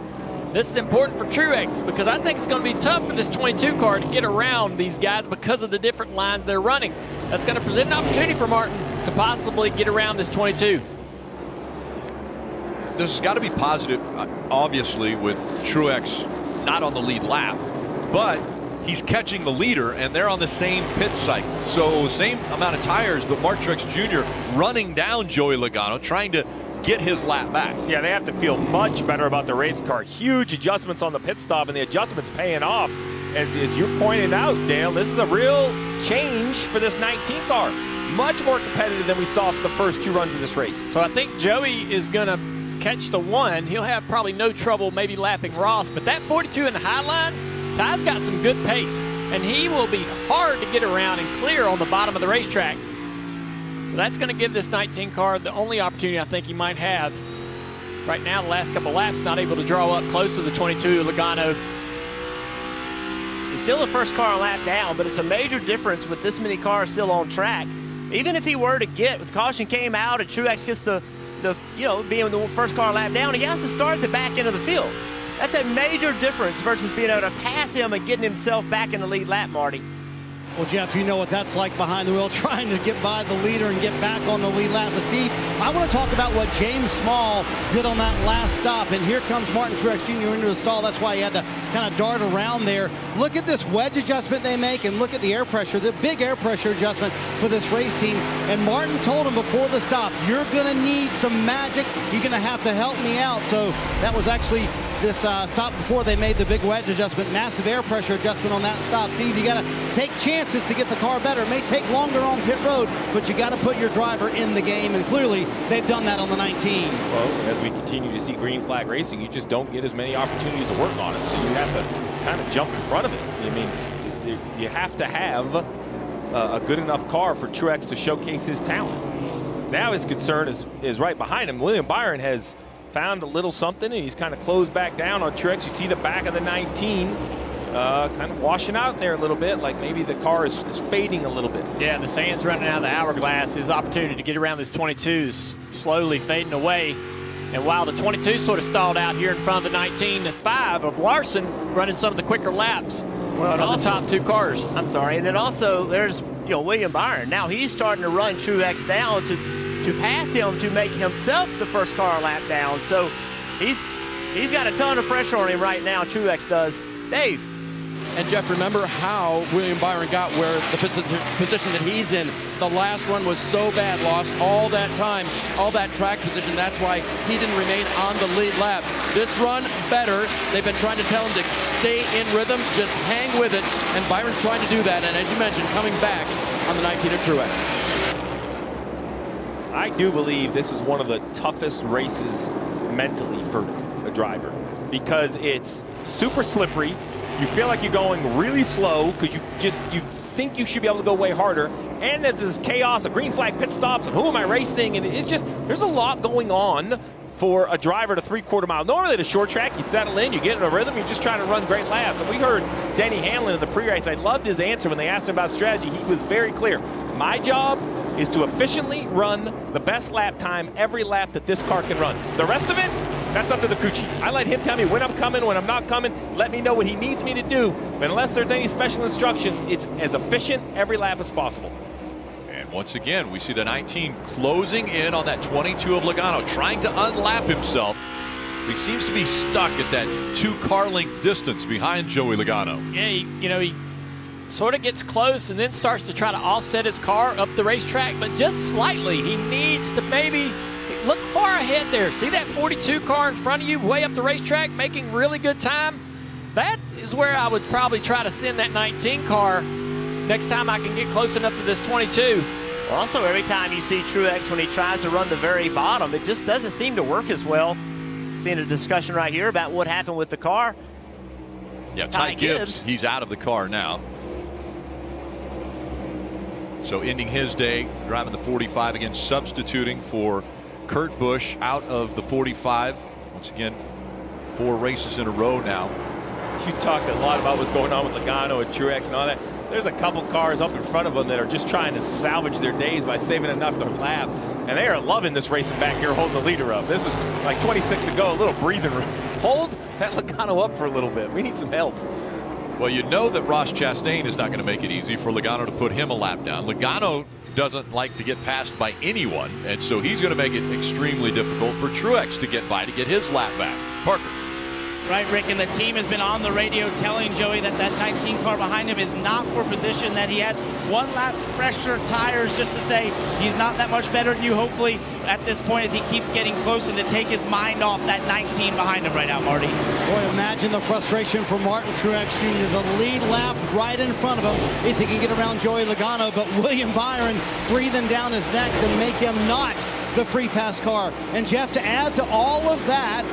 This is important for Truex because I think it's going to be tough for this 22 car to get around these guys because of the different lines they're running. That's going to present an opportunity for Martin to possibly get around this 22. This has got to be positive, obviously, with Truex not on the lead lap, but he's catching the leader and they're on the same pit cycle. So same amount of tires, but Martin Truex Jr. running down Joey Logano, trying to get his lap back. Yeah, they have to feel much better about the race car. Huge adjustments on the pit stop, and the adjustments paying off. As you pointed out, Dale, this is a real change for this 19 car. Much more competitive than we saw for the first 2 runs of this race. So I think Joey is going to catch the 1. He'll have probably no trouble maybe lapping Ross, but that 42 in the high line, Ty's got some good pace, and he will be hard to get around and clear on the bottom of the racetrack. So that's going to give this 19 car the only opportunity I think he might have. Right now, the last couple laps, not able to draw up close to the 22 Logano. He's still the first car a lap down, but it's a major difference with this many cars still on track. Even if he were to get, with caution came out and Truex gets the being the first car a lap down, he has to start at the back end of the field. That's a major difference versus being able to pass him and getting himself back in the lead lap, Marty. Well, Jeff, you know what that's like behind the wheel, trying to get by the leader and get back on the lead lap. But Steve, I want to talk about what James Small did on that last stop. And here comes Martin Truex Jr. into the stall. That's why he had to kind of dart around there. Look at this wedge adjustment they make, and look at the air pressure, the big air pressure adjustment for this race team. And Martin told him before the stop, you're going to need some magic. You're going to have to help me out. So that was actually this stop before they made the big wedge adjustment, massive air pressure adjustment on that stop. Steve, you got to take chances to get the car better. It may take longer on pit road, but you got to put your driver in the game, and clearly they've done that on the 19. Well, as we continue to see green flag racing, you just don't get as many opportunities to work on it, so you have to kind of jump in front of it. I mean, you have to have a good enough car for Truex to showcase his talent. Now his concern is right behind him. William Byron has found a little something, and he's kind of closed back down on Truex. You see the back of the 19 kind of washing out there a little bit, like maybe the car is fading a little bit. Yeah, the sand's running out of the hourglass. His opportunity to get around this 22 is slowly fading away. And while the 22 sort of stalled out here in front of the 19.5 of Larson, running some of the quicker laps on the top 2 cars. I'm sorry. And then also there's William Byron. Now he's starting to run Truex down to pass him, to make himself the first car lap down. So he's got a ton of pressure on him right now, Truex does. Dave. And Jeff, remember how William Byron got where the position that he's in. The last run was so bad, lost all that time, all that track position. That's why he didn't remain on the lead lap. This run, better. They've been trying to tell him to stay in rhythm, just hang with it. And Byron's trying to do that. And as you mentioned, coming back on the 19 of Truex. I do believe this is one of the toughest races mentally for a driver because it's super slippery. You feel like you're going really slow because you think you should be able to go way harder. And there's this chaos of green flag pit stops and who am I racing? And it's just, there's a lot going on for a driver to 3/4 mile. Normally at a short track, you settle in, you get in a rhythm, you're just trying to run great laps. And we heard Denny Hamlin in the pre-race. I loved his answer when they asked him about strategy. He was very clear. My job is to efficiently run the best lap time every lap that this car can run. The rest of it, that's up to the crew chief. I let him tell me when I'm coming, when I'm not coming, let me know what he needs me to do. But unless there's any special instructions, it's as efficient every lap as possible. And once again, we see the 19 closing in on that 22 of Logano, trying to unlap himself. He seems to be stuck at that 2-car length distance behind Joey Logano. Yeah, he sort of gets close and then starts to try to offset his car up the racetrack, but just slightly. He needs to maybe look far ahead there. See that 42 car in front of you way up the racetrack making really good time? That is where I would probably try to send that 19 car next time I can get close enough to this 22. Well, also, every time you see Truex when he tries to run the very bottom, it just doesn't seem to work as well. Seeing a discussion right here about what happened with the car. Yeah, Ty Gibbs, he's out of the car now. So ending his day driving the 45, again substituting for Kurt Busch out of the 45. Once again, 4 races in a row now. You talked a lot about what's going on with Logano and Truex and all that. There's a couple cars up in front of them that are just trying to salvage their days by saving enough to lap. And they are loving this racing back here, holding the leader up. This is like 26 to go, a little breathing room. Hold that Logano up for a little bit. We need some help. Well, you know that Ross Chastain is not going to make it easy for Logano to put him a lap down. Logano doesn't like to get passed by anyone, and so he's going to make it extremely difficult for Truex to get by to get his lap back. Parker. Right, Rick, and the team has been on the radio telling Joey that that 19 car behind him is not for position, that he has 1 lap fresher tires, just to say he's not that much better than you, hopefully, at this point as he keeps getting close and to take his mind off that 19 behind him right now, Marty. Boy, imagine the frustration for Martin Truex Jr., the lead lap right in front of him, if he can get around Joey Logano, but William Byron breathing down his neck to make him not the free pass car. And Jeff, to add to all of that,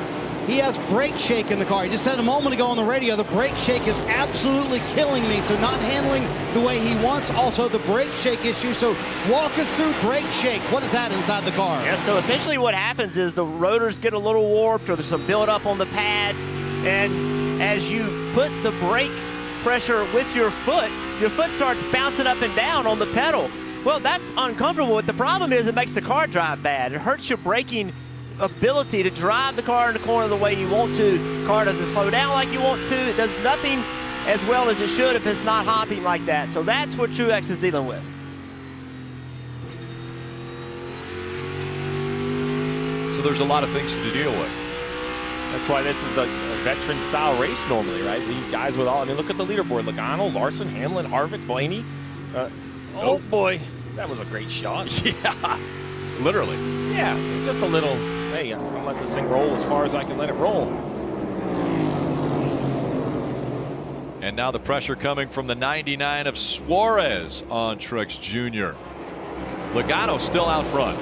he has brake shake in the car. He just said a moment ago on the radio, the brake shake is absolutely killing me. So not handling the way he wants. Also the brake shake issue. So walk us through brake shake. What is that inside the car? Yeah, so essentially what happens is the rotors get a little warped or there's some buildup on the pads. And as you put the brake pressure with your foot starts bouncing up and down on the pedal. Well, that's uncomfortable. But the problem is it makes the car drive bad. It hurts your braking ability to drive the car in the corner the way you want to. The car doesn't slow down like you want to. It does nothing as well as it should if it's not hopping like that. So that's what Truex is dealing with. So there's a lot of things to deal with. That's why this is a veteran style race normally, right? These guys with all, I mean, look at the leaderboard. Logano, Larson, Hamlin, Harvick, Blaney. Oh boy, that was a great shot. Yeah, literally. Yeah, just a little, hey, I'm gonna let this thing roll as far as I can let it roll. And now the pressure coming from the 99 of Suarez on Truex Jr. Logano still out front.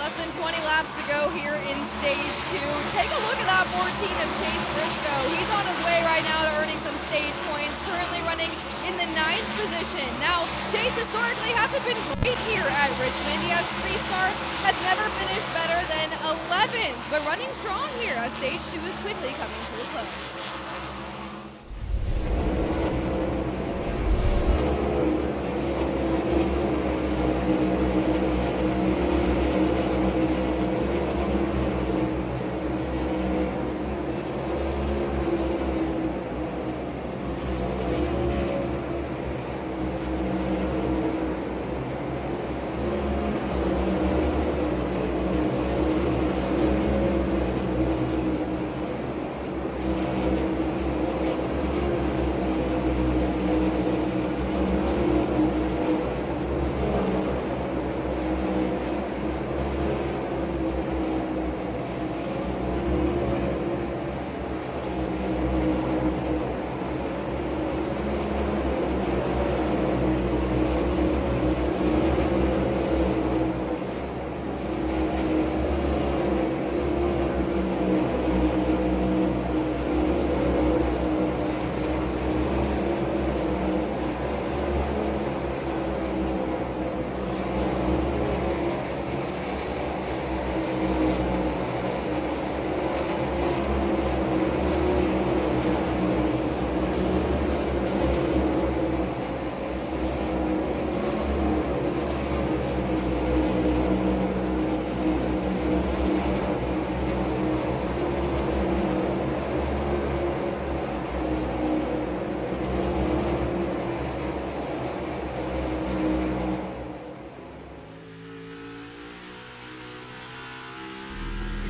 Less than 20 laps to go here in stage 2. Take a look at that 14 of Chase Briscoe. He's on his way right now to earning some stage points, currently running in the 9th position. Now, Chase historically hasn't been great here at Richmond. He has 3 starts, has never finished better than 11th, but running strong here as stage 2 is quickly coming to a close.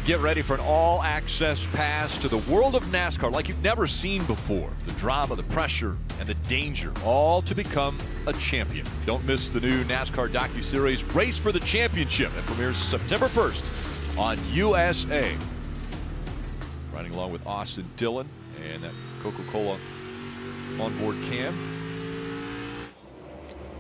get ready for an all-access pass to the world of NASCAR like you've never seen before. The drama, the pressure, and the danger, all to become a champion. Don't miss the new NASCAR docuseries Race for the Championship. It premieres September 1st on USA. Riding along with Austin Dillon and that Coca-Cola onboard cam.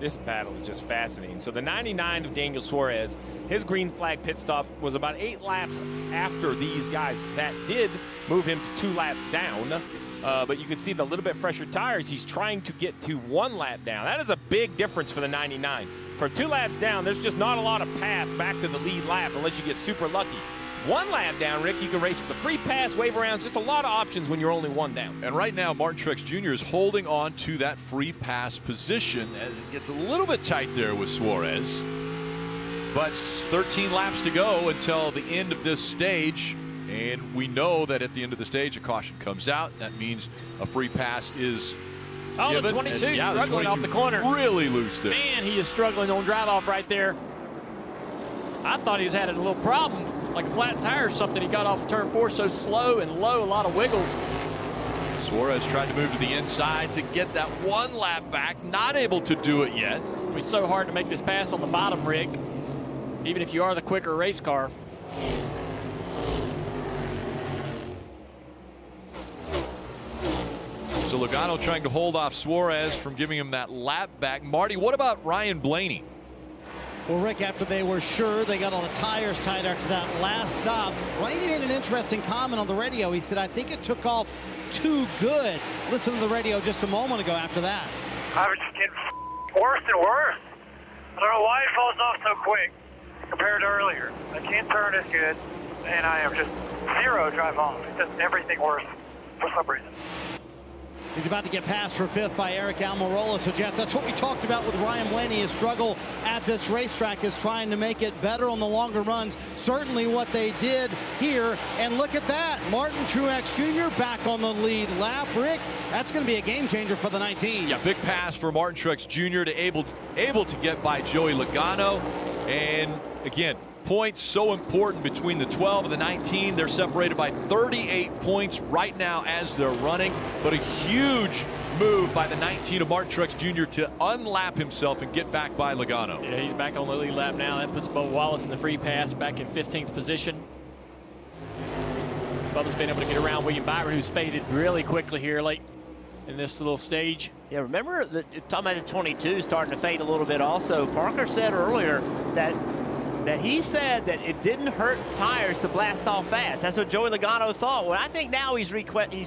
This battle is just fascinating. So the 99 of Daniel Suarez, his green flag pit stop was about 8 laps after these guys. That did move him to 2 laps down. But you can see the little bit fresher tires. He's trying to get to 1 lap down. That is a big difference for the 99. For 2 laps down, there's just not a lot of path back to the lead lap unless you get super lucky. 1 lap down, Rick, you can race for the free pass, wave arounds, just a lot of options when you're only 1 down. And right now, Martin Truex Jr. is holding on to that free pass position as it gets a little bit tight there with Suarez. But 13 laps to go until the end of this stage. And we know that at the end of the stage, a caution comes out. That means a free pass is given. The 22 and, struggling off the corner. Really loose there. Man, he is struggling on drive off right there. I thought he was having a little problem, like a flat tire or something. He got off turn 4 so slow and low, a lot of wiggles. Suarez tried to move to the inside to get that 1 lap back. Not able to do it yet. It's so hard to make this pass on the bottom, Rick, even if you are the quicker race car. So Logano trying to hold off Suarez from giving him that lap back. Marty, what about Ryan Blaney? Well, Rick, after they were sure they got all the tires tied after that last stop, Blaney made an interesting comment on the radio. He said, I think it took off too good. Listen to the radio just a moment ago after that. I was just getting worse and worse. I don't know why it falls off so quick compared to earlier. I can't turn as good, and I am just 0 drive off. It's just everything worse for some reason. He's about to get passed for 5th by Eric Almirola. So, Jeff, that's what we talked about with Ryan Blaney. His struggle at this racetrack is trying to make it better on the longer runs. Certainly what they did here. And look at that. Martin Truex Jr. back on the lead lap. Rick, that's going to be a game changer for the 19. Yeah, big pass for Martin Truex Jr. to able to get by Joey Logano. And again, points so important between the 12 and the 19. They're separated by 38 points right now as they're running, but a huge move by the 19 of Martin Truex Jr. to unlap himself and get back by Logano. Yeah, he's back on the lead lap now. That puts Bubba Wallace in the free pass back in 15th position. Bubba's been able to get around William Byron, who's faded really quickly here late in this little stage. Yeah, remember talking about the 22 starting to fade a little bit also. Parker said earlier that he said that it didn't hurt tires to blast off fast. That's what Joey Logano thought. Well, I think now he's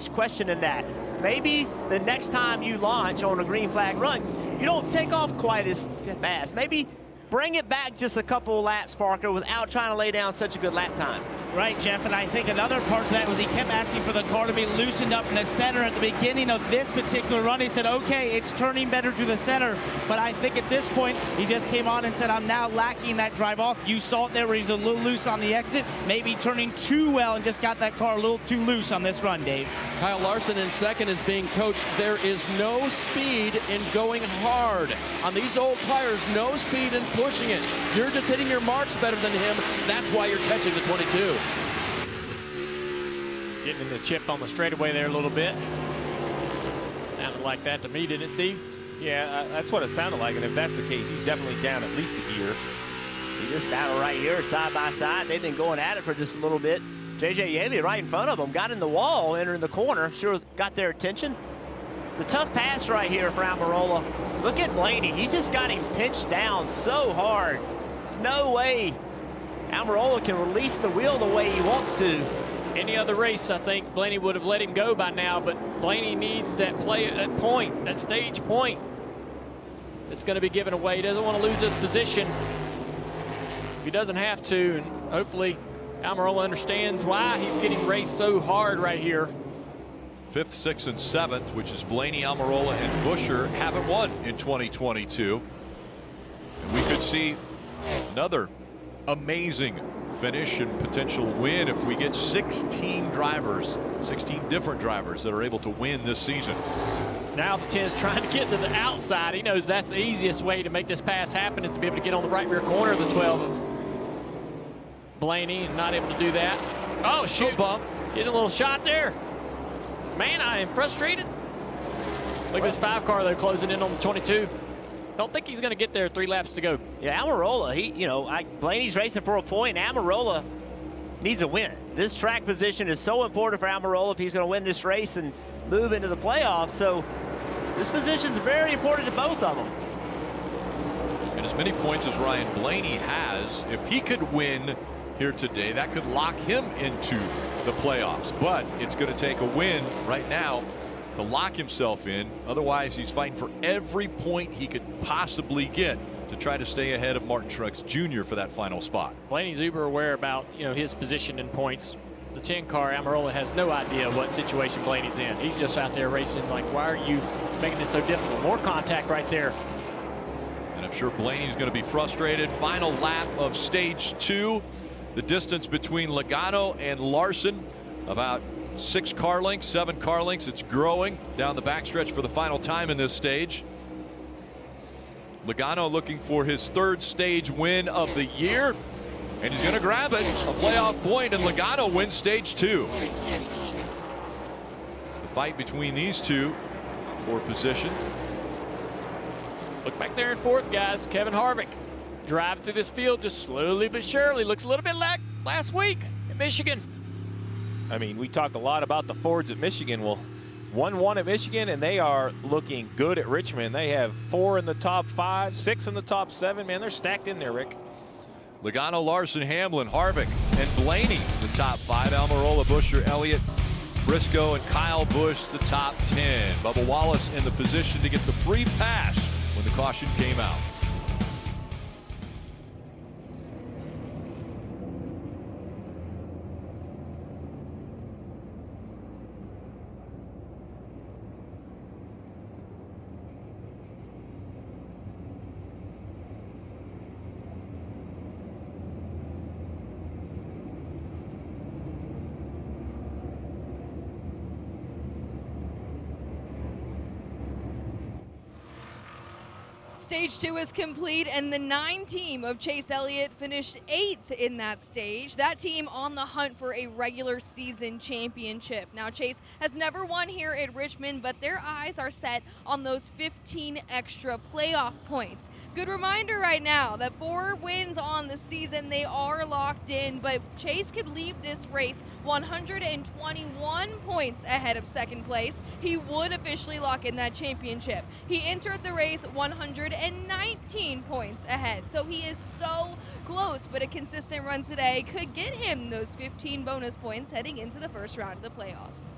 questioning that. Maybe the next time you launch on a green flag run, you don't take off quite as fast. Maybe bring it back just a couple of laps, Parker, without trying to lay down such a good lap time. Right, Jeff, and I think another part of that was he kept asking for the car to be loosened up in the center at the beginning of this particular run. He said, okay, it's turning better to the center, but I think at this point, he just came on and said, I'm now lacking that drive off. You saw it there where he's a little loose on the exit, maybe turning too well and just got that car a little too loose on this run, Dave. Kyle Larson in second is being coached. There is no speed in going hard. On these old tires, no speed in pushing it. You're just hitting your marks better than him. That's why you're catching the 22. Getting in the chip on the straightaway there a little bit. Sounded like that to me, didn't it, Steve? Yeah, that's what it sounded like, and if that's the case, he's definitely down at least a gear. See this battle right here, side by side. They've been going at it for just a little bit. J.J. Yeley right in front of them, got in the wall, entering the corner. Sure got their attention. It's a tough pass right here for Almirola. Look at Blaney. He's just got him pinched down so hard. There's no way Almirola can release the wheel the way he wants to. Any other race, I think Blaney would have let him go by now, but Blaney needs that play, that point, that stage point. It's going to be given away. He doesn't want to lose his position. He doesn't have to, and hopefully Almirola understands why he's getting raced so hard right here. 5th, 6th, and 7th, which is Blaney, Almirola, and Buscher, haven't won in 2022. And we could see another amazing finish and potential win if we get 16 drivers, 16 different drivers that are able to win this season. Now the 10's trying to get to the outside. He knows that's the easiest way to make this pass happen is to be able to get on the right rear corner of the 12 of Blaney, and not able to do that. Oh, shoot. bump. Here's a little shot there. Man, I am frustrated. Look at this 5 car, they're closing in on the 22. Don't think he's going to get there. 3 laps to go. Yeah, Almirola, Blaney's racing for a point. Almirola needs a win. This track position is so important for Almirola if he's going to win this race and move into the playoffs. So this position is very important to both of them. And as many points as Ryan Blaney has, if he could win here today, that could lock him into the playoffs. But it's going to take a win right now to lock himself in. Otherwise, he's fighting for every point he could possibly get to try to stay ahead of Martin Truex Jr. for that final spot. Blaney's uber aware about his position in points. The 10 car, Almirola has no idea what situation Blaney's in. He's just out there racing like, why are you making this so difficult? More contact right there. And I'm sure Blaney's going to be frustrated. Final lap of stage 2. The distance between Logano and Larson, about 6 car lengths, 7 car lengths. It's growing down the backstretch for the final time in this stage. Logano looking for his 3rd stage win of the year, and he's going to grab it, a playoff point, and Logano wins stage 2. The fight between these two for position. Look back there in 4th, guys. Kevin Harvick driving through this field just slowly but surely. Looks a little bit like last week in Michigan. I mean, we talked a lot about the Fords at Michigan. Well, 1-1 at Michigan, and they are looking good at Richmond. They have 4 in the top 5, 6 in the top 7. Man, they're stacked in there, Rick. Logano, Larson, Hamlin, Harvick, and Blaney, the top 5. Almirola, Buescher, Elliott, Briscoe, and Kyle Busch, the top 10. Bubba Wallace in the position to get the free pass when the caution came out. Stage 2 is complete, and the 9 team of Chase Elliott finished 8th in that stage. That team on the hunt for a regular season championship. Now, Chase has never won here at Richmond, but their eyes are set on those 15 extra playoff points. Good reminder right now that 4 wins on the season, they are locked in, but Chase could leave this race 121 points ahead of 2nd place. He would officially lock in that championship. He entered the race 119 points ahead, so he is so close, but a consistent run today could get him those 15 bonus points heading into the first round of the playoffs.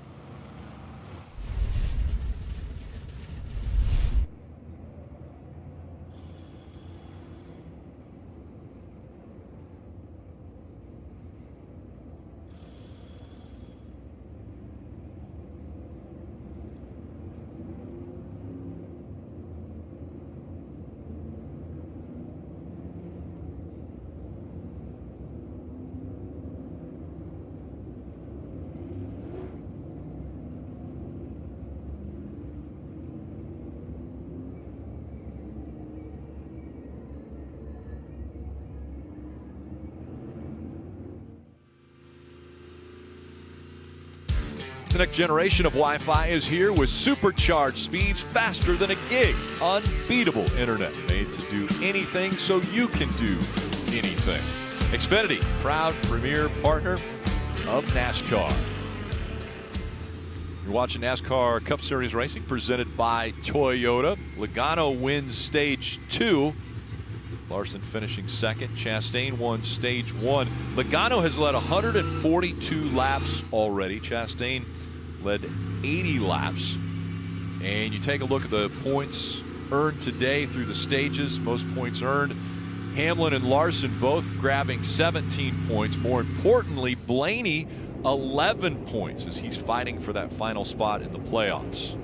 The next generation of Wi-Fi is here with supercharged speeds faster than a gig. Unbeatable internet made to do anything so you can do anything. Xfinity, proud premier partner of NASCAR. You're watching NASCAR Cup Series racing presented by Toyota. Logano wins stage 2. Larson finishing 2nd. Chastain won stage 1. Logano has led 142 laps already. Chastain led 80 laps. And you take a look at the points earned today through the stages. Most points earned. Hamlin and Larson both grabbing 17 points. More importantly, Blaney 11 points as he's fighting for that final spot in the playoffs.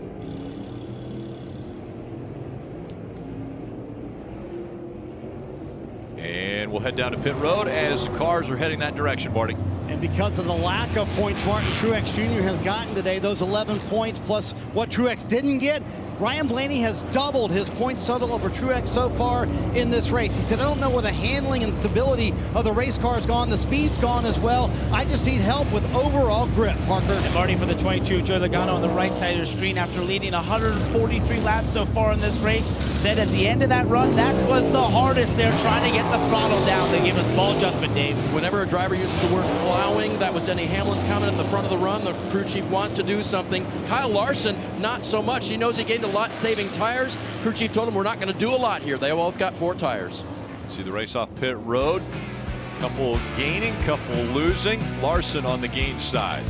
And we'll head down to pit road as the cars are heading that direction, Marty. And because of the lack of points Martin Truex Jr. has gotten today, those 11 points plus what Truex didn't get, Ryan Blaney has doubled his points total over Truex so far in this race. He said, I don't know where the handling and stability of the race car is gone. The speed's gone as well. I just need help with overall grip, Parker. And Marty, for the 22, Joey Logano on the right side of the screen after leading 143 laps so far in this race, said at the end of that run, that was the hardest there, trying to get the throttle down. They give a small adjustment, Dave. Whenever a driver uses the word plowing, that was Denny Hamlin's comment at the front of the run. The crew chief wants to do something. Kyle Larson, not so much. He knows he gained a lot saving tires. Crew chief told him we're not going to do a lot here. They both got 4 tires. See the race off pit road. Couple gaining, couple losing. Larson on the gain side.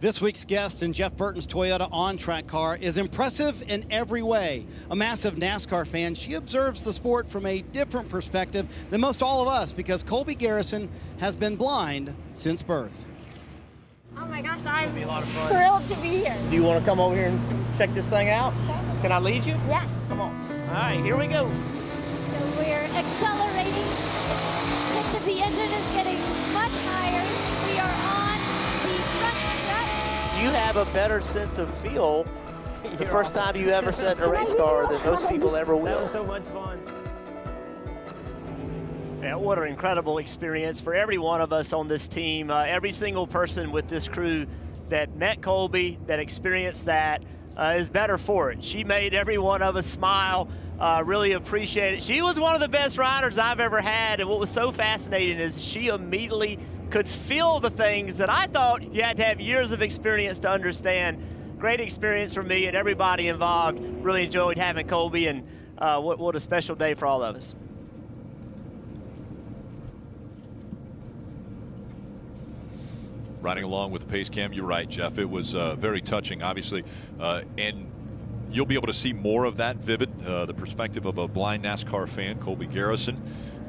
This week's guest in Jeff Burton's Toyota on-track car is impressive in every way. A massive NASCAR fan, she observes the sport from a different perspective than most all of us because Colby Garrison has been blind since birth. Oh my gosh, I'm thrilled to be here. Do you want to come over here and check this thing out? Sure. Can I lead you? Yeah. Come on. All right, here we go. So we're accelerating. The engine is getting much higher. We are on the front stretch. You have a better sense of feel the first time you ever sat in a race car than most people ever will. That was so much fun. Yeah, what an incredible experience for every one of us on this team. Every single person with this crew that met Colby, that experienced that, is better for it. She made every one of us smile. Really appreciate it. She was one of the best riders I've ever had, and what was so fascinating is she immediately could feel the things that I thought you had to have years of experience to understand. Great experience for me and everybody involved. Really enjoyed having Colby, and what a special day for all of us. Riding along with the pace cam, you're right, Jeff. It was very touching, obviously, and you'll be able to see more of that vivid, the perspective of a blind NASCAR fan, Colby Garrison.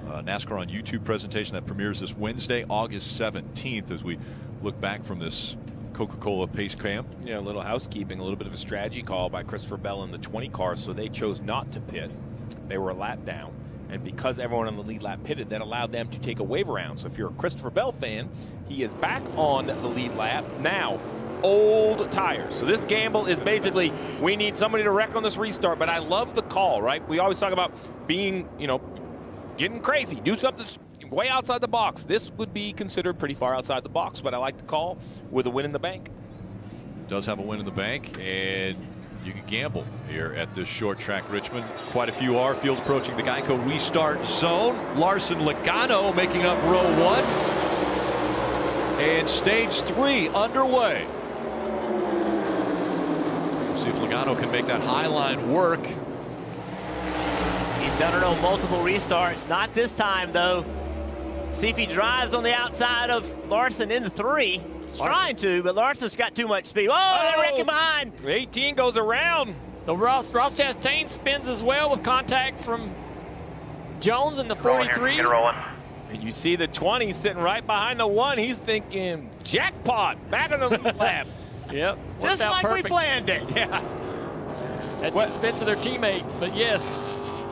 NASCAR on YouTube presentation that premieres this Wednesday, August 17th, as we look back from this Coca-Cola pace cam. Yeah, a little housekeeping, a little bit of a strategy call by Christopher Bell in the 20 car, so they chose not to pit. They were a lap down, and because everyone on the lead lap pitted, that allowed them to take a wave around. So if you're a Christopher Bell fan, he is back on the lead lap. Now, old tires. So this gamble is basically, we need somebody to wreck on this restart, but I love the call, right? We always talk about being, getting crazy, do something way outside the box. This would be considered pretty far outside the box, but I like the call with a win in the bank. Does have a win in the bank, and you can gamble here at this short track Richmond. Quite a few are. Field approaching the Geico restart zone. Larson Logano making up row one. And stage 3 underway. See if Logano can make that high line work. He's done it on multiple restarts. Not this time, though. See if he drives on the outside of Larson into 3. Trying to, but Larson's got too much speed. Oh, they're wrecking behind. 18 goes around. The Ross Chastain spins as well with contact from Jones in the 43. Get rolling. And you see the 20 sitting right behind the 1. He's thinking, jackpot, back on the lap. Yep. Just like perfect. we planned it. Yeah. At the expense of their teammate. But yes,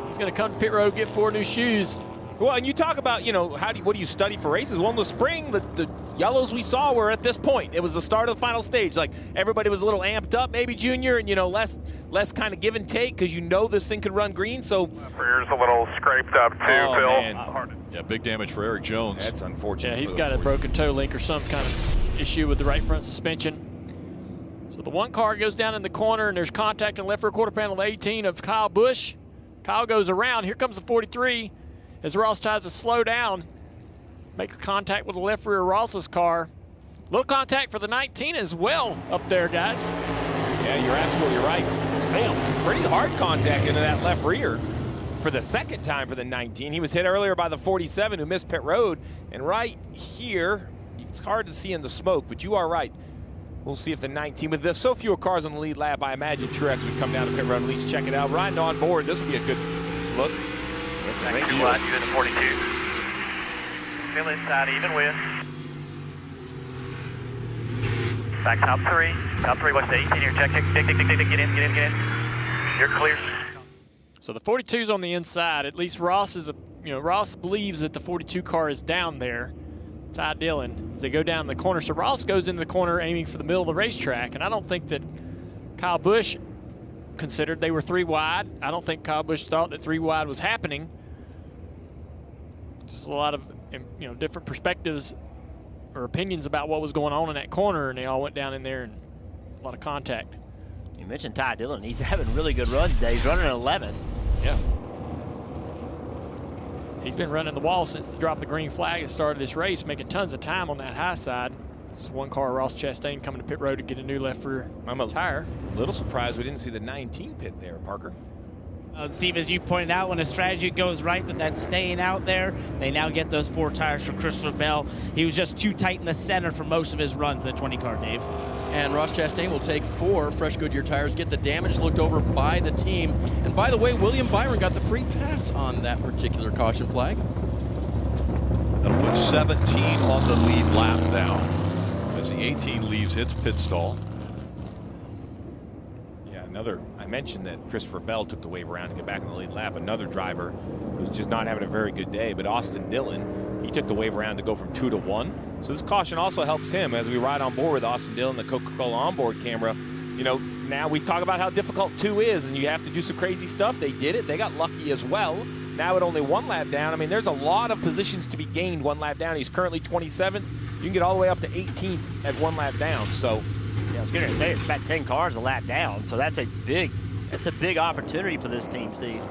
he's going to come to pit road, get 4 new shoes. Well, and you talk about, you know, what do you study for races? Well, in the spring, the yellows we saw were at this point. It was the start of the final stage. Like, everybody was a little amped up, maybe, Junior, and, you know, less kind of give and take because you know this thing could run green. So Rear's a little scraped up too, Oh, Phil. man. Yeah, big damage for Eric Jones. That's unfortunate. Yeah, he's got a broken toe link or some kind of issue with the right front suspension. So the 1 car goes down in the corner, and there's contact in the left rear quarter panel 18 of Kyle Busch. Kyle goes around. Here comes the 43 as Ross tries to slow down. Makes contact with the left rear Ross's car. Little contact for the 19 as well up there, guys. Yeah, you're absolutely right. Damn, pretty hard contact into that left rear for the second time for the 19. He was hit earlier by the 47 who missed pit road. And right here, it's hard to see in the smoke, but you are right. We'll see if the 19, with so few cars on the lead lap, I imagine Truex would come down to pit road and at least check it out. Riding on board, this would be a good look. Next 2 wide, you in the 42. Fill inside, even with. Back top 3. Top 3, watch the 18 here. Check, get in. You're clear. So the 42's on the inside. At least Ross Ross believes that the 42 car is down there. Ty Dillon as they go down the corner. So Ross goes into the corner aiming for the middle of the racetrack, and I don't think that Kyle Busch considered they were 3 wide. I don't think Kyle Busch thought that 3 wide was happening. Just a lot of different perspectives or opinions about what was going on in that corner, and they all went down in there and a lot of contact. You mentioned Ty Dillon. He's having really good runs today. He's running 11th. Yeah. He's been running the wall since the drop of the green flag at the start of this race, making tons of time on that high side. This is 1 car, Ross Chastain, coming to pit road to get a new left rear tire. A little surprised we didn't see the 19 pit there, Parker. Steve, as you pointed out, when a strategy goes right with that staying out there, they now get those 4 tires for Christopher Bell. He was just too tight in the center for most of his runs, the 20 car, Dave. And Ross Chastain will take 4 fresh Goodyear tires, get the damage looked over by the team. And by the way, William Byron got the free pass on that particular caution flag. That'll put 17 on the lead lap now as the 18 leaves its pit stall. Yeah, I mentioned that Christopher Bell took the wave around to get back in the lead lap. Another driver who's just not having a very good day, but Austin Dillon, he took the wave around to go from 2 to 1. So this caution also helps him as we ride on board with Austin Dillon, the Coca-Cola onboard camera. You know, now we talk about how difficult 2 is, and you have to do some crazy stuff. They did it. They got lucky as well. Now at only 1 lap down, I mean, there's a lot of positions to be gained 1 lap down. He's currently 27th. You can get all the way up to 18th at 1 lap down. So, yeah, I was going to say it's about 10 cars a lap down, so that's a big opportunity for this team, Steve.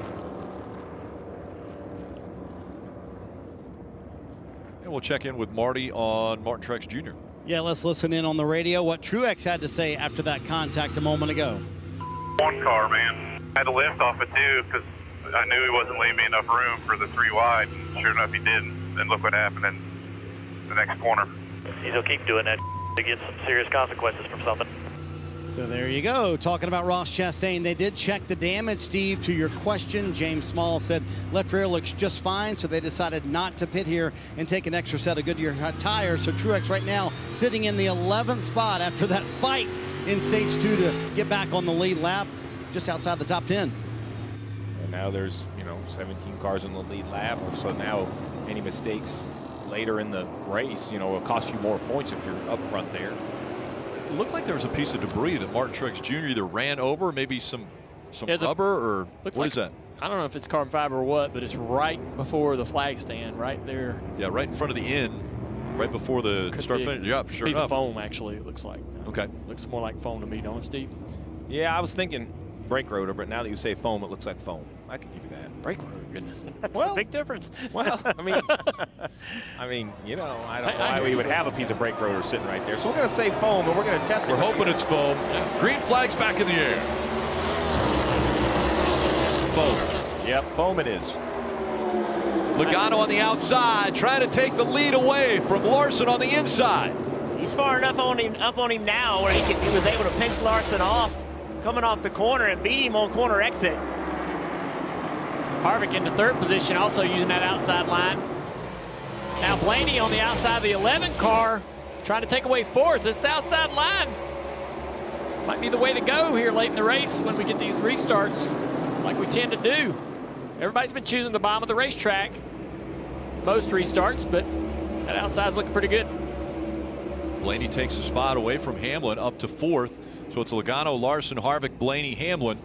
And we'll check in with Marty on Martin Truex Jr. Yeah, let's listen in on the radio what Truex had to say after that contact a moment ago. 1 car, man. I had to lift off it too because I knew he wasn't leaving me enough room for the 3 wide. And sure enough, he didn't. And look what happened in the next corner. He'll keep doing that to get some serious consequences from something. So there you go. Talking about Ross Chastain, they did check the damage, Steve, to your question. James Small said left rear looks just fine, so they decided not to pit here and take an extra set of Goodyear tires. So Truex right now sitting in the 11th spot after that fight in stage 2 to get back on the lead lap, just outside the top 10. and now there's 17 cars in the lead lap. So now any mistakes later in the race, will cost you more points if you're up front there. It looked like there was a piece of debris that Martin Truex Jr. either ran over, maybe some rubber, or what is that? I don't know if it's carbon fiber or what, but it's right before the flag stand, right there. Yeah, right in front of the inn, right before the start finish. Yeah, sure piece enough. of foam, actually, it looks like. Okay. Looks more like foam to me, don't it, Steve? Yeah, I was thinking brake rotor, but now that you say foam, it looks like foam. I could give you that. Brake rotor, goodness. That's Well, a big difference. Well, I mean, you know, I don't know why we would have a piece of brake rotor sitting right there. So we're going to say foam, and we're going to test it. We're hoping it's foam. Green flag's back in the air. Foam. Yep, foam it is. Logano on the outside, trying to take the lead away from Larson on the inside. He's far enough up on him now where he was able to pinch Larson off, coming off the corner and beat him on corner exit. Harvick in the 3rd position, also using that outside line. Now Blaney on the outside of the 11 car, trying to take away 4th. This outside line might be the way to go here late in the race when we get these restarts, like we tend to do. Everybody's been choosing the bottom of the racetrack, most restarts, but that outside's looking pretty good. Blaney takes a spot away from Hamlin up to 4th. So it's Logano, Larson, Harvick, Blaney, Hamlin.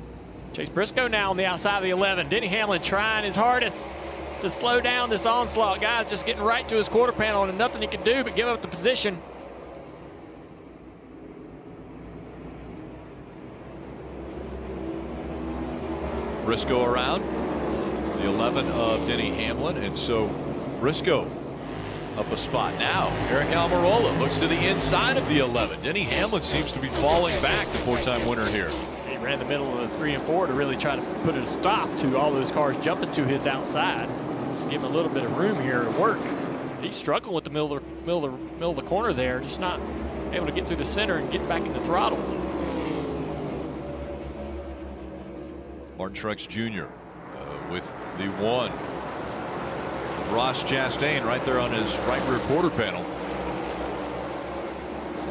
Chase Briscoe now on the outside of the 11. Denny Hamlin trying his hardest to slow down this onslaught. Guys just getting right to his quarter panel and nothing he can do but give up the position. Briscoe around. The 11 of Denny Hamlin. And so Briscoe up a spot now. Eric Almirola looks to the inside of the 11. Denny Hamlin seems to be falling back, the 4-time winner here. He ran the middle of the 3 and 4 to really try to put a stop to all those cars jumping to his outside. Just give him a little bit of room here to work. He's struggling with the middle of the corner there, just not able to get through the center and get back in the throttle. Martin Truex Jr. With the 1. Ross Chastain right there on his right rear quarter panel.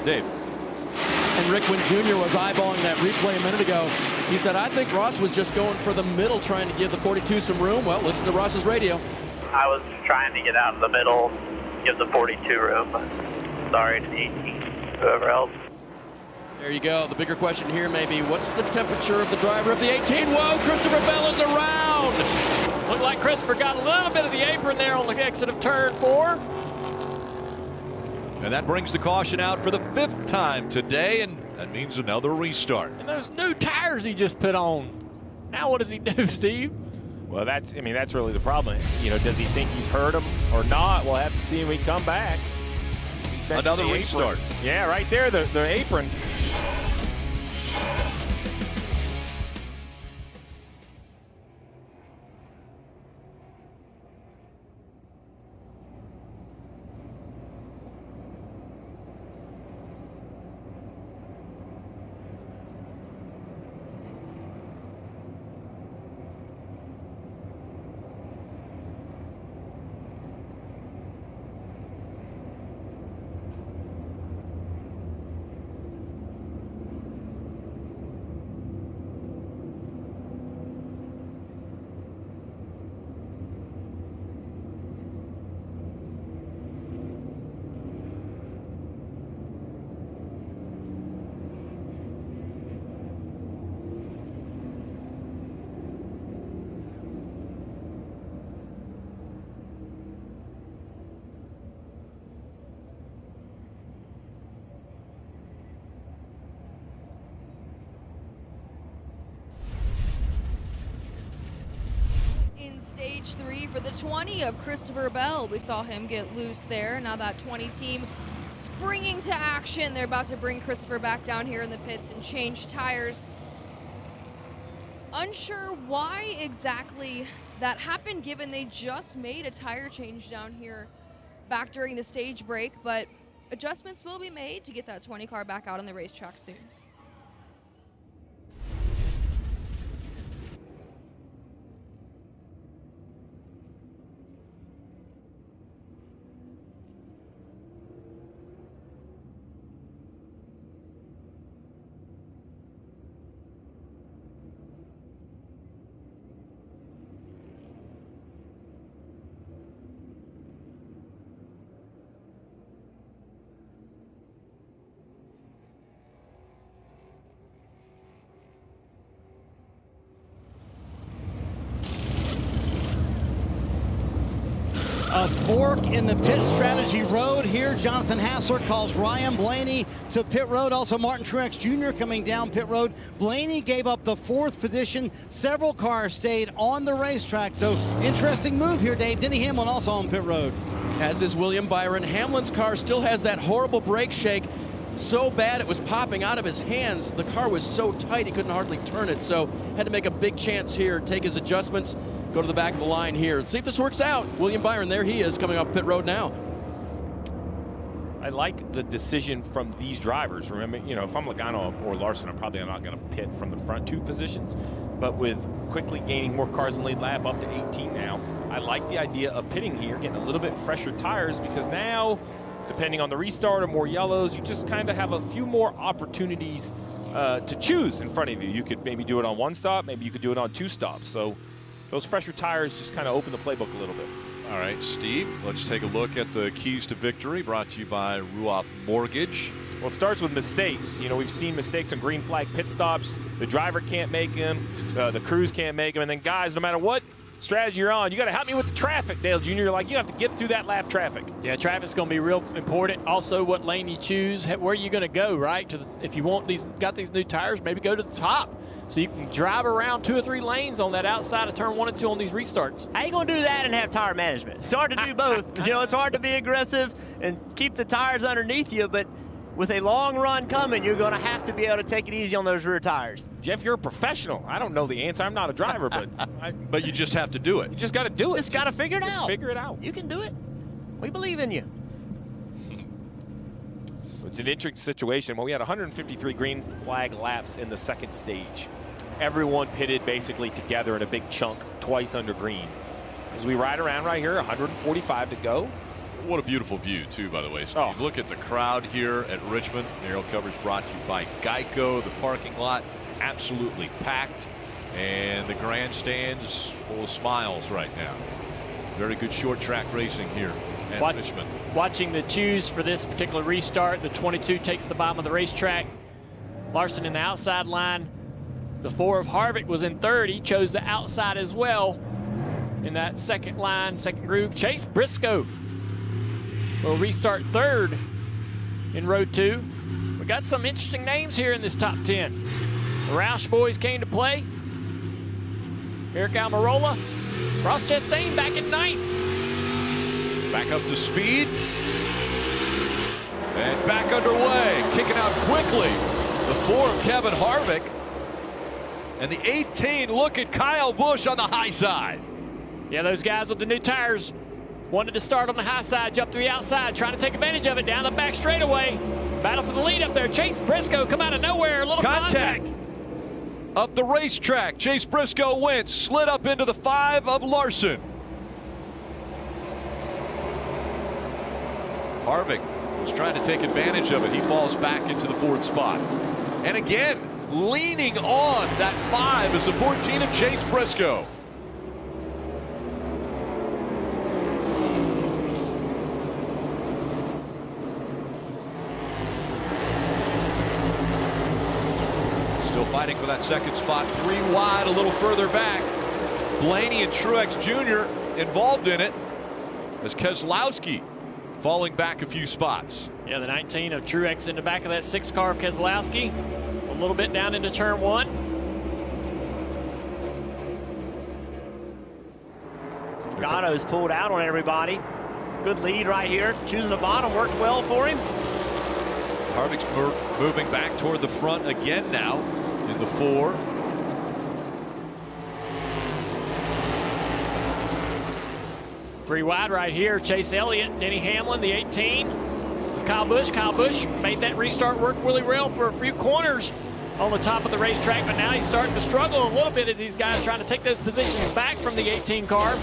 Dave. And Richmond Jr. was eyeballing that replay a minute ago. He said, I think Ross was just going for the middle, trying to give the 42 some room. Well, listen to Ross's radio. I was trying to get out of the middle, give the 42 room. Sorry to the 18, whoever else. There you go. The bigger question here may be, what's the temperature of the driver of the 18? Whoa, Christopher Bell is around. Looked like Christopher got a little bit of the apron there on the exit of turn 4. And that brings the caution out for the 5th time today, and that means another restart. And those new tires he just put on. Now what does he do, Steve? Well, that's really the problem. You know, does he think he's hurt him or not? We'll have to see when we come back. Another restart. Yeah, right there, the apron. Stage 3 for the 20 of Christopher Bell. We saw him get loose there. Now that 20 team springing to action. They're about to bring Christopher back down here in the pits and change tires. Unsure why exactly that happened, given they just made a tire change down here back during the stage break, but adjustments will be made to get that 20 car back out on the racetrack soon. fork in the pit strategy road here. Jonathan Hassler calls Ryan Blaney to pit road. Also Martin Truex Jr. coming down pit road. Blaney gave up the 4th position. Several cars stayed on the racetrack. So interesting move here, Dave. Denny Hamlin also on pit road. As is William Byron. Hamlin's car still has that horrible brake shake. So bad it was popping out of his hands. The car was so tight he couldn't hardly turn it. So had to make a big chance here, take his adjustments, go to the back of the line here. Let's see if this works out. William Byron, there he is coming off pit road now. I like the decision from these drivers. Remember, you know, if I'm Logano or Larson, I'm probably not going to pit from the front 2 positions. But with quickly gaining more cars in the lead lap, up to 18 now, I like the idea of pitting here, getting a little bit fresher tires, because now, depending on the restart or more yellows, you just kind of have a few more opportunities to choose in front of you. You could maybe do it on 1 stop, maybe you could do it on 2 stops. So those fresher tires just kind of open the playbook a little bit. All right, Steve, let's take a look at the keys to victory brought to you by Ruoff Mortgage. Well, it starts with mistakes. You know, we've seen mistakes on green flag pit stops. The driver can't make them, the crews can't make them, and then guys, no matter what strategy you're on, you got to help me with the traffic, Dale Jr. Like, you have to get through that lap traffic. Yeah, traffic's going to be real important. Also, what lane you choose, where are you going to go, right? If you want got these new tires, maybe go to the top, so you can drive around 2 or 3 lanes on that outside of turn 1 and 2 on these restarts. How you going to do that and have tire management? It's hard to do both. You know, it's hard to be aggressive and keep the tires underneath you, but with a long run coming, you're going to have to be able to take it easy on those rear tires. Jeff, you're a professional. I don't know the answer. I'm not a driver, but but you just have to do it. You just got to do it. Just got to figure it out. Just figure it out. You can do it. We believe in you. So it's an interesting situation. Well, we had 153 green flag laps in the 2nd stage. Everyone pitted basically together in a big chunk, twice under green. As we ride around right here, 145 to go. What a beautiful view, too, by the way, Steve. Oh. Look at the crowd here at Richmond. Aerial coverage brought to you by Geico. The parking lot absolutely packed, and the grandstands full of smiles right now. Very good short track racing here at Richmond. Watching the choose for this particular restart, the 22 takes the bottom of the racetrack. Larson in the outside line. The 4 of Harvick was in 3rd. He chose the outside as well in that 2nd line, 2nd group. Chase Briscoe will restart 3rd in row 2. We got some interesting names here in this top 10. The Roush boys came to play. Eric Almirola, Ross Chastain back in 9th. Back up to speed. And back underway. Kicking out quickly. The 4 of Kevin Harvick. And the 18, look at Kyle Busch on the high side. Yeah, those guys with the new tires wanted to start on the high side, jump to the outside, trying to take advantage of it down the back straightaway. Battle for the lead up there. Chase Briscoe come out of nowhere, a little contact. Up the racetrack, Chase Briscoe went, slid up into the 5 of Larson. Harvick was trying to take advantage of it. He falls back into the 4th spot. And again, leaning on that 5 is the 14 of Chase Briscoe. Still fighting for that 2nd spot, 3 wide, a little further back. Blaney and Truex Jr. involved in it as Keselowski falling back a few spots. Yeah, the 19 of Truex in the back of that 6 car of Keselowski. A little bit down into turn 1. Logano's pulled out on everybody. Good lead right here. Choosing the bottom worked well for him. Harvick's moving back toward the front again now in the 4. Three wide right here. Chase Elliott, Denny Hamlin, the 18. With Kyle Busch. Kyle Busch made that restart work really well for a few corners on the top of the racetrack, but now he's starting to struggle a little bit as these guys trying to take those positions back from the 18 car.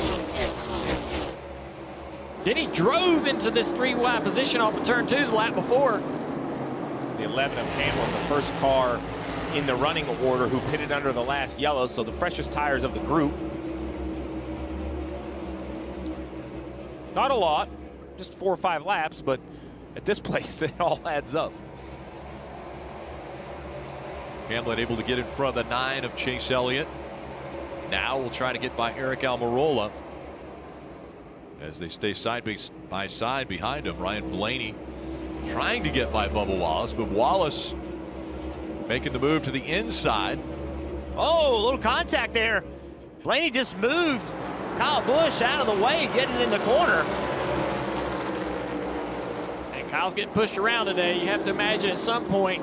Denny drove into this 3 wide position off of turn 2 the lap before. The 11 of Hamlin, the first car in the running order who pitted under the last yellow, so the freshest tires of the group. Not a lot, just 4 or 5 laps, but at this place, it all adds up. Hamlin able to get in front of the 9 of Chase Elliott. Now we'll try to get by Eric Almirola as they stay side by side behind him. Ryan Blaney trying to get by Bubba Wallace, but Wallace making the move to the inside. Oh, a little contact there. Blaney just moved Kyle Busch out of the way, getting in the corner. And Kyle's getting pushed around today. You have to imagine at some point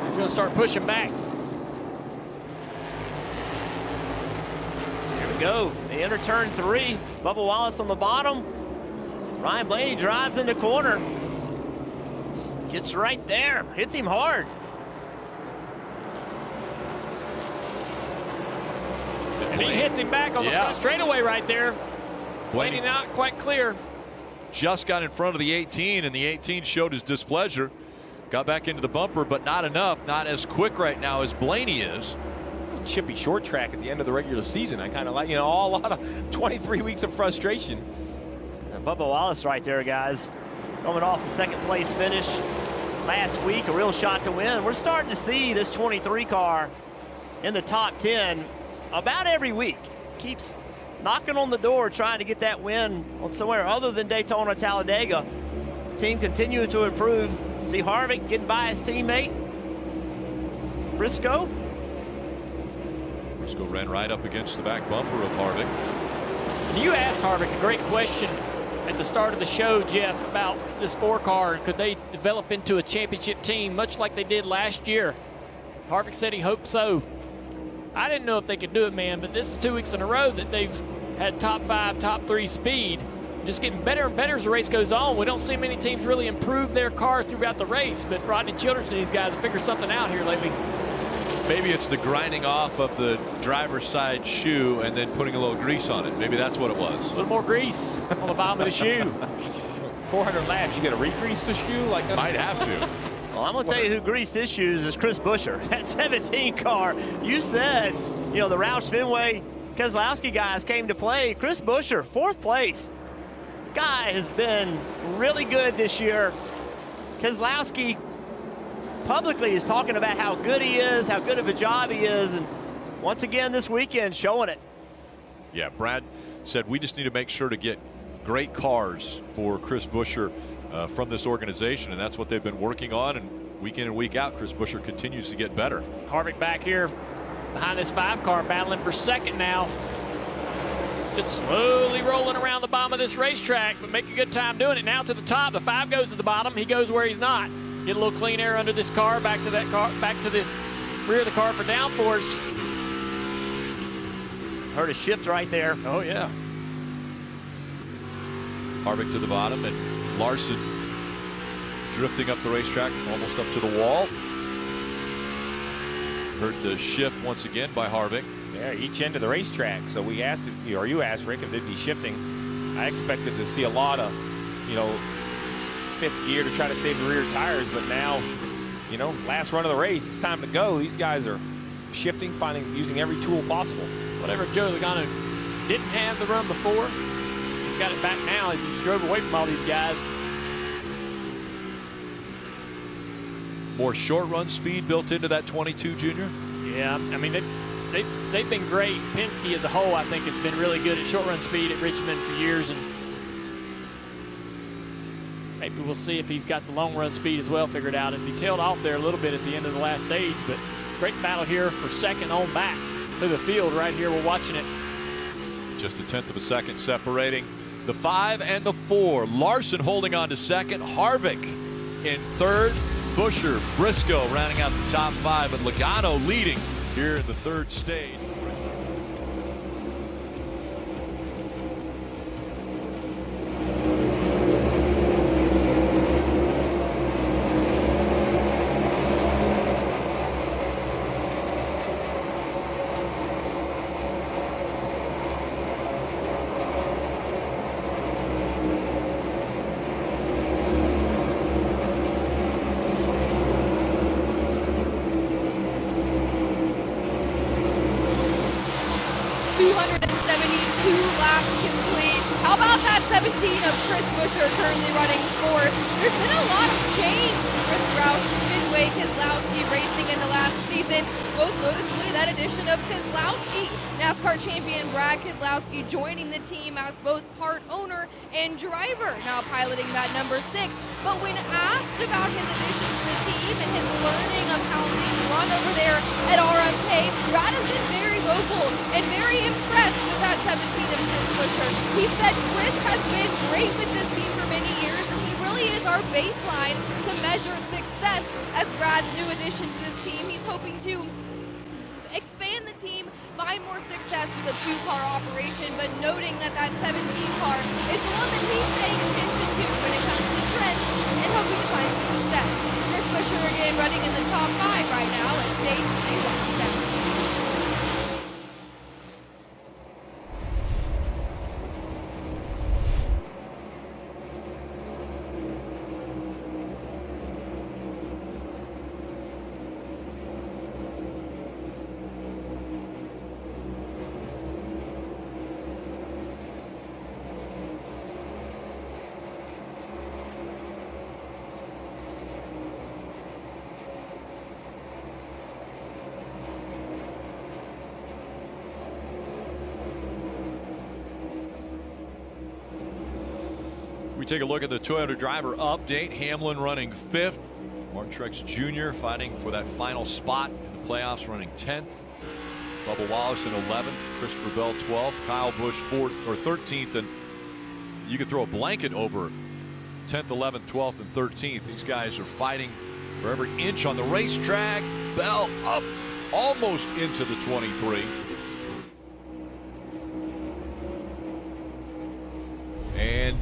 he's going to start pushing back. Here we go. They enter turn 3. Bubba Wallace on the bottom. Ryan Blaney drives in the corner. Gets right there. Hits him hard. And he hits him back on the front straightaway right there. Blaney not quite clear. Just got in front of the 18, and the 18 showed his displeasure. Got back into the bumper, but not enough. Not as quick right now as Blaney is. Chippy short track at the end of the regular season. I kind of like, you know, a lot of 23 weeks of frustration. And Bubba Wallace right there, guys. Coming off a second place finish last week, a real shot to win. We're starting to see this 23 car in the top 10 about every week. Keeps knocking on the door trying to get that win on somewhere other than Daytona, Talladega. Team continuing to improve. See Harvick getting by his teammate. Briscoe. Briscoe ran right up against the back bumper of Harvick. And you asked Harvick a great question at the start of the show, Jeff, about this 4-car. Could they develop into a championship team much like they did last year? Harvick said he hoped so. I didn't know if they could do it, man, but this is 2 weeks in a row that they've had top 5, top 3 speed. Just getting better and better as the race goes on. We don't see many teams really improve their car throughout the race, but Rodney Childers and these guys have figured something out here lately. Maybe it's the grinding off of the driver's side shoe and then putting a little grease on it. Maybe that's what it was. A little more grease on the bottom of the shoe. 400 laps, you got to re-grease the shoe like that? Might have to. Well, I'm going to tell you who greased his shoes is Chris Buescher. That 17 car, you said, you know, the Roush Fenway Keselowski guys came to play. Chris Buescher, 4th place. Guy has been really good this year. Keselowski publicly is talking about how good he is, how good of a job he is, and once again this weekend showing it. Yeah, Brad said we just need to make sure to get great cars for Chris Buescher from this organization, and that's what they've been working on, and week in and week out Chris Buescher continues to get better. Harvick back here behind this 5-car, battling for second now. Just slowly rolling around the bottom of this racetrack, but make a good time doing it. Now to the top, the 5 goes to the bottom, he goes where he's not. Get a little clean air under this car, back to that car, back to the rear of the car for downforce. Heard a shift right there. Oh yeah. Harvick to the bottom, and Larson drifting up the racetrack, almost up to the wall. Heard the shift once again by Harvick. Yeah, each end of the racetrack. So we asked, or you asked Rick if they'd be shifting. I expected to see a lot of, you know, 5th gear to try to save the rear tires, but now, you know, last run of the race, it's time to go. These guys are shifting, using every tool possible. Whatever Joe Logano didn't have the run before, he's got it back now as he drove away from all these guys. More short run speed built into that 22 Junior. Yeah, I mean, they've been great. Penske as a whole, I think, has been really good at short run speed at Richmond for years, and maybe we'll see if he's got the long run speed as well figured out, as he tailed off there a little bit at the end of the last stage. But great battle here for second on back through the field right here. We're watching it. Just a 1/10 of a second separating the 5 and the 4. Larson holding on to second. Harvick in third. Buescher, Briscoe rounding out the top 5, but Logano leading here in the 3rd stage. 272 laps complete. How about that 17 of Chris Buescher currently running 4th? There's been a lot of change with Roush Fenway Keselowski racing in the last season. Most noticeably, that addition of Keselowski. NASCAR champion Brad Keselowski joining the team as both part owner and driver, now piloting that number 6. But when asked about his addition to the team and his learning of how things run over there at RFK, Brad has been very vocal and very impressed with that 17 of Chris Buescher. He said Chris has been great with this team for many years, and he really is our baseline to measure success as Brad's new addition to this team. He's hoping to expand the team, find more success with a 2-car operation, but noting that that 17 car is the one that he's paying attention to when it comes to trends and hoping to find some success. Chris Buescher again running in the top 5 right now at stage 3 Rockstown. We take a look at the Toyota driver update. Hamlin running 5th. Martin Truex Jr. fighting for that final spot in the playoffs, running 10th. Bubba Wallace in 11th. Christopher Bell 12th. Kyle Busch 4th or 13th. And you could throw a blanket over 10th, 11th, 12th, and 13th. These guys are fighting for every inch on the racetrack. Bell up almost into the 23. And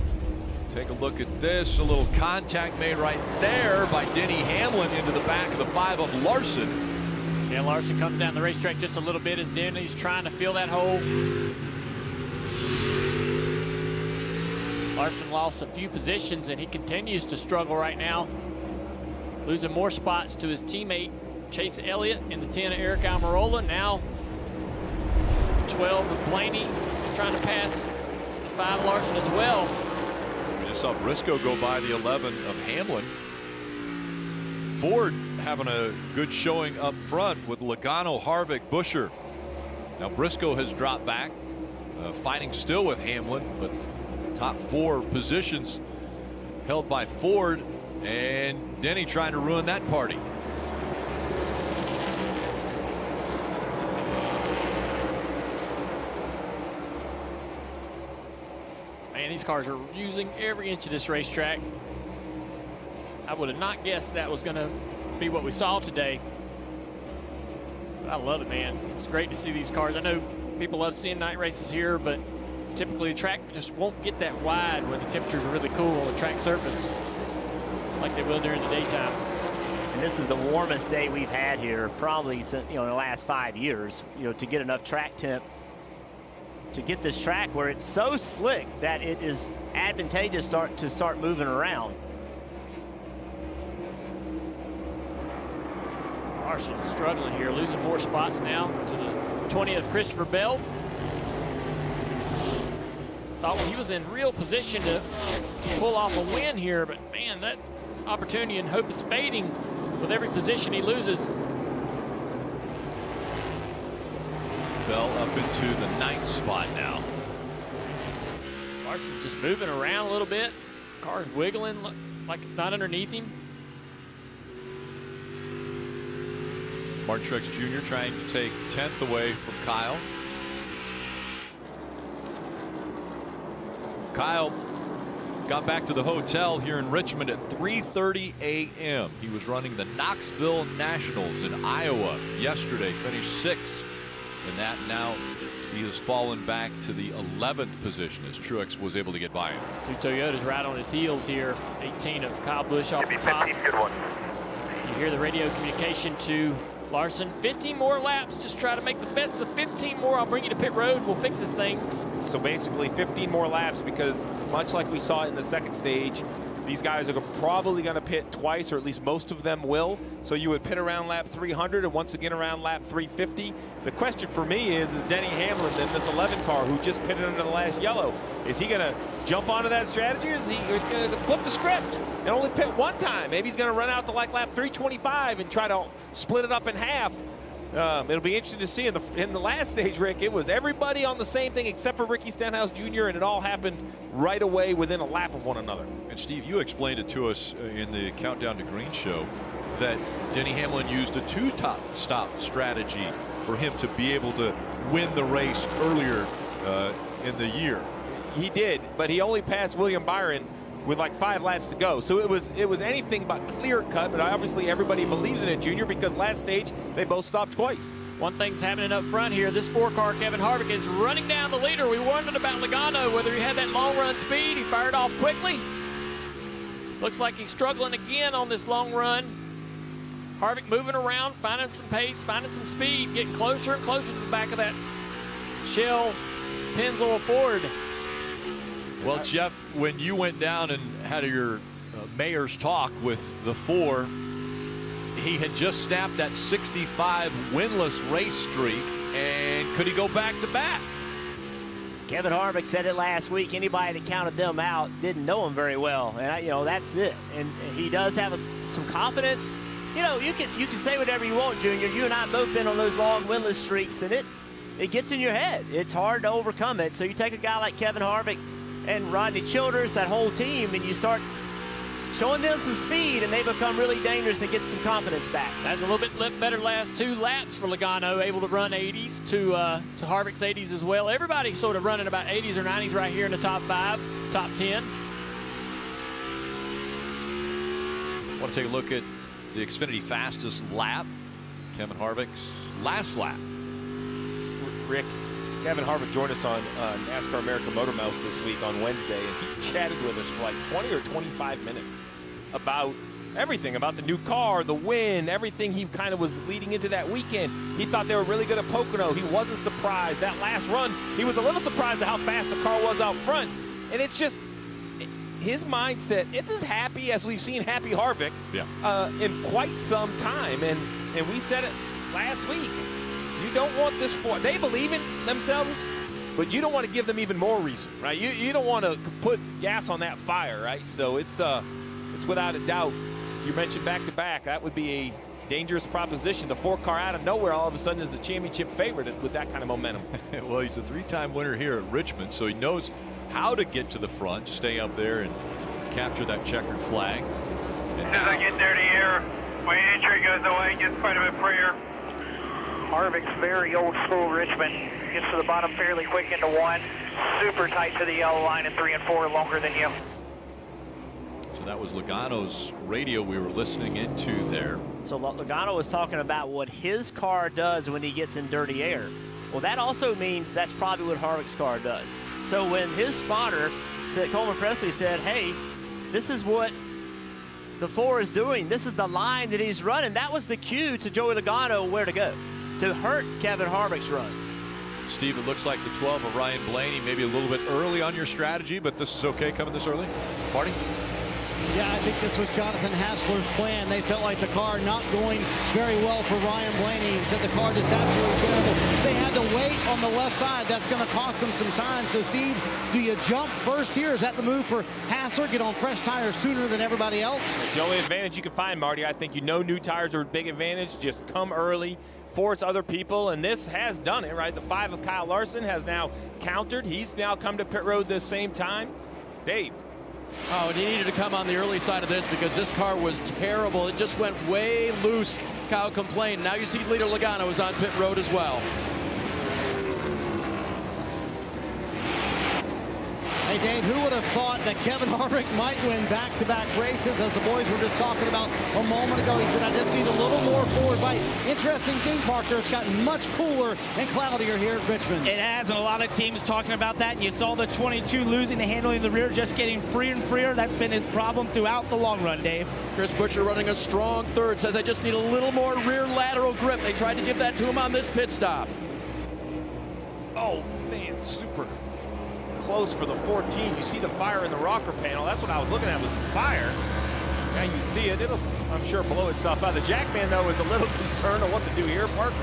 take a look at this. A little contact made right there by Denny Hamlin into the back of the 5 of Larson. Yeah, Larson comes down the racetrack just a little bit as Denny's trying to fill that hole. Larson lost a few positions and he continues to struggle right now. Losing more spots to his teammate Chase Elliott in the 10 of Eric Almirola. Now 12 of Blaney trying to pass the 5 Larson as well. We just saw Briscoe go by the 11 of Hamlin. Ford having a good showing up front with Logano, Harvick, Buescher. Now Briscoe has dropped back, fighting still with Hamlin, but top 4 positions held by Ford, and Denny trying to ruin that party. Man, these cars are using every inch of this racetrack. I would have not guessed that was going to be what we saw today. But I love it, man. It's great to see these cars. I know people love seeing night races here, but typically the track just won't get that wide when the temperatures are really cool on the track surface like they will during the daytime. And this is the warmest day we've had here probably since, in the last 5 years, to get enough track temp to get this track where it's so slick that it is advantageous to start moving around. Larson struggling here, losing more spots now to the 20th Christopher Bell. Thought he was in real position to pull off a win here, but man, that opportunity and hope is fading with every position he loses. Bell up into the 9th spot now. Larson's just moving around a little bit. Car's wiggling like it's not underneath him. Martin Truex Jr. trying to take 10th away from Kyle. Kyle got back to the hotel here in Richmond at 3:30 a.m. He was running the Knoxville Nationals in Iowa yesterday, finished 6th in that. Now he has fallen back to the 11th position as Truex was able to get by him. 2 Toyotas right on his heels here. 18 of Kyle Busch off the top. 15, good one. You hear the radio communication to Larson. 15 more laps. Just try to make the best of 15 more. I'll bring you to pit road. We'll fix this thing. So basically 15 more laps, because much like we saw in the second stage, These guys are probably going to pit twice, or at least most of them will. So you would pit around lap 300 and once again around lap 350. The question for me is Denny Hamlin in this 11 car who just pitted under the last yellow, is he going to jump onto that strategy, or is he going to flip the script and only pit one time? Maybe he's going to run out to like lap 325 and try to split it up in half. It'll be interesting to see. In the last stage, Rick, it was everybody on the same thing except for Ricky Stenhouse Jr., and it all happened right away within a lap of one another. And Steve, you explained it to us in the Countdown to Green show that Denny Hamlin used a two-stop strategy for him to be able to win the race earlier in the year. He did, but he only passed William Byron with like 5 laps to go. So it was anything but clear cut, but obviously everybody believes in it, Junior, because last stage they both stopped twice. One thing's happening up front here. This 4-car Kevin Harvick is running down the leader. We wondered about Logano, whether he had that long run speed. He fired off quickly. Looks like he's struggling again on this long run. Harvick moving around, finding some pace, finding some speed, getting closer and closer to the back of that Shell Pennzoil Ford. Well, Jeff, when you went down and had your mayor's talk with the 4, he had just snapped that 65 winless race streak, and could he go back to back? Kevin Harvick said it last week. Anybody that counted them out didn't know him very well, and that's it. And he does have some confidence. You know, you can say whatever you want, Junior. You and I both been on those long winless streaks, and it gets in your head. It's hard to overcome it. So you take a guy like Kevin Harvick and Rodney Childers, that whole team, and you start showing them some speed, and they become really dangerous and get some confidence back. That's a little bit better last 2 laps for Logano, able to run 80s to Harvick's 80s as well. Everybody sort of running about 80s or 90s right here in the top 5, top 10. I want to take a look at the Xfinity fastest lap, Kevin Harvick's last lap. Rick, Kevin Harvick joined us on NASCAR America Motor Mouth this week on Wednesday, and he chatted with us for like 20 or 25 minutes about everything, about the new car, the win, everything he kind of was leading into that weekend. He thought they were really good at Pocono. He wasn't surprised. That last run, he was a little surprised at how fast the car was out front. And it's just his mindset, it's as happy as we've seen Happy Harvick in quite some time. And we said it last week. You don't want this they believe in themselves, but you don't want to give them even more reason, right? You don't want to put gas on that fire, right? So it's without a doubt. You mentioned back-to-back. That would be a dangerous proposition. The 4-car out of nowhere all of a sudden is a championship favorite with that kind of momentum. Well, he's a 3-time winner here at Richmond, so he knows how to get to the front, stay up there, and capture that checkered flag. As I get there to here, my entry goes away, gets quite a bit freer. Harvick's very old school Richmond. Gets to the bottom fairly quick into 1. Super tight to the yellow line in 3 and 4, longer than you. So that was Logano's radio we were listening into there. So Logano was talking about what his car does when he gets in dirty air. Well, that also means that's probably what Harvick's car does. So when his spotter, Coleman Presley, said, hey, this is what the 4 is doing. This is the line that he's running. That was the cue to Joey Logano where to go, to hurt Kevin Harvick's run. Steve, it looks like the 12 of Ryan Blaney, maybe a little bit early on your strategy, but this is okay coming this early. Marty? Yeah, I think this was Jonathan Hassler's plan. They felt like the car not going very well for Ryan Blaney, and said the car just absolutely terrible. They had to wait on the left side. That's going to cost them some time. So, Steve, do you jump first here? Is that the move for Hassler? Get on fresh tires sooner than everybody else? It's the only advantage you can find, Marty. I think new tires are a big advantage. Just come early, force other people, and this has done it, right? The 5 of Kyle Larson has now countered. He's now come to pit road this same time. Dave. Oh, and he needed to come on the early side of this because this car was terrible. It just went way loose. Kyle complained. Now you see leader Logano is on pit road as well. Hey, Dave, who would have thought that Kevin Harvick might win back-to-back races? As the boys were just talking about a moment ago, he said, I just need a little more forward bite. Interesting thing, Parker, it's gotten much cooler and cloudier here at Richmond. It has, and a lot of teams talking about that. And you saw the 22 losing the handling of the rear, just getting freer and freer. That's been his problem throughout the long run, Dave. Chris Butcher running a strong third, says I just need a little more rear lateral grip. They tried to give that to him on this pit stop. Oh, man, super close for the 14. You see the fire in the rocker panel. That's what I was looking at, was the fire. Now you see it. It'll, I'm sure, blow itself out. The Jackman, though, is a little concerned on what to do here, Parker.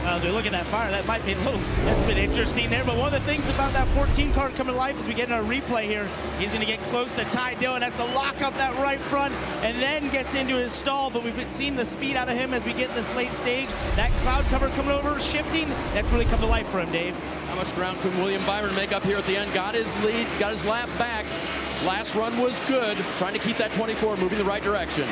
As we look at that fire, that might be a little, that's been interesting there. But one of the things about that 14 car coming to life is we get in our replay here. He's going to get close to Ty Dillon, has to lock up that right front, and then gets into his stall. But we've been seeing the speed out of him as we get in this late stage. That cloud cover coming over, shifting, that's really come to life for him, Dave. How much ground can William Byron make up here at the end? Got his lead, got his lap back. Last run was good, trying to keep that 24 moving the right direction.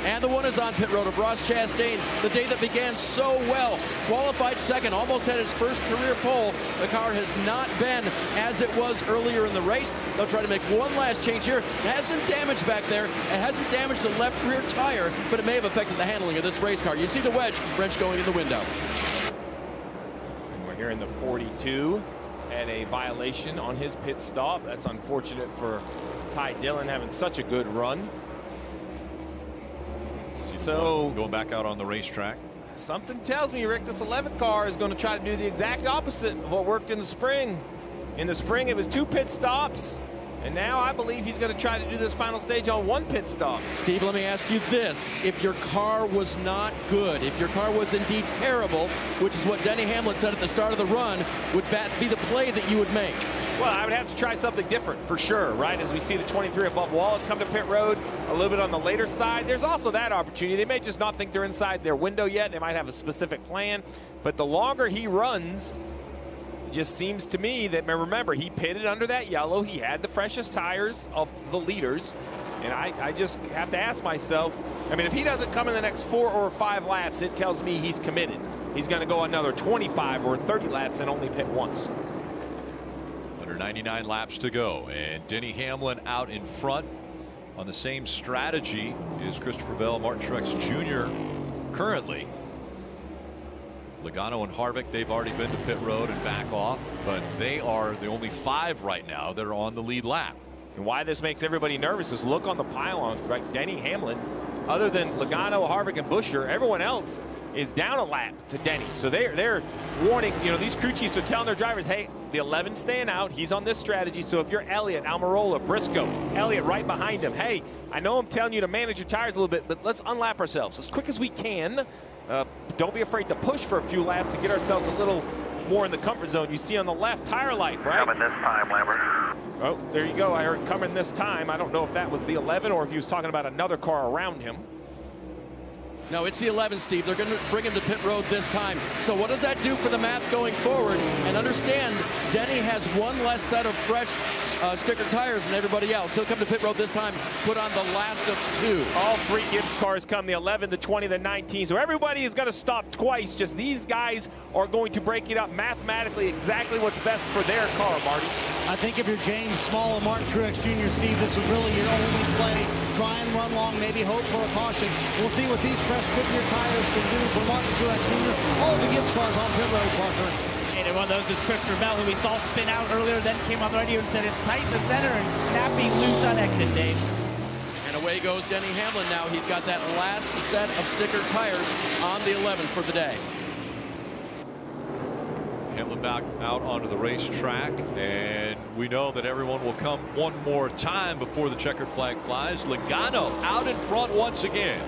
And the one is on pit road of Ross Chastain. The day that began so well. Qualified second, almost had his first career pole. The car has not been as it was earlier in the race. They'll try to make one last change here. It has some damage back there. It hasn't damaged the left rear tire, but it may have affected the handling of this race car. You see the wedge wrench going in the window. And we're here in the 42. And a violation on his pit stop. That's unfortunate for Ty Dillon having such a good run. So going back out on the racetrack. Something tells me, Rick, this 11 car is going to try to do the exact opposite of what worked in the spring. In the spring, it was 2 pit stops. And now I believe he's going to try to do this final stage on 1 pit stop. Steve, let me ask you this. If your car was not good, if your car was indeed terrible, which is what Denny Hamlin said at the start of the run, would that be the play that you would make? Well, I would have to try something different for sure, right? As we see the 23 above Wallace come to pit road a little bit on the later side. There's also that opportunity. They may just not think they're inside their window yet. They might have a specific plan. But the longer he runs, it just seems to me that, remember, he pitted under that yellow. He had the freshest tires of the leaders. And I just have to ask myself, I mean, if he doesn't come in the next 4 or 5 laps, it tells me he's committed. He's going to go another 25 or 30 laps and only pit once. 99 laps to go, and Denny Hamlin out in front on the same strategy is Christopher Bell, Martin Truex Jr. currently. Logano and Harvick, they've already been to pit road and back off, but they are the only 5 right now that are on the lead lap. And why this makes everybody nervous is look on the pylon, right? Denny Hamlin, other than Logano, Harvick, and Buescher, everyone else is down a lap to Denny. So they're warning, you know, these crew chiefs are telling their drivers, hey, the 11's staying out. He's on this strategy. So if you're Elliott, Almirola, Briscoe, Elliott right behind him, hey, I know I'm telling you to manage your tires a little bit, but let's unlap ourselves as quick as we can. Don't be afraid to push for a few laps to get ourselves a little more in the comfort zone. You see on the left, tire life, right? Coming this time, Lambert. Oh, there you go. I heard coming this time. I don't know if that was the 11 or if he was talking about another car around him. No, it's the 11, Steve. They're going to bring him to pit road this time. So what does that do for the math going forward? And understand, Denny has 1 less set of fresh sticker tires than everybody else. He'll come to pit road this time, put on the last of 2. All 3 Gibbs cars come, the 11, the 20, the 19. So everybody is going to stop twice. Just these guys are going to break it up mathematically exactly what's best for their car, Marty. I think if you're James Small and Martin Truex Jr., Steve, this is really your only play. Try and run long, maybe hope for a caution. We'll see what these fresh Goodyear tires can do for Martin Truex Jr. All the Gibbs cars on pit road, Parker. And one of those is Christopher Bell, who we saw spin out earlier, then came on the radio and said it's tight in the center and snapping loose on exit, Dave. And away goes Denny Hamlin now. He's got that last set of sticker tires on the 11 for the day. Hamlin back out onto the racetrack, and we know that everyone will come one more time before the checkered flag flies. Logano out in front once again.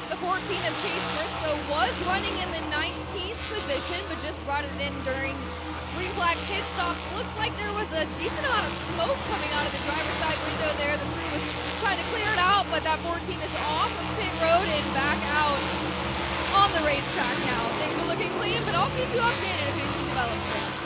The 14 of Chase Briscoe was running in the 19th position, but just brought it in during green flag pit stops. Looks like there was a decent amount of smoke coming out of the driver's side window there. The crew was trying to clear it out, but that 14 is off of pit road and back out on the racetrack now. Things are looking clean, but I'll keep you updated if anything develops.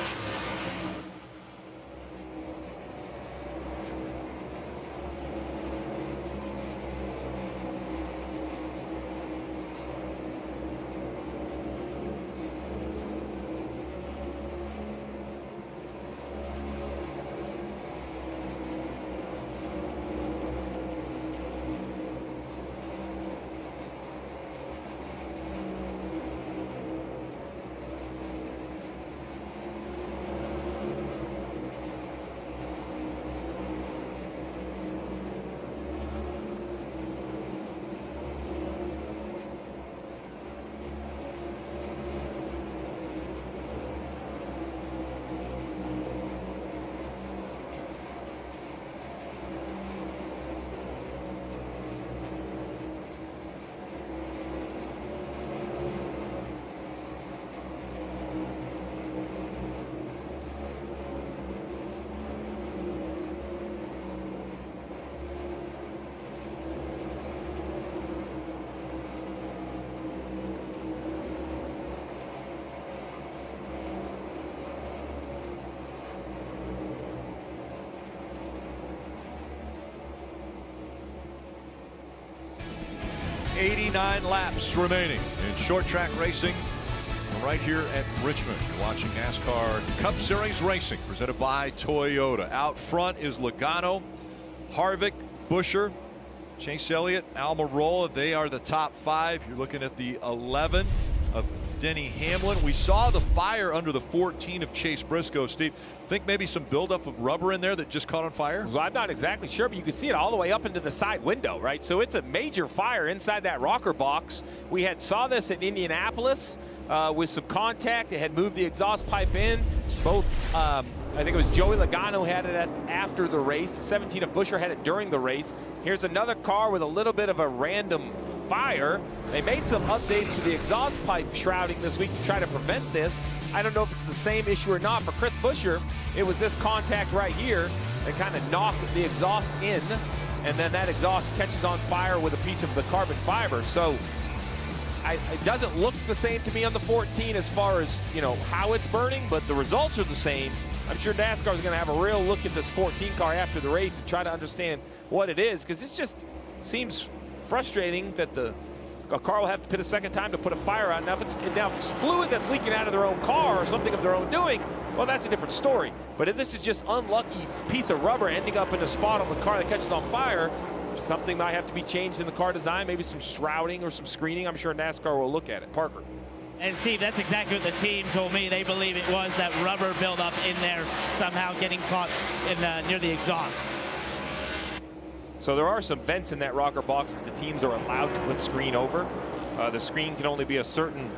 89 laps remaining in short track racing right here at Richmond. You're watching NASCAR Cup Series racing presented by Toyota. Out front is Logano, Harvick, Buescher, Chase Elliott, Almirola. They are the top 5. You're looking at the 11 of Denny Hamlin. We saw the fire under the 14 of Chase Briscoe. Steve, think maybe some buildup of rubber in there that just caught on fire? Well, I'm not exactly sure, but you can see it all the way up into the side window, right? So it's a major fire inside that rocker box. We saw this in Indianapolis with some contact. It had moved the exhaust pipe in. Both, I think it was Joey Logano had it after the race. 17 of Buescher had it during the race. Here's another car with a little bit of a random fire. They made some updates to the exhaust pipe shrouding this week to try to prevent this. I don't know if it's the same issue or not. For Chris Buescher, it was this contact right here that kind of knocked the exhaust in, and then that exhaust catches on fire with a piece of the carbon fiber. So it doesn't look the same to me on the 14 as far as, you know, how it's burning, but the results are the same. I'm sure NASCAR is going to have a real look at this 14 car after the race and try to understand what it is, because it just seems frustrating that a car will have to pit a second time to put a fire out. Now if it's fluid that's leaking out of their own car or something of their own doing, well, that's a different story. But if this is just unlucky piece of rubber ending up in a spot on the car that catches on fire, something might have to be changed in the car design, maybe some shrouding or some screening. I'm sure NASCAR will look at it. Parker. And Steve, that's exactly what the team told me. They believe it was that rubber buildup in there somehow getting caught in near the exhaust. So there are some vents in that rocker box that the teams are allowed to put screen over. The screen can only be a certain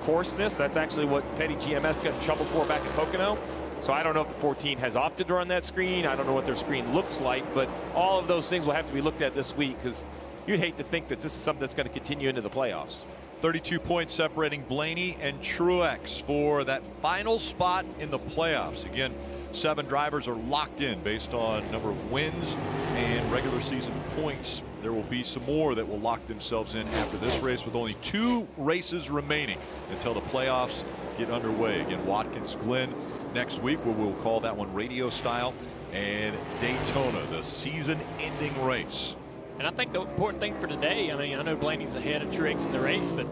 coarseness. That's actually what Petty GMS got in trouble for back in Pocono. So I don't know if the 14 has opted to run that screen. I don't know what their screen looks like, but all of those things will have to be looked at this week, because you'd hate to think that this is something that's going to continue into the playoffs. 32 points separating Blaney and Truex for that final spot in the playoffs. Again, 7 drivers are locked in based on number of wins and regular season points. There will be some more that will lock themselves in after this race, with only 2 races remaining until the playoffs get underway. Again, Watkins Glen next week, where we'll call that one radio style, and Daytona, the season-ending race. And I think the important thing for today, I mean, I know Blaney's ahead of Truex in the race, but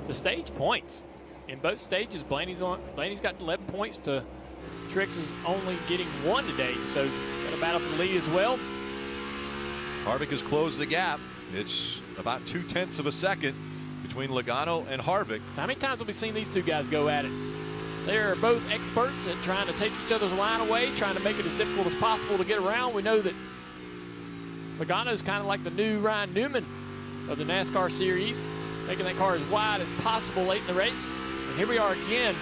the stage points. In both stages, Blaney's got 11 points to Truex is only getting 1 today, so got a battle for the lead as well. Harvick has closed the gap. It's about 0.2 of a second between Logano and Harvick. So how many times have we seen these two guys go at it? They're both experts at trying to take each other's line away, trying to make it as difficult as possible to get around. We know that Logano's kind of like the new Ryan Newman of the NASCAR series, making that car as wide as possible late in the race. And here we are again,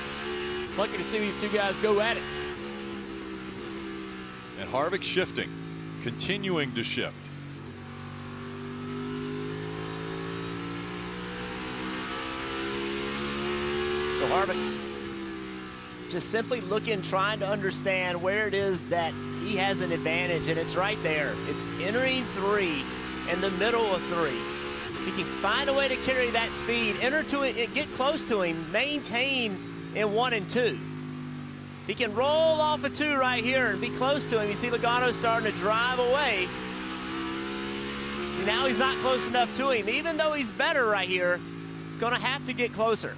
lucky to see these two guys go at it. And Harvick shifting, continuing to shift. So Harvick's just simply looking, trying to understand where it is that he has an advantage, and it's right there. It's entering 3 in the middle of 3. If he can find a way to carry that speed, enter to it, get close to him, maintain in 1 and 2. He can roll off a 2 right here and be close to him. You see Logano starting to drive away. Now he's not close enough to him. Even though he's better right here, he's gonna have to get closer.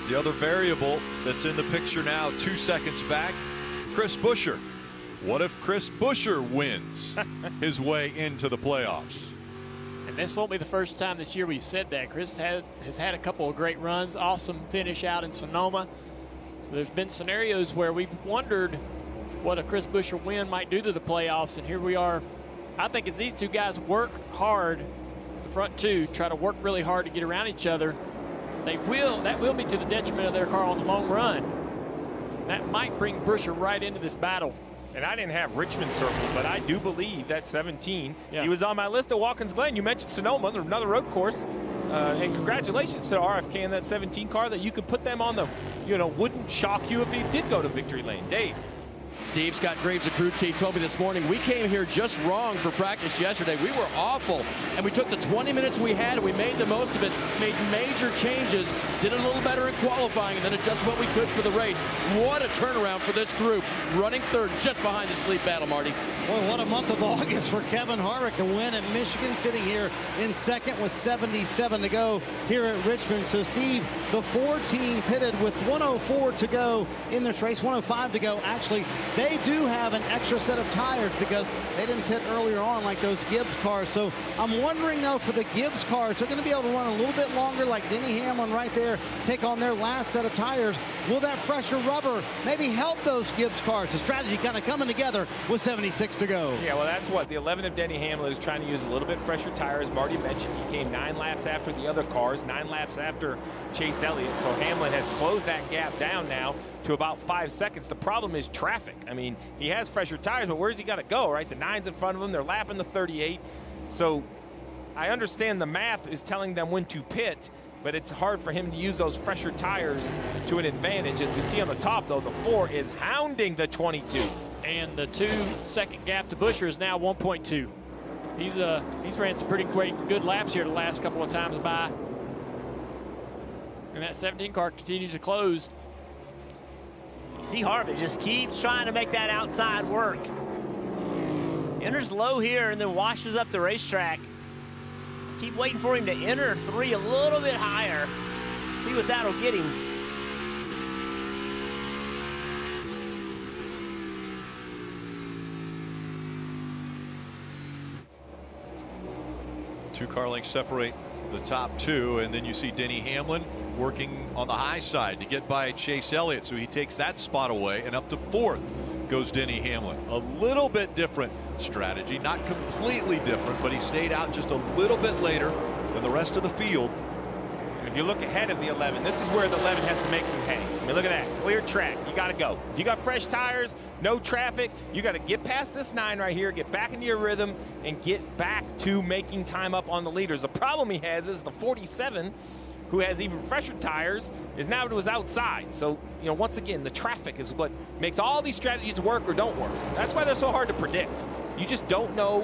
The other variable that's in the picture now, 2 seconds back, Chris Buescher. What if Chris Buescher wins his way into the playoffs? And this won't be the first time this year we've said that. Chris has had a couple of great runs, awesome finish out in Sonoma. So there's been scenarios where we've wondered what a Chris Buescher win might do to the playoffs, and here we are. I think if these two guys work hard, the front two, try to work really hard to get around each other, that will be to the detriment of their car on the long run. That might bring Buescher right into this battle. And I didn't have Richmond circled, but I do believe that 17. Yeah. He was on my list of Watkins Glen. You mentioned Sonoma, another road course. And congratulations to RFK in that 17 car that you could put them on the, wouldn't shock you if they did go to victory lane. Dave. Steve Scott Graves, the crew chief, told me this morning we came here just wrong for practice yesterday. We were awful, and we took the 20 minutes we had and we made the most of it, made major changes, did a little better in qualifying, and then adjusted what we could for the race. What a turnaround for this group, running third just behind this lead battle, Marty. Boy, what a month of August for Kevin Harvick. The win at Michigan, sitting here in second with 77 to go here at Richmond. So, Steve, the 4-team pitted with 104 to go in this race, 105 to go, actually. They do have an extra set of tires because they didn't pit earlier on like those Gibbs cars. So I'm wondering, though, for the Gibbs cars, they're going to be able to run a little bit longer like Denny Hamlin right there, take on their last set of tires. Will that fresher rubber maybe help those Gibbs cars? The strategy kind of coming together with 76 to go. Yeah, well, that's what the 11 of Denny Hamlin is trying to use a little bit fresher tires. Marty mentioned he came 9 laps after the other cars, 9 laps after Chase Elliott. So Hamlin has closed that gap down now to about 5 seconds. The problem is traffic. I mean, he has fresher tires, but where's he got to go, right? The 9's in front of him. They're lapping the 38. So I understand the math is telling them when to pit, but it's hard for him to use those fresher tires to an advantage. As we see on the top, though, the 4 is hounding the 22. And the 2-second gap to Buescher is now 1.2. He's ran some pretty good laps here the last couple of times by. And that 17 car continues to close. You see Harvick just keeps trying to make that outside work. Enters low here and then washes up the racetrack. Keep waiting for him to enter 3 a little bit higher. See what that'll get him. Two car lengths separate the top 2, and then you see Denny Hamlin working on the high side to get by Chase Elliott, so he takes that spot away, and up to 4th goes Denny Hamlin. A little bit different strategy, not completely different, but he stayed out just a little bit later than the rest of the field. And if you look ahead of the 11, this is where the 11 has to make some hay. I mean, look at that, clear track. You got to go. If you got fresh tires, no traffic, you got to get past this 9 right here, get back into your rhythm, and get back to making time up on the leaders. The problem he has is the 47, who has even fresher tires, is now to his outside. So, once again, the traffic is what makes all these strategies work or don't work. That's why they're so hard to predict. You just don't know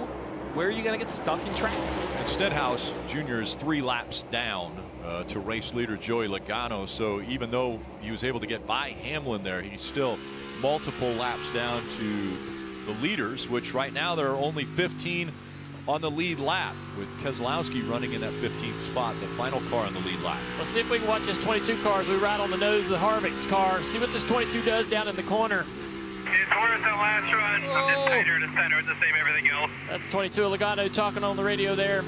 where you're going to get stuck in traffic. And Stenhouse Jr. is 3 laps down to race leader Joey Logano. So even though he was able to get by Hamlin there, he's still multiple laps down to the leaders, which right now there are only 15 on the lead lap, with Keselowski running in that 15th spot, the final car on the lead lap. Let's see if we can watch this 22 car as we ride on the nose of Harvick's car. See what this 22 does down in the corner. It's worth the last run. I'm just tighter to center to save everything else. That's 22 Logano talking on the radio there.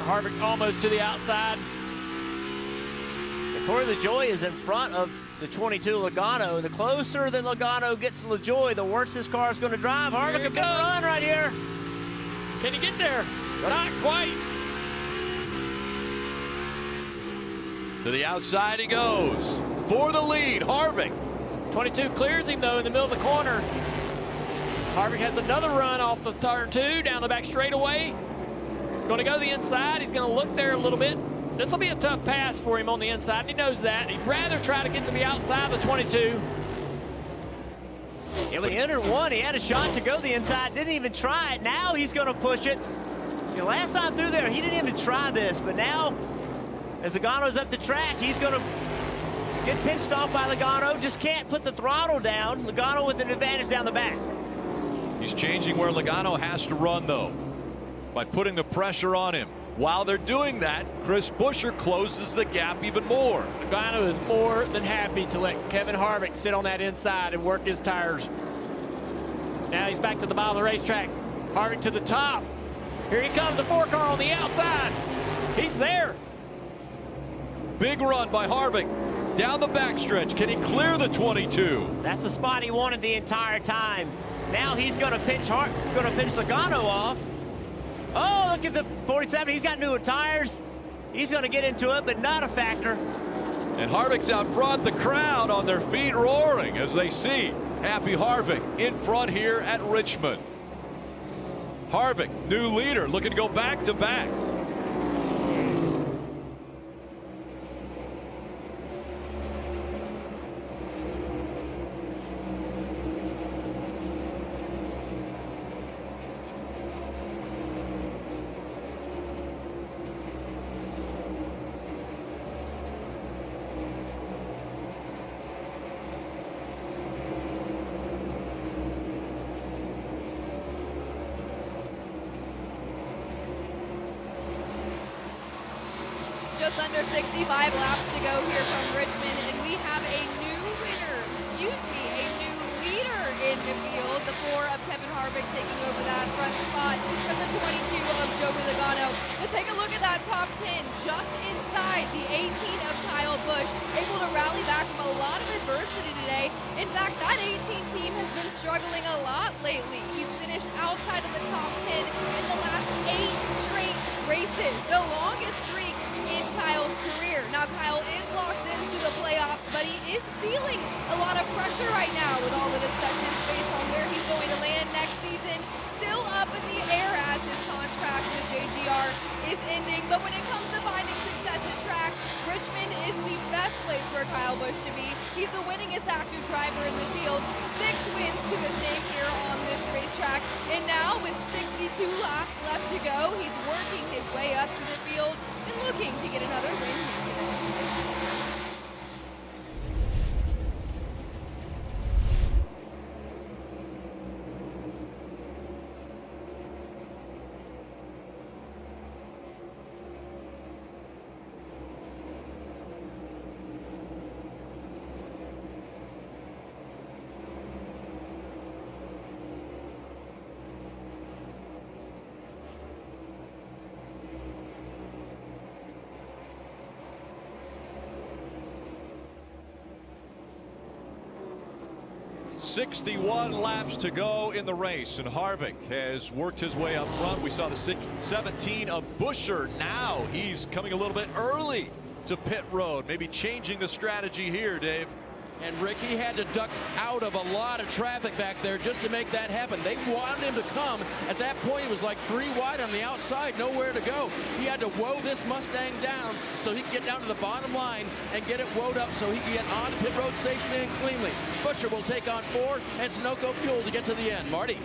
Harvick almost to the outside. Corey LaJoie is in front of the 22 Logano. The closer that Logano gets to LaJoie, the worse this car is going to drive. Harvick a big run right here. Can he get there? Not quite. To the outside he goes for the lead. Harvick. 22 clears him, though, in the middle of the corner. Harvick has another run off of turn 2 down the back straightaway. Going to go to the inside. He's going to look there a little bit. This will be a tough pass for him on the inside, and he knows that. He'd rather try to get to the outside of the 22. Yeah, when he entered one, he had a shot to go the inside, didn't even try it. Now he's going to push it. You know, last time through there, he didn't even try this, but now, as Logano's up the track, he's going to get pinched off by Logano. Just can't put the throttle down. Logano with an advantage down the back. He's changing where Logano has to run, though, by putting the pressure on him. While they're doing that, Chris Buescher closes the gap even more. Logano is more than happy to let Kevin Harvick sit on that inside and work his tires. Now he's back to the bottom of the racetrack. Harvick to the top. Here he comes, the 4-car on the outside. He's there. Big run by Harvick. Down the backstretch. Can he clear the 22? That's the spot he wanted the entire time. Now he's going to pinch Logano off. Oh, look at the 47. He's got newer tires. He's going to get into it, but not a factor. And Harvick's out front. The crowd on their feet roaring as they see Happy Harvick in front here at Richmond. Harvick, new leader, looking to go back-to-back. Just under 65 laps to go here from Richmond, and we have a new winner, a new leader in the field. The 4 of Kevin Harvick taking over that front spot from the 22 of Joey Logano. We'll take a look at that top 10, just inside the 18 of Kyle Busch, able to rally back from a lot of adversity today. In fact, that 18 team has been struggling a lot lately. He's finished outside of the top 10 in the last 8 straight races, the longest streak in Kyle's career. Now Kyle is locked into the playoffs, but he is feeling a lot of pressure right now with all the discussions based on where he's going to land next season. Still up in the air as his contract with JGR is ending, but when it comes to finding success at tracks, Richmond is the best place for Kyle Busch to be. He's the winningest active driver in the field, 6 wins to his name here on this racetrack, and now with 62 laps left to go, he's working his way up to the field and looking to get another win here today. 61 laps to go in the race, and Harvick has worked his way up front. We saw the 17 of Buescher. Now he's coming a little bit early to pit road, maybe changing the strategy here, Dave. And Ricky had to duck out of a lot of traffic back there just to make that happen. They wanted him to come. At that point, he was like 3 wide on the outside, nowhere to go. He had to woe this Mustang down so he could get down to the bottom line and get it woed up so he could get on pit road safely and cleanly. Buescher will take on 4 and Sunoco Fuel to get to the end. Marty.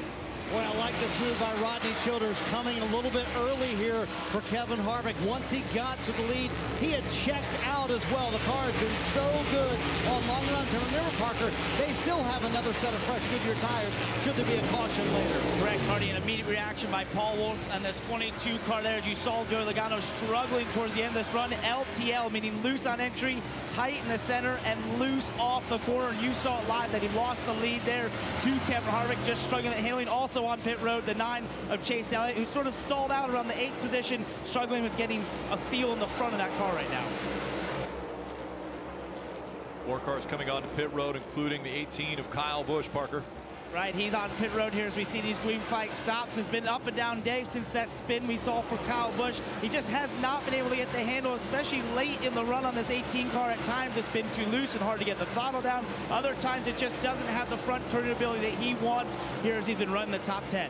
Boy, I like this move by Rodney Childers, coming a little bit early here for Kevin Harvick. Once he got to the lead, he had checked out as well. The car has been so good on long runs. And remember, Parker, they still have another set of fresh Goodyear tires should there be a caution later. Correct, Marty. An immediate reaction by Paul Wolf and this 22 car there. As you saw, Joey Logano struggling towards the end of this run. LTL, meaning loose on entry, tight in the center, and loose off the corner. You saw it live that he lost the lead there to Kevin Harvick, just struggling at handling. Also on pit road, the 9 of Chase Elliott, who sort of stalled out around the 8th position, struggling with getting a feel in the front of that car right now. 4 cars coming on to pit road, including the 18 of Kyle Busch, Parker. Right, he's on pit road here as we see these green flag stops. It's been an up and down day since that spin we saw for Kyle Busch. He just has not been able to get the handle, especially late in the run on this 18 car. At times it's been too loose and hard to get the throttle down. Other times it just doesn't have the front turning ability that he wants here as he's been running the top 10.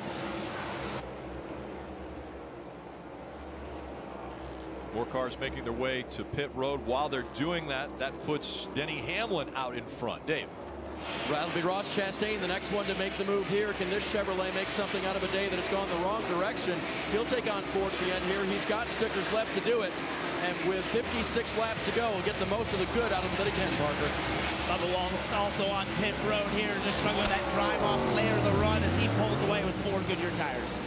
More cars making their way to pit road. While they're doing that, that puts Denny Hamlin out in front. Dave. That'll be Ross Chastain, the next one to make the move here. Can this Chevrolet make something out of a day that has gone the wrong direction? He'll take on Ford at the end here. He's got stickers left to do it. And with 56 laps to go, we'll get the most of the good out of him that he can, Parker. Bubba Wallace also on pit road here, just struggling that drive-off layer of the run as he pulls away with 4 Goodyear tires.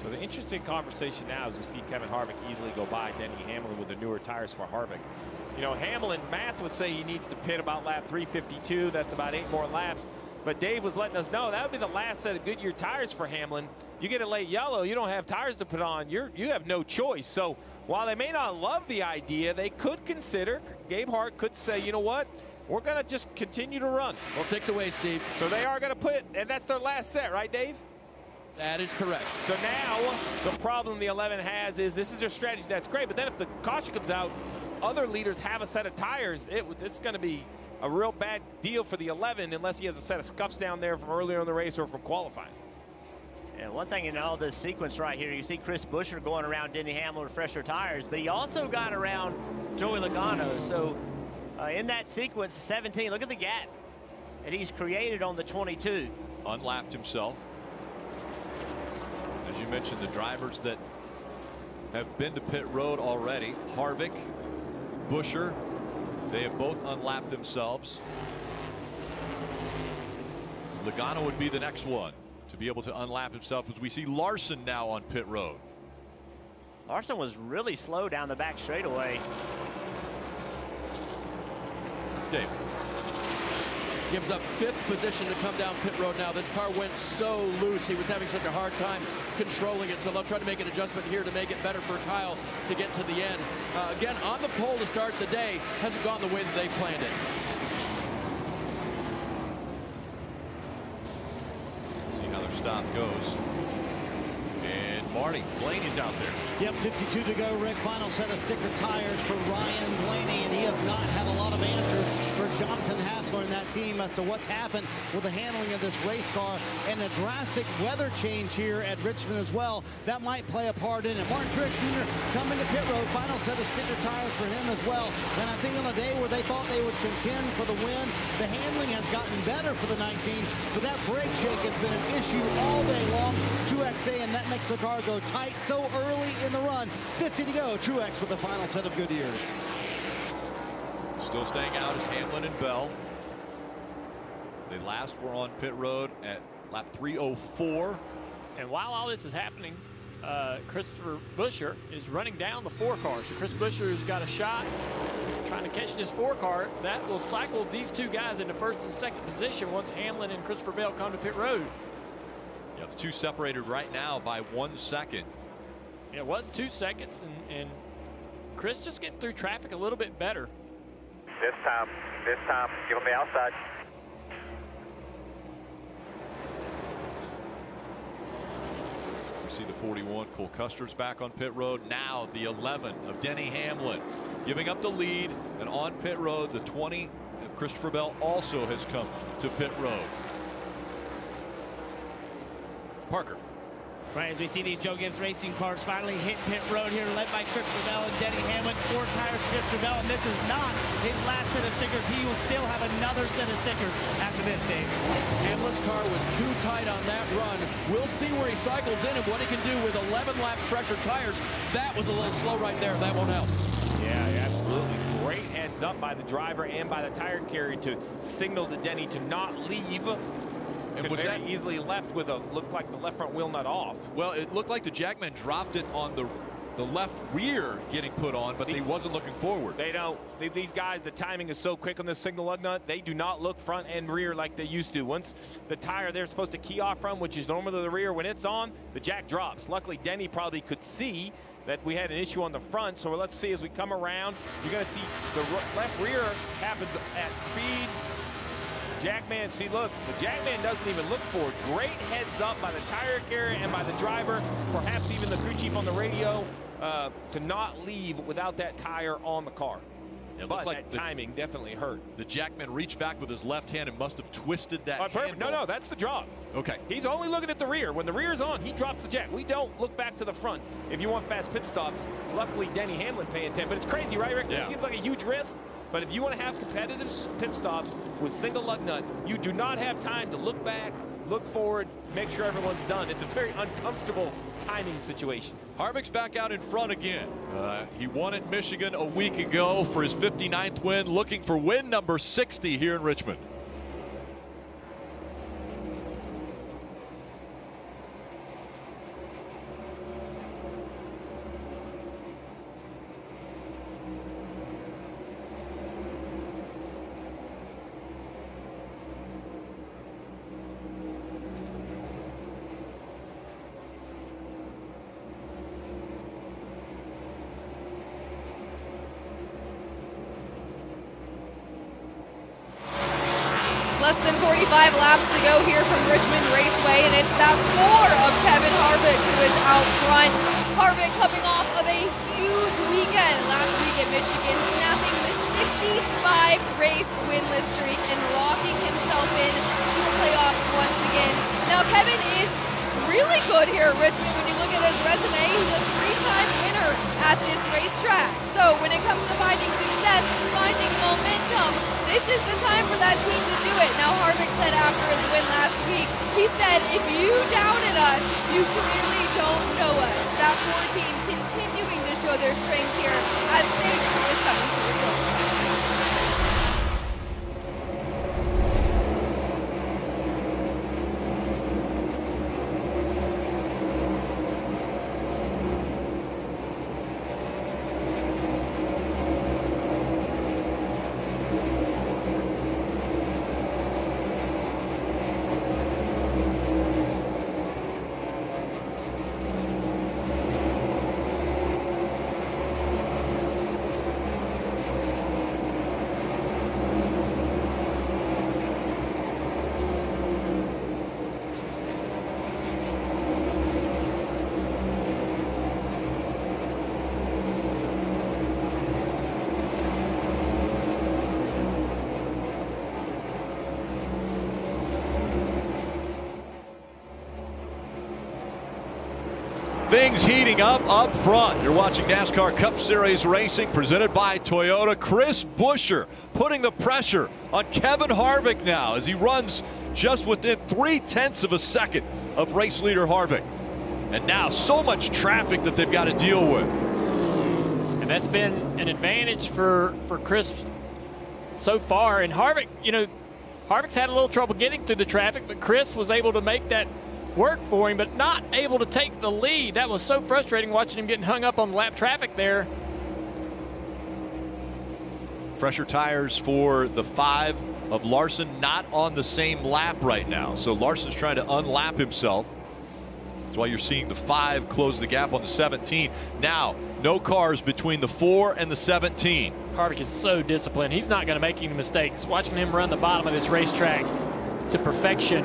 So the interesting conversation now is we see Kevin Harvick easily go by Denny Hamlin with the newer tires for Harvick. You know, Hamlin, math would say he needs to pit about lap 352. That's about 8 more laps. But Dave was letting us know that would be the last set of Goodyear tires for Hamlin. You get a late yellow, you don't have tires to put on. You have no choice. So while they may not love the idea, they could consider, Gabe Hart could say, you know what, we're going to just continue to run. Well, 6 away, Steve. So they are going to put, and that's their last set, right, Dave? That is correct. So now the problem the 11 has is this is their strategy. That's great. But then if the caution comes out, other leaders have a set of tires. It's going to be a real bad deal for the 11 unless he has a set of scuffs down there from earlier in the race or from qualifying. Yeah, one thing in all this sequence right here, you see Chris Buescher going around Denny Hamlin with fresher tires, but he also got around Joey Logano. So in that sequence, 17, look at the gap that he's created on the 22. Unlapped himself. As you mentioned, the drivers that have been to pit road already, Harvick, Buescher, they have both unlapped themselves. Logano would be the next one to be able to unlap himself as we see Larson now on pit road. Larson was really slow down the back straightaway. Dave. Gives up 5th position to come down pit road now. This car went so loose. He was having such a hard time controlling it. So they'll try to make an adjustment here to make it better for Kyle to get to the end. Again, on the pole to start the day. Hasn't gone the way that they planned it. See how their stop goes. And Marty Blaney's out there. Yep, 52 to go, Rick. Final set of sticker tires for Ryan Blaney, and he has not had a lot of answers for Jonathan Hassler and that team as to what's happened with the handling of this race car and a drastic weather change here at Richmond as well. That might play a part in it. Martin Truex Jr. coming to pit road. Final set of sticker tires for him as well. And I think on a day where they thought they would contend for the win, the handling has gotten better for the 19, but that brake shake has been an issue all day long. Truex saying that makes the car go tight so early in the run. 50 to go. Truex with the final set of Goodyears. Still staying out is Hamlin and Bell. They last were on pit road at lap 304. And while all this is happening, Christopher Buescher is running down the 4 car. So Chris Buescher's got a shot trying to catch this 4 car. That will cycle these 2 guys into 1st and 2nd position once Hamlin and Christopher Bell come to pit road. Yeah, the 2 separated right now by 1 second. It was 2 seconds, and Chris just getting through traffic a little bit better. This time, give him the outside. We see the 41, Cole Custer's back on pit road. Now the 11 of Denny Hamlin giving up the lead, and on pit road, the 20 of Christopher Bell also has come to pit road. Parker. Right, as we see these Joe Gibbs racing cars finally hit pit road here, led by Christopher Bell and Denny Hamlin. 4 tires for Christopher Bell, and this is not his last set of stickers. He will still have another set of stickers after this, Dave. Hamlin's car was too tight on that run. We'll see where he cycles in and what he can do with 11-lap fresher tires. That was a little slow right there. That won't help. Yeah, absolutely. Great heads up by the driver and by the tire carrier to signal to Denny to not leave. And was that easily left with looked like the left front wheel nut off? Well, it looked like the Jackman dropped it on the left rear getting put on, but he wasn't looking forward. They don't. These guys, the timing is so quick on this signal lug nut, they do not look front and rear like they used to. Once the tire they're supposed to key off from, which is normally the rear, when it's on, the jack drops. Luckily, Denny probably could see that we had an issue on the front, so let's see as we come around. You're going to see the left rear happens at speed. Jackman, see, look, the Jackman doesn't even look forward. Great heads up by the tire carrier and by the driver, perhaps even the crew chief on the radio, to not leave without that tire on the car. It but looked like that timing definitely hurt. The Jackman reached back with his left hand and must have twisted that Perfect. handle. No, that's the job. Okay. He's only looking at the rear. When the rear's on, he drops the jack. We don't look back to the front if you want fast pit stops. Luckily, Denny Hamlin paying attention. But it's crazy, right, Rick? Yeah. It seems like a huge risk. But if you want to have competitive pit stops with single lug nut, you do not have time to look back, look forward, make sure everyone's done. It's a very uncomfortable timing situation. Harvick's back out in front again. He won at Michigan a week ago for his 59th win, looking for win number 60 here in Richmond. Less than 45 laps to go here from Richmond Raceway, and it's that 4 of Kevin Harvick who is out front. Harvick coming off of a huge weekend last week at Michigan, snapping the 65-race winless streak and locking himself in to the playoffs once again. Now, Kevin is really good here at Richmond. When you look at his resume, he's a 3-time winner at this racetrack. So when it comes to finding success, finding momentum, this is the time for that team to do it. Now, Harvick said after his win last week, he said, if you doubted us, you clearly don't know us. That 4 team continuing to show their strength here as stage 2 is coming to a close. Things heating up front. You're watching NASCAR Cup Series racing presented by Toyota. Chris Buescher putting the pressure on Kevin Harvick now as he runs just within 0.3 of a second of race leader Harvick. And now so much traffic that they've got to deal with. And that's been an advantage for Chris so far. And Harvick, you know, Harvick's had a little trouble getting through the traffic, but Chris was able to make that work for him, but not able to take the lead. That was so frustrating watching him getting hung up on the lap traffic there. Fresher tires for the 5 of Larson, not on the same lap right now. So Larson's trying to unlap himself. That's why you're seeing the 5 close the gap on the 17. Now, no cars between the 4 and the 17. Harvick is so disciplined. He's not going to make any mistakes. Watching him run the bottom of this racetrack to perfection,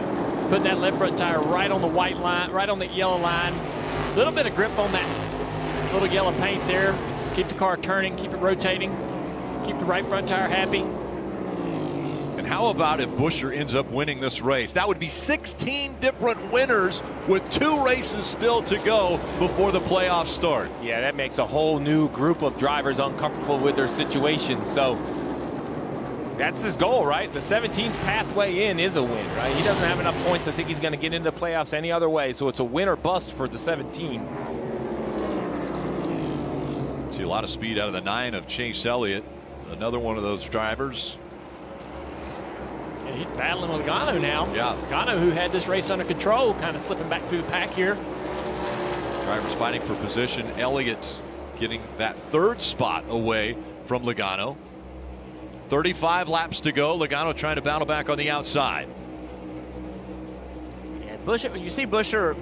putting that left front tire right on the white line, right on the yellow line. A little bit of grip on that little yellow paint there. Keep the car turning, keep it rotating, keep the right front tire happy. And how about if Buescher ends up winning this race? That would be 16 different winners with 2 races still to go before the playoffs start. Yeah, that makes a whole new group of drivers uncomfortable with their situation. So that's his goal, right? The 17's pathway in is a win, right? He doesn't have enough points to think he's going to get into the playoffs any other way. So it's a win or bust for the 17. See a lot of speed out of the 9 of Chase Elliott. Another one of those drivers. Yeah, he's battling with Logano now. Yeah. Logano, who had this race under control, kind of slipping back through the pack here. Drivers fighting for position. Elliott getting that 3rd spot away from Logano. 35 laps to go. Logano trying to battle back on the outside. Yeah, Buescher, you see Buescher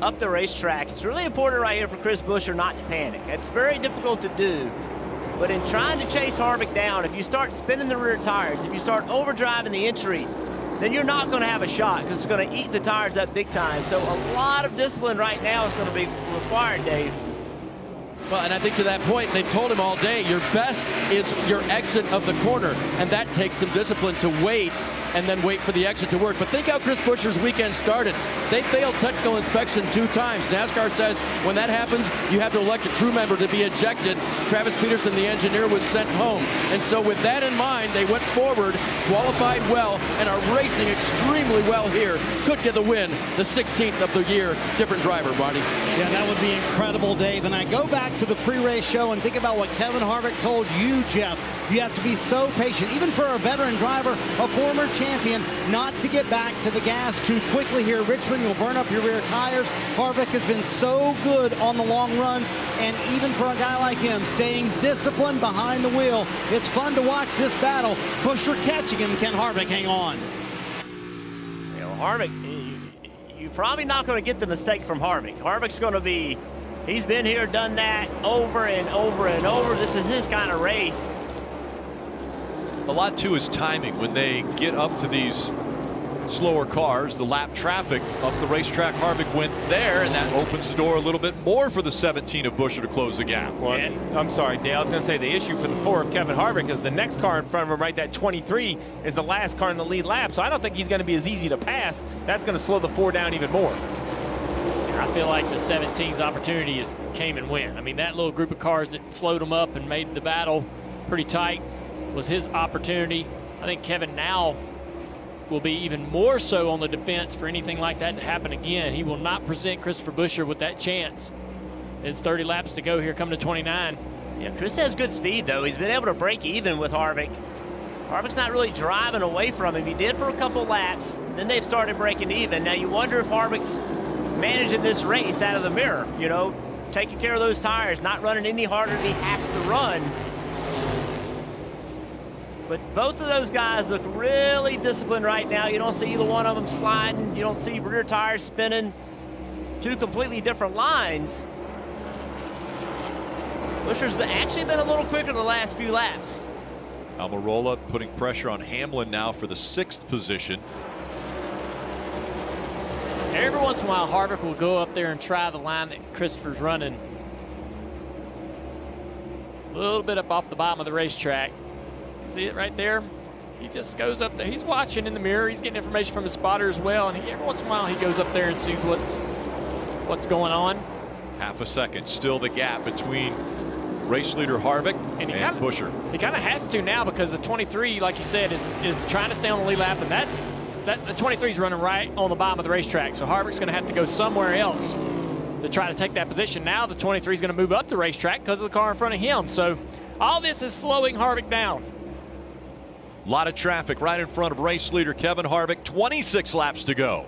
up the racetrack. It's really important right here for Chris Buescher not to panic. It's very difficult to do. But in trying to chase Harvick down, if you start spinning the rear tires, if you start overdriving the entry, then you're not going to have a shot because it's going to eat the tires up big time. So a lot of discipline right now is going to be required, Dave. Well, and I think to that point, they've told him all day, your best is your exit of the corner, and that takes some discipline to wait and then wait for the exit to work. But think how Chris Buescher's weekend started. They failed technical inspection 2 times. NASCAR says when that happens, you have to elect a crew member to be ejected. Travis Peterson, the engineer, was sent home. And so with that in mind, they went forward, qualified well, and are racing extremely well here. Could get the win, the 16th of the year. Different driver, Ronnie. Yeah, that would be incredible, Dave. And I go back to the pre-race show and think about what Kevin Harvick told you, Jeff. You have to be so patient, even for a veteran driver, a former champion, not to get back to the gas too quickly here. Richmond, you'll burn up your rear tires. Harvick has been so good on the long runs, and even for a guy like him, staying disciplined behind the wheel. It's fun to watch this battle. Buescher catching him. Can Harvick hang on? You know, Harvick, you're probably not going to get the mistake from Harvick. Harvick's going to be, he's been here, done that over and over and over. This is his kind of race. A lot too is timing. When they get up to these slower cars, the lap traffic up the racetrack, Harvick went there, and that opens the door a little bit more for the 17 of Buescher to close the gap. Well, I'm sorry, Dale. I was going to say the issue for the 4 of Kevin Harvick is the next car in front of him, right? That 23 is the last car in the lead lap, so I don't think he's going to be as easy to pass. That's going to slow the 4 down even more. I feel like the 17's opportunity came and went. I mean, that little group of cars that slowed him up and made the battle pretty tight was his opportunity. I think Kevin now will be even more so on the defense for anything like that to happen again. He will not present Christopher Buescher with that chance. It's 30 laps to go here, coming to 29. Yeah, Chris has good speed, though. He's been able to break even with Harvick. Harvick's not really driving away from him. He did for a couple laps. Then they've started breaking even. Now you wonder if Harvick's managing this race out of the mirror, you know, taking care of those tires, not running any harder than he has to run. But both of those guys look really disciplined right now. You don't see either one of them sliding. You don't see rear tires spinning. 2 completely different lines. Buescher's actually been a little quicker the last few laps. Almirola putting pressure on Hamlin now for the 6th position. Every once in a while, Harvick will go up there and try the line that Christopher's running. A little bit up off the bottom of the racetrack. See it right there? He just goes up there. He's watching in the mirror. He's getting information from his spotter as well. And every once in a while, he goes up there and sees what's going on. Half a second, still the gap between race leader Harvick and Buescher. He kind of has to now because the 23, like you said, is trying to stay on the lead lap, and the 23 is running right on the bottom of the racetrack. So Harvick's going to have to go somewhere else to try to take that position. Now the 23 is going to move up the racetrack because of the car in front of him. So all this is slowing Harvick down. A lot of traffic right in front of race leader Kevin Harvick. 26 laps to go.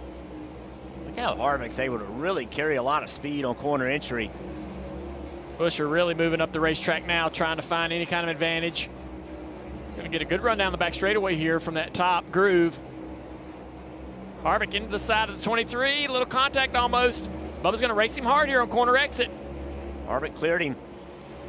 Look how Harvick's able to really carry a lot of speed on corner entry. Buescher really moving up the racetrack now, trying to find any kind of advantage. He's going to get a good run down the back straightaway here from that top groove. Harvick into the side of the 23, a little contact almost. Bubba's going to race him hard here on corner exit. Harvick cleared him.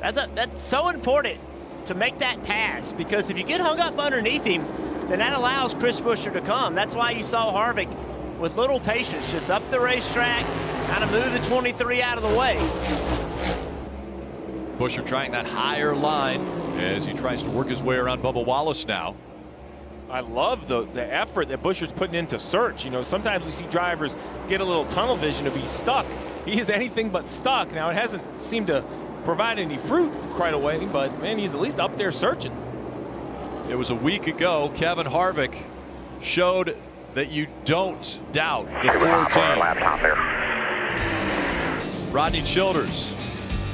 That's so important to make that pass, because if you get hung up underneath him, then that allows Chris Buescher to come. That's why you saw Harvick with little patience just up the racetrack, kind of move the 23 out of the way. Buescher trying that higher line as he tries to work his way around Bubba Wallace now. I love the effort that Buescher's putting into search. You know, sometimes we see drivers get a little tunnel vision to be stuck. He is anything but stuck. Now, it hasn't seemed to provide any fruit right away, but man, he's at least up there searching. It was a week ago. Kevin Harvick showed that you don't doubt the 14. Rodney Childers,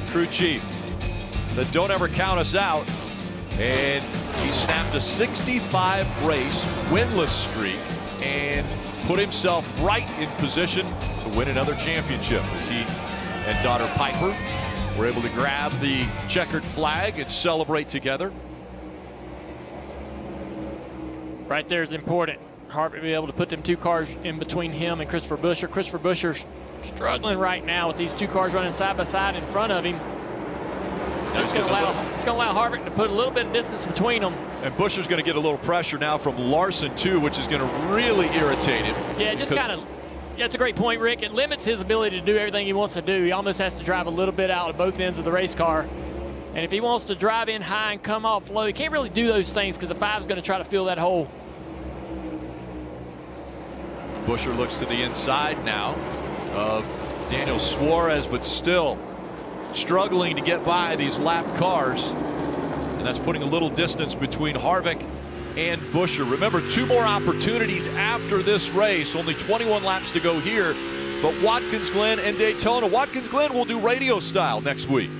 crew chief, that don't ever count us out, and he snapped a 65 race winless streak and put himself right in position to win another championship as he and daughter Piper were able to grab the checkered flag and celebrate together. Right there is important. Harvick be able to put them 2 cars in between him and Christopher Buescher. Christopher Buescher's struggling right now with these 2 cars running side by side in front of him. It's going to allow Harvick to put a little bit of distance between them. And Buescher's going to get a little pressure now from Larson too, which is going to really irritate him. Yeah, just kind of That's a great point, Rick. It limits his ability to do everything he wants to do. He almost has to drive a little bit out of both ends of the race car. And if he wants to drive in high and come off low, he can't really do those things because the 5 is going to try to fill that hole. Buescher looks to the inside now of Daniel Suarez, but still struggling to get by these lap cars. And that's putting a little distance between Harvick and Buescher. Remember, 2 more opportunities after this race. Only 21 laps to go here. But Watkins Glen and Daytona. Watkins Glen will do radio style next week.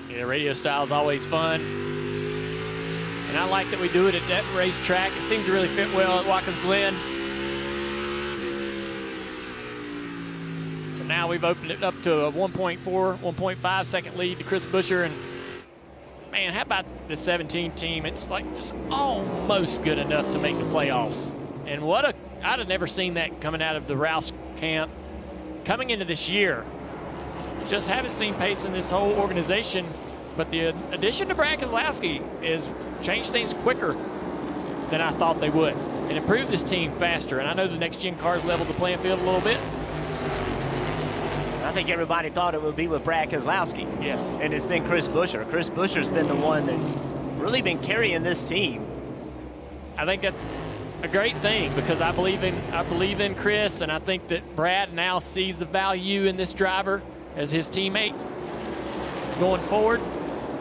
Yeah, radio style is always fun. And I like that we do it at that racetrack. It seems to really fit well at Watkins Glen. So now we've opened it up to a 1.4, 1.5 second lead to Chris Buescher. And man, how about the 17 team? It's like just almost good enough to make the playoffs. And I'd have never seen that coming out of the Rouse camp. Coming into this year, just haven't seen pace in this whole organization. But the addition to Brad Keselowski has changed things quicker than I thought they would and improved this team faster. And I know the next-gen cars leveled the playing field a little bit. I think everybody thought it would be with Brad Keselowski. Yes. And it's been Chris Buescher. Chris Buescher's been the one that's really been carrying this team. I think that's a great thing because I believe in Chris, and I think that Brad now sees the value in this driver as his teammate going forward.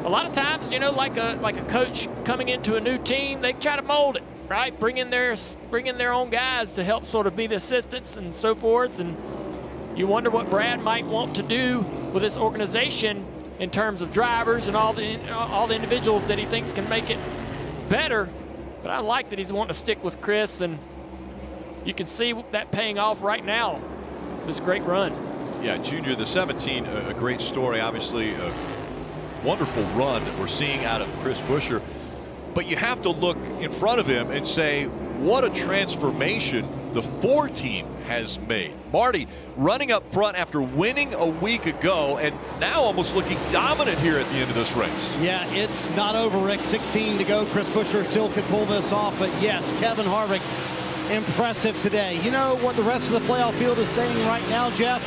A lot of times, you know, like a coach coming into a new team, they try to mold it, right? Bring in their own guys to help sort of be the assistants and so forth. And you wonder what Brad might want to do with this organization in terms of drivers and all the individuals that he thinks can make it better. But I like that he's wanting to stick with Chris, and you can see that paying off right now. This great run. Yeah, Junior, the 17, a great story. Obviously, a wonderful run that we're seeing out of Chris Buescher. But you have to look in front of him and say, what a transformation the 4 team has made. Marty running up front after winning a week ago and now almost looking dominant here at the end of this race. Yeah, it's not over, Rick. 16 to go. Chris Buescher still could pull this off. But yes, Kevin Harvick, impressive today. You know what the rest of the playoff field is saying right now, Jeff?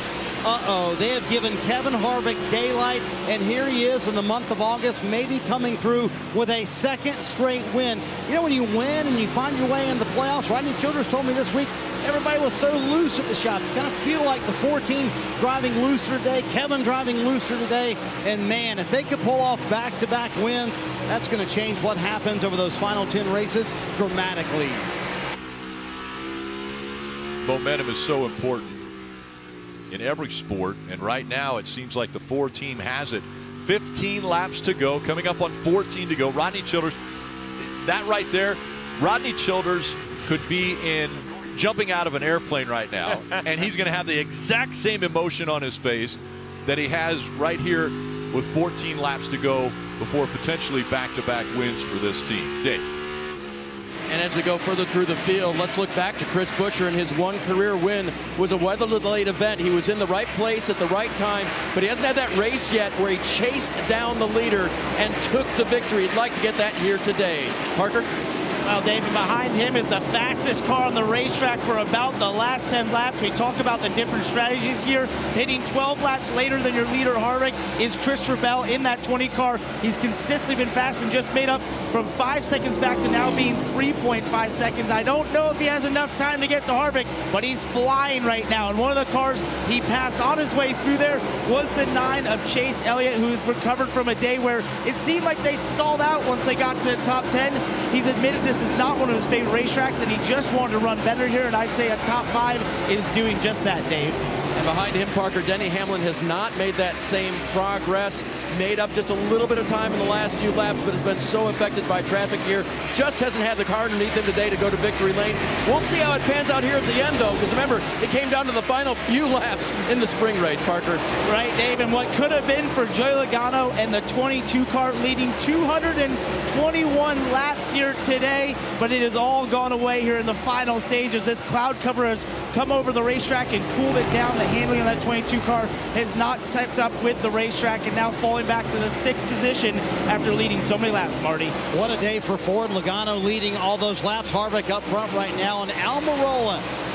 They have given Kevin Harvick daylight, and here he is in the month of August, maybe coming through with a 2nd straight win. You know, when you win and you find your way into the playoffs, Rodney Childers told me this week, everybody was so loose at the shop. You kind of feel like the 4 team driving looser today, Kevin driving looser today, and man, if they could pull off back-to-back wins, that's going to change what happens over those final 10 races dramatically. Momentum is so important in every sport, and right now it seems like the 4 team has it. 15 laps to go, coming up on 14 to go. Rodney Childers, that right there, Rodney Childers could be jumping out of an airplane right now, and he's going to have the exact same emotion on his face that he has right here with 14 laps to go before potentially back-to-back wins for this team. Dave. And as we go further through the field, let's look back to Chris Buescher, and his 1 career win was a weather-delayed event. He was in the right place at the right time, but he hasn't had that race yet where he chased down the leader and took the victory. He'd like to get that here today. Parker? Well, David, behind him is the fastest car on the racetrack for about the last 10 laps. We talk about the different strategies here. Hitting 12 laps later than your leader, Harvick, is Christopher Bell in that 20 car. He's consistently been fast and just made up from 5 seconds back to now being 3.5 seconds. I don't know if he has enough time to get to Harvick, but he's flying right now. And one of the cars he passed on his way through there was the 9 of Chase Elliott, who's recovered from a day where it seemed like they stalled out once they got to the top 10. He's admitted this is not one of his favorite racetracks, and he just wanted to run better here, and I'd say a top 5 is doing just that, Dave. And behind him, Parker, Denny Hamlin has not made that same progress. Made up just a little bit of time in the last few laps, but has been so affected by traffic here. Just hasn't had the car underneath him today to go to victory lane. We'll see how it pans out here at the end, though, because remember, it came down to the final few laps in the spring race, Parker. Right, Dave, and what could have been for Joey Logano and the 22 car leading 221 laps here today, but it has all gone away here in the final stages. This cloud cover has come over the racetrack and cooled it down. The handling of that 22 car has not kept up with the racetrack, and now falling falling back to the 6th position after leading so many laps, Marty. What a day for Ford. Logano leading all those laps. Harvick up front right now. And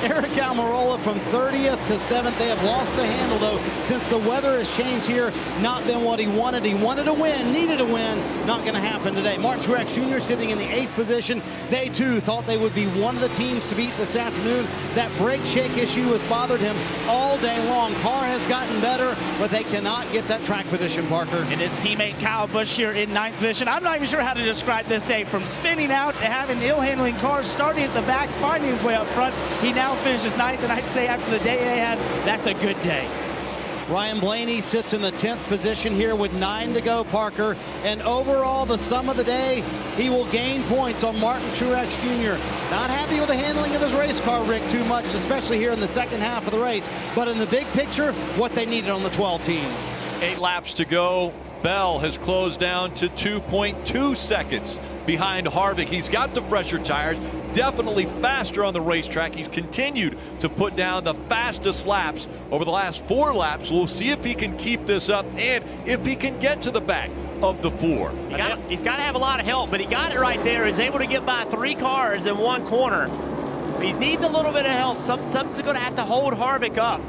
Eric Almirola from 30th to 7th. They have lost the handle, though, since the weather has changed here. Not been what he wanted. He wanted to win, needed a win. Not going to happen today. Martin Truex Jr. sitting in the 8th position. They, too, thought they would be one of the teams to beat this afternoon. That brake shake issue has bothered him all day long. Car has gotten better, but they cannot get that track position, Parker. And his teammate Kyle Busch here in 9th position. I'm not even sure how to describe this day. From spinning out to having ill-handling cars, starting at the back, finding his way up front. He now finishes 9th, and I'd say after the day they had, that's a good day. Ryan Blaney sits in the 10th position here with 9 to go, Parker. And overall, the sum of the day, he will gain points on Martin Truex Jr. Not happy with the handling of his race car, Rick, too much, especially here in the second half of the race. But in the big picture, what they needed on the 12 team. 8 laps to go. Bell has closed down to 2.2 seconds behind Harvick. He's got the fresher tires, definitely faster on the racetrack. He's continued to put down the fastest laps over the last 4 laps. We'll see if he can keep this up and if he can get to the back of the 4. He's got to have a lot of help, but he got it right there. He's able to get by 3 cars in 1 corner. He needs a little bit of help. Something's going to have to hold Harvick up.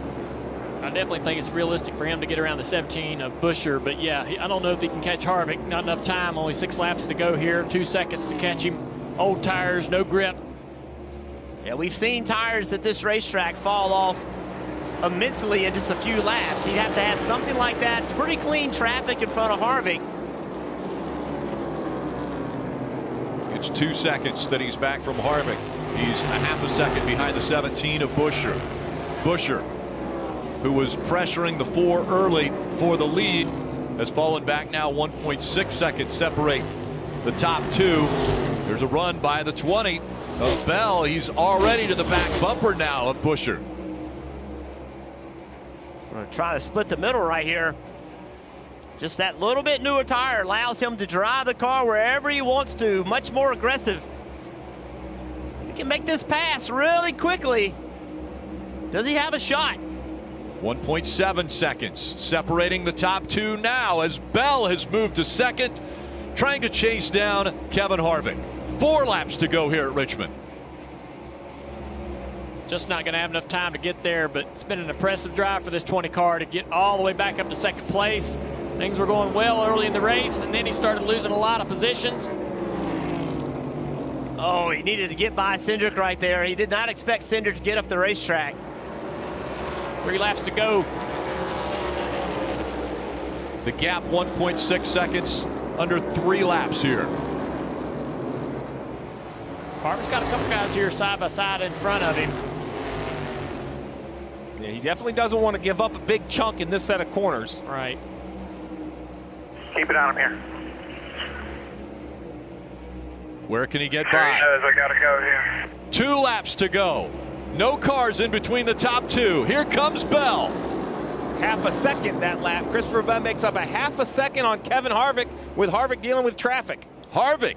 I definitely think it's realistic for him to get around the 17 of Buescher, but yeah, I don't know if he can catch Harvick. Not enough time, only 6 laps to go here, 2 seconds to catch him. Old tires, no grip. Yeah, we've seen tires at this racetrack fall off immensely in just a few laps. He'd have to have something like that. It's pretty clean traffic in front of Harvick. It's 2 seconds that he's back from Harvick. He's a half a second behind the 17 of Buescher. Buescher, who was pressuring the 4 early for the lead, has fallen back now. 1.6 seconds separate the top 2. There's a run by the 20 of Bell. He's already to the back bumper now of Buescher. We're going to try to split the middle right here. Just that little bit newer tire allows him to drive the car wherever he wants to, much more aggressive. He can make this pass really quickly. Does he have a shot? 1.7 seconds separating the top 2 now as Bell has moved to 2nd, trying to chase down Kevin Harvick. 4 laps to go here at Richmond. Just not going to have enough time to get there, but it's been an impressive drive for this 20 car to get all the way back up to 2nd place. Things were going well early in the race, and then he started losing a lot of positions. Oh, he needed to get by Cindric right there. He did not expect Cindric to get up the racetrack. 3 laps to go. The gap 1.6 seconds under 3 laps here. Harvick's got a couple guys here side by side in front of him. Yeah, he definitely doesn't want to give up a big chunk in this set of corners. Right. Keep it on him here. Where can he get There by? he knows I gotta go here. 2 laps to go. No cars in between the top 2. Here comes Bell. Half a second that lap. Christopher Bell makes up a half a second on Kevin Harvick, with Harvick dealing with traffic. Harvick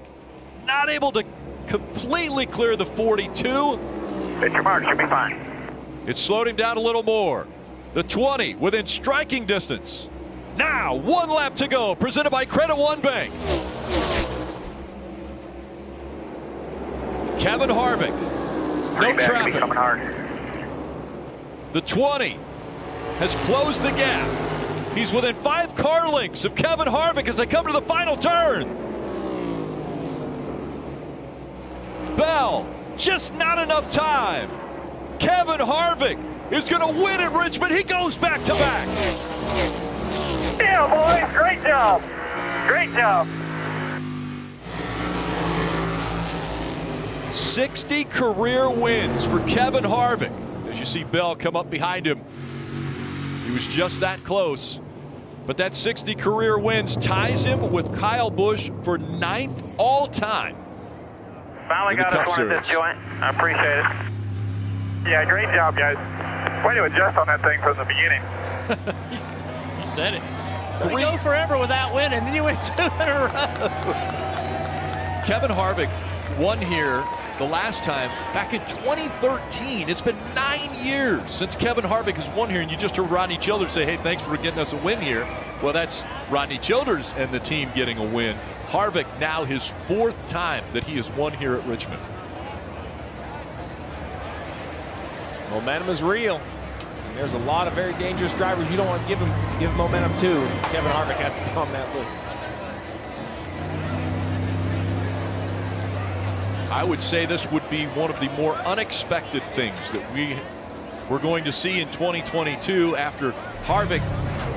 not able to completely clear the 42. Hit your mark, you'll be fine. It slowed him down a little more. The 20 within striking distance. Now 1 lap to go, presented by Credit One Bank. Kevin Harvick, no traffic. Coming hard. The 20 has closed the gap. He's within 5 car lengths of Kevin Harvick as they come to the final turn. Bell, just not enough time. Kevin Harvick is going to win at Richmond. He goes back to back. Yeah, boys, great job. Great job. 60 career wins for Kevin Harvick. As you see Bell come up behind him. He was just that close. But that 60 career wins ties him with Kyle Busch for 9th all time. Finally got us one at this joint. I appreciate it. Yeah, great job, guys. Way to adjust on that thing from the beginning. You said it. So we go forever without winning, then you win 2 in a row. Kevin Harvick won here the the last time back in 2013. It's been 9 years since Kevin Harvick has won here, and you just heard Rodney Childers say, hey, thanks for getting us a win here. Well, that's Rodney Childers and the team getting a win. Harvick now his 4th time that he has won here at Richmond. Momentum is real. And there's a lot of very dangerous drivers you don't want to give momentum to. Kevin Harvick has to be on that list. I would say this would be one of the more unexpected things that we're going to see in 2022 after Harvick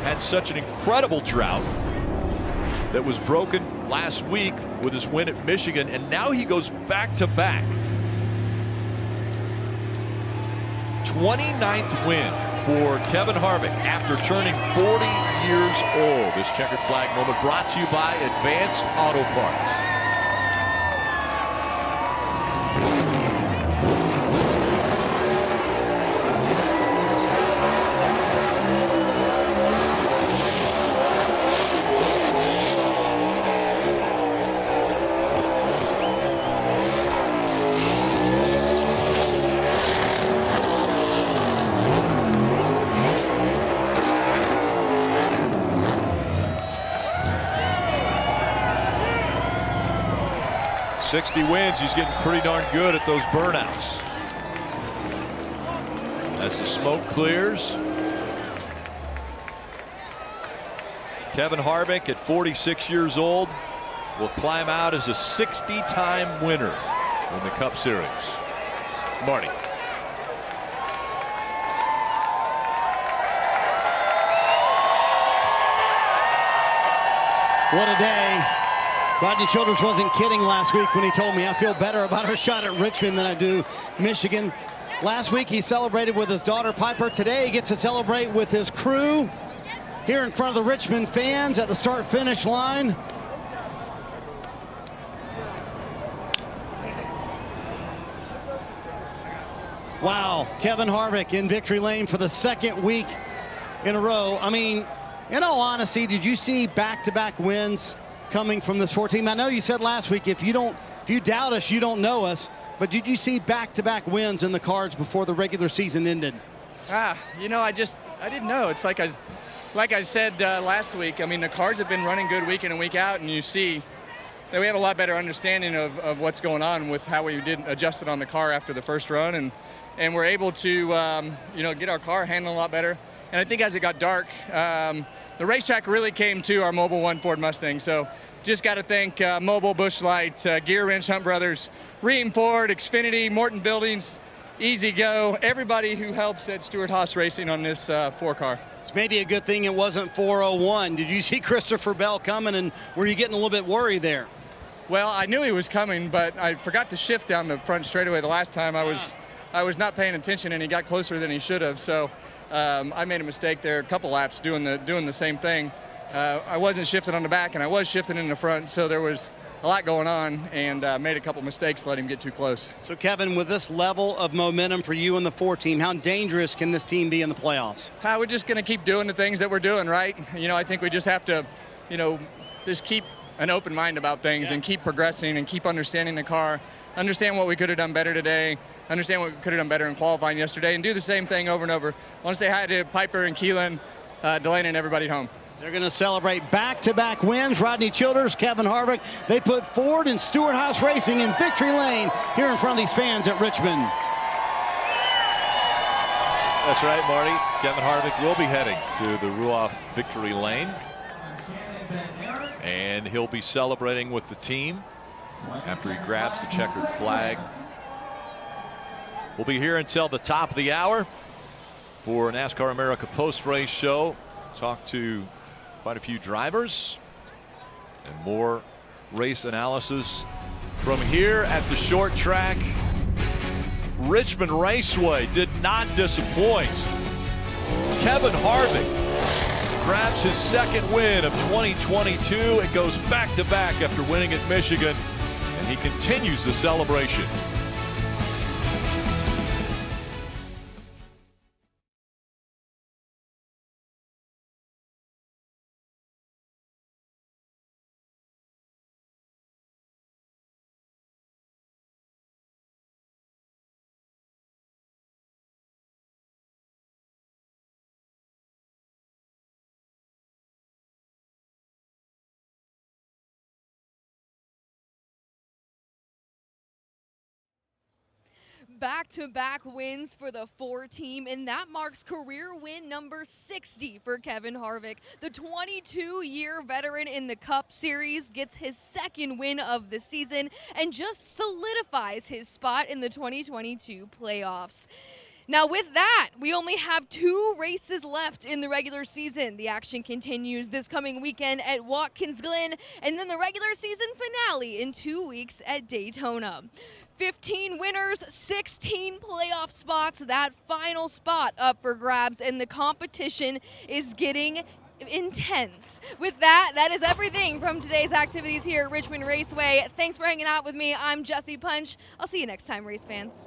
had such an incredible drought that was broken last week with his win at Michigan, and now he goes back-to-back. 29th win for Kevin Harvick after turning 40 years old. This checkered flag moment brought to you by Advanced Auto Parts. Wins, he's getting pretty darn good at those burnouts. As the smoke clears, Kevin Harvick at 46 years old will climb out as a 60-time winner in the Cup Series. Marty. What a day. Rodney Childers wasn't kidding last week when he told me I feel better about our shot at Richmond than I do Michigan. Last week he celebrated with his daughter Piper. Today he gets to celebrate with his crew here in front of the Richmond fans at the start-finish line. Wow, Kevin Harvick in victory lane for the 2nd week in a row. I mean, in all honesty, did you see back-to-back wins coming from this 4 team? I know you said last week if you doubt us, you don't know us, but did you see back-to-back wins in the cards before the regular season ended? You know, I didn't know. It's like I said last week. I mean, the cards have been running good week in and week out, and you see that we have a lot better understanding of what's going on with how we did adjusted on the car after the first run, and we're able to you know, get our car handling a lot better. And I think as it got dark, the racetrack really came to our Mobil 1 Ford Mustang. So just got to thank Mobil, Busch Light, Gear Wrench, Hunt Brothers, Ream Ford, Xfinity, Morton Buildings, Easy Go, everybody who helps at Stewart Haas Racing on this 4-car. It's maybe a good thing it wasn't 401. Did you see Christopher Bell coming, and were you getting a little bit worried there? Well, I knew he was coming, but I forgot to shift down the front straightaway the last time. I was not paying attention, and he got closer than he should have. So I made a mistake there a couple laps doing the same thing. I wasn't shifting on the back, and I was shifting in the front, so there was a lot going on, and made a couple mistakes, let him get too close. So Kevin, with this level of momentum for you and the 4 team, how dangerous can this team be in the playoffs? We're just going to keep doing the things that we're doing, right? You know, I think we just have to, you know, just keep an open mind about things and keep progressing and keep understanding the car, understand what we could have done better today, understand what we could have done better in qualifying yesterday, and do the same thing over and over. I want to say hi to Piper and Keelan, Delaney, and everybody at home. They're going to celebrate back-to-back wins. Rodney Childers, Kevin Harvick. They put Ford and Stewart Haas Racing in victory lane here in front of these fans at Richmond. That's right, Marty. Kevin Harvick will be heading to the Ruoff victory lane. And he'll be celebrating with the team after he grabs the checkered flag. We'll be here until the top of the hour for NASCAR America post-race show. Talk to quite a few drivers and more race analysis from here at the short track. Richmond Raceway did not disappoint. Kevin Harvick grabs his 2nd win of 2022. It goes back-to-back after winning at Michigan, and he continues the celebration. back-to-back wins for the 4 team, and that marks career win number 60 for Kevin Harvick. The 22-year veteran in the Cup Series gets his 2nd win of the season and just solidifies his spot in the 2022 playoffs. Now with that, we only have 2 races left in the regular season. The action continues this coming weekend at Watkins Glen, and then the regular season finale in 2 weeks at Daytona. 15 winners, 16 playoff spots, that final spot up for grabs, and the competition is getting intense. With that, that is everything from today's activities here at Richmond Raceway. Thanks for hanging out with me. I'm Jesse Punch. I'll see you next time, race fans.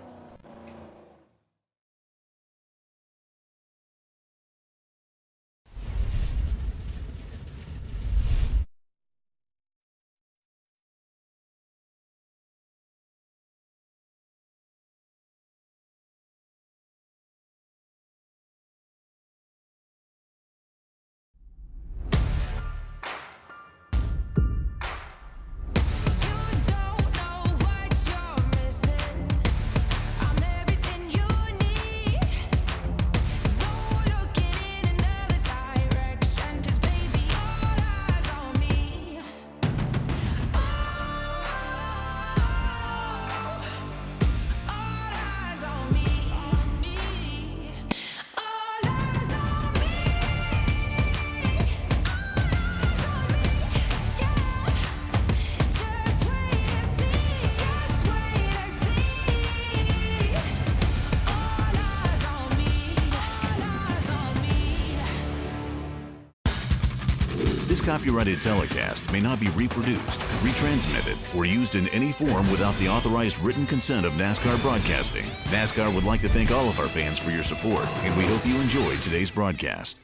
This copyrighted telecast may not be reproduced, retransmitted, or used in any form without the authorized written consent of NASCAR Broadcasting. NASCAR would like to thank all of our fans for your support, and we hope you enjoyed today's broadcast.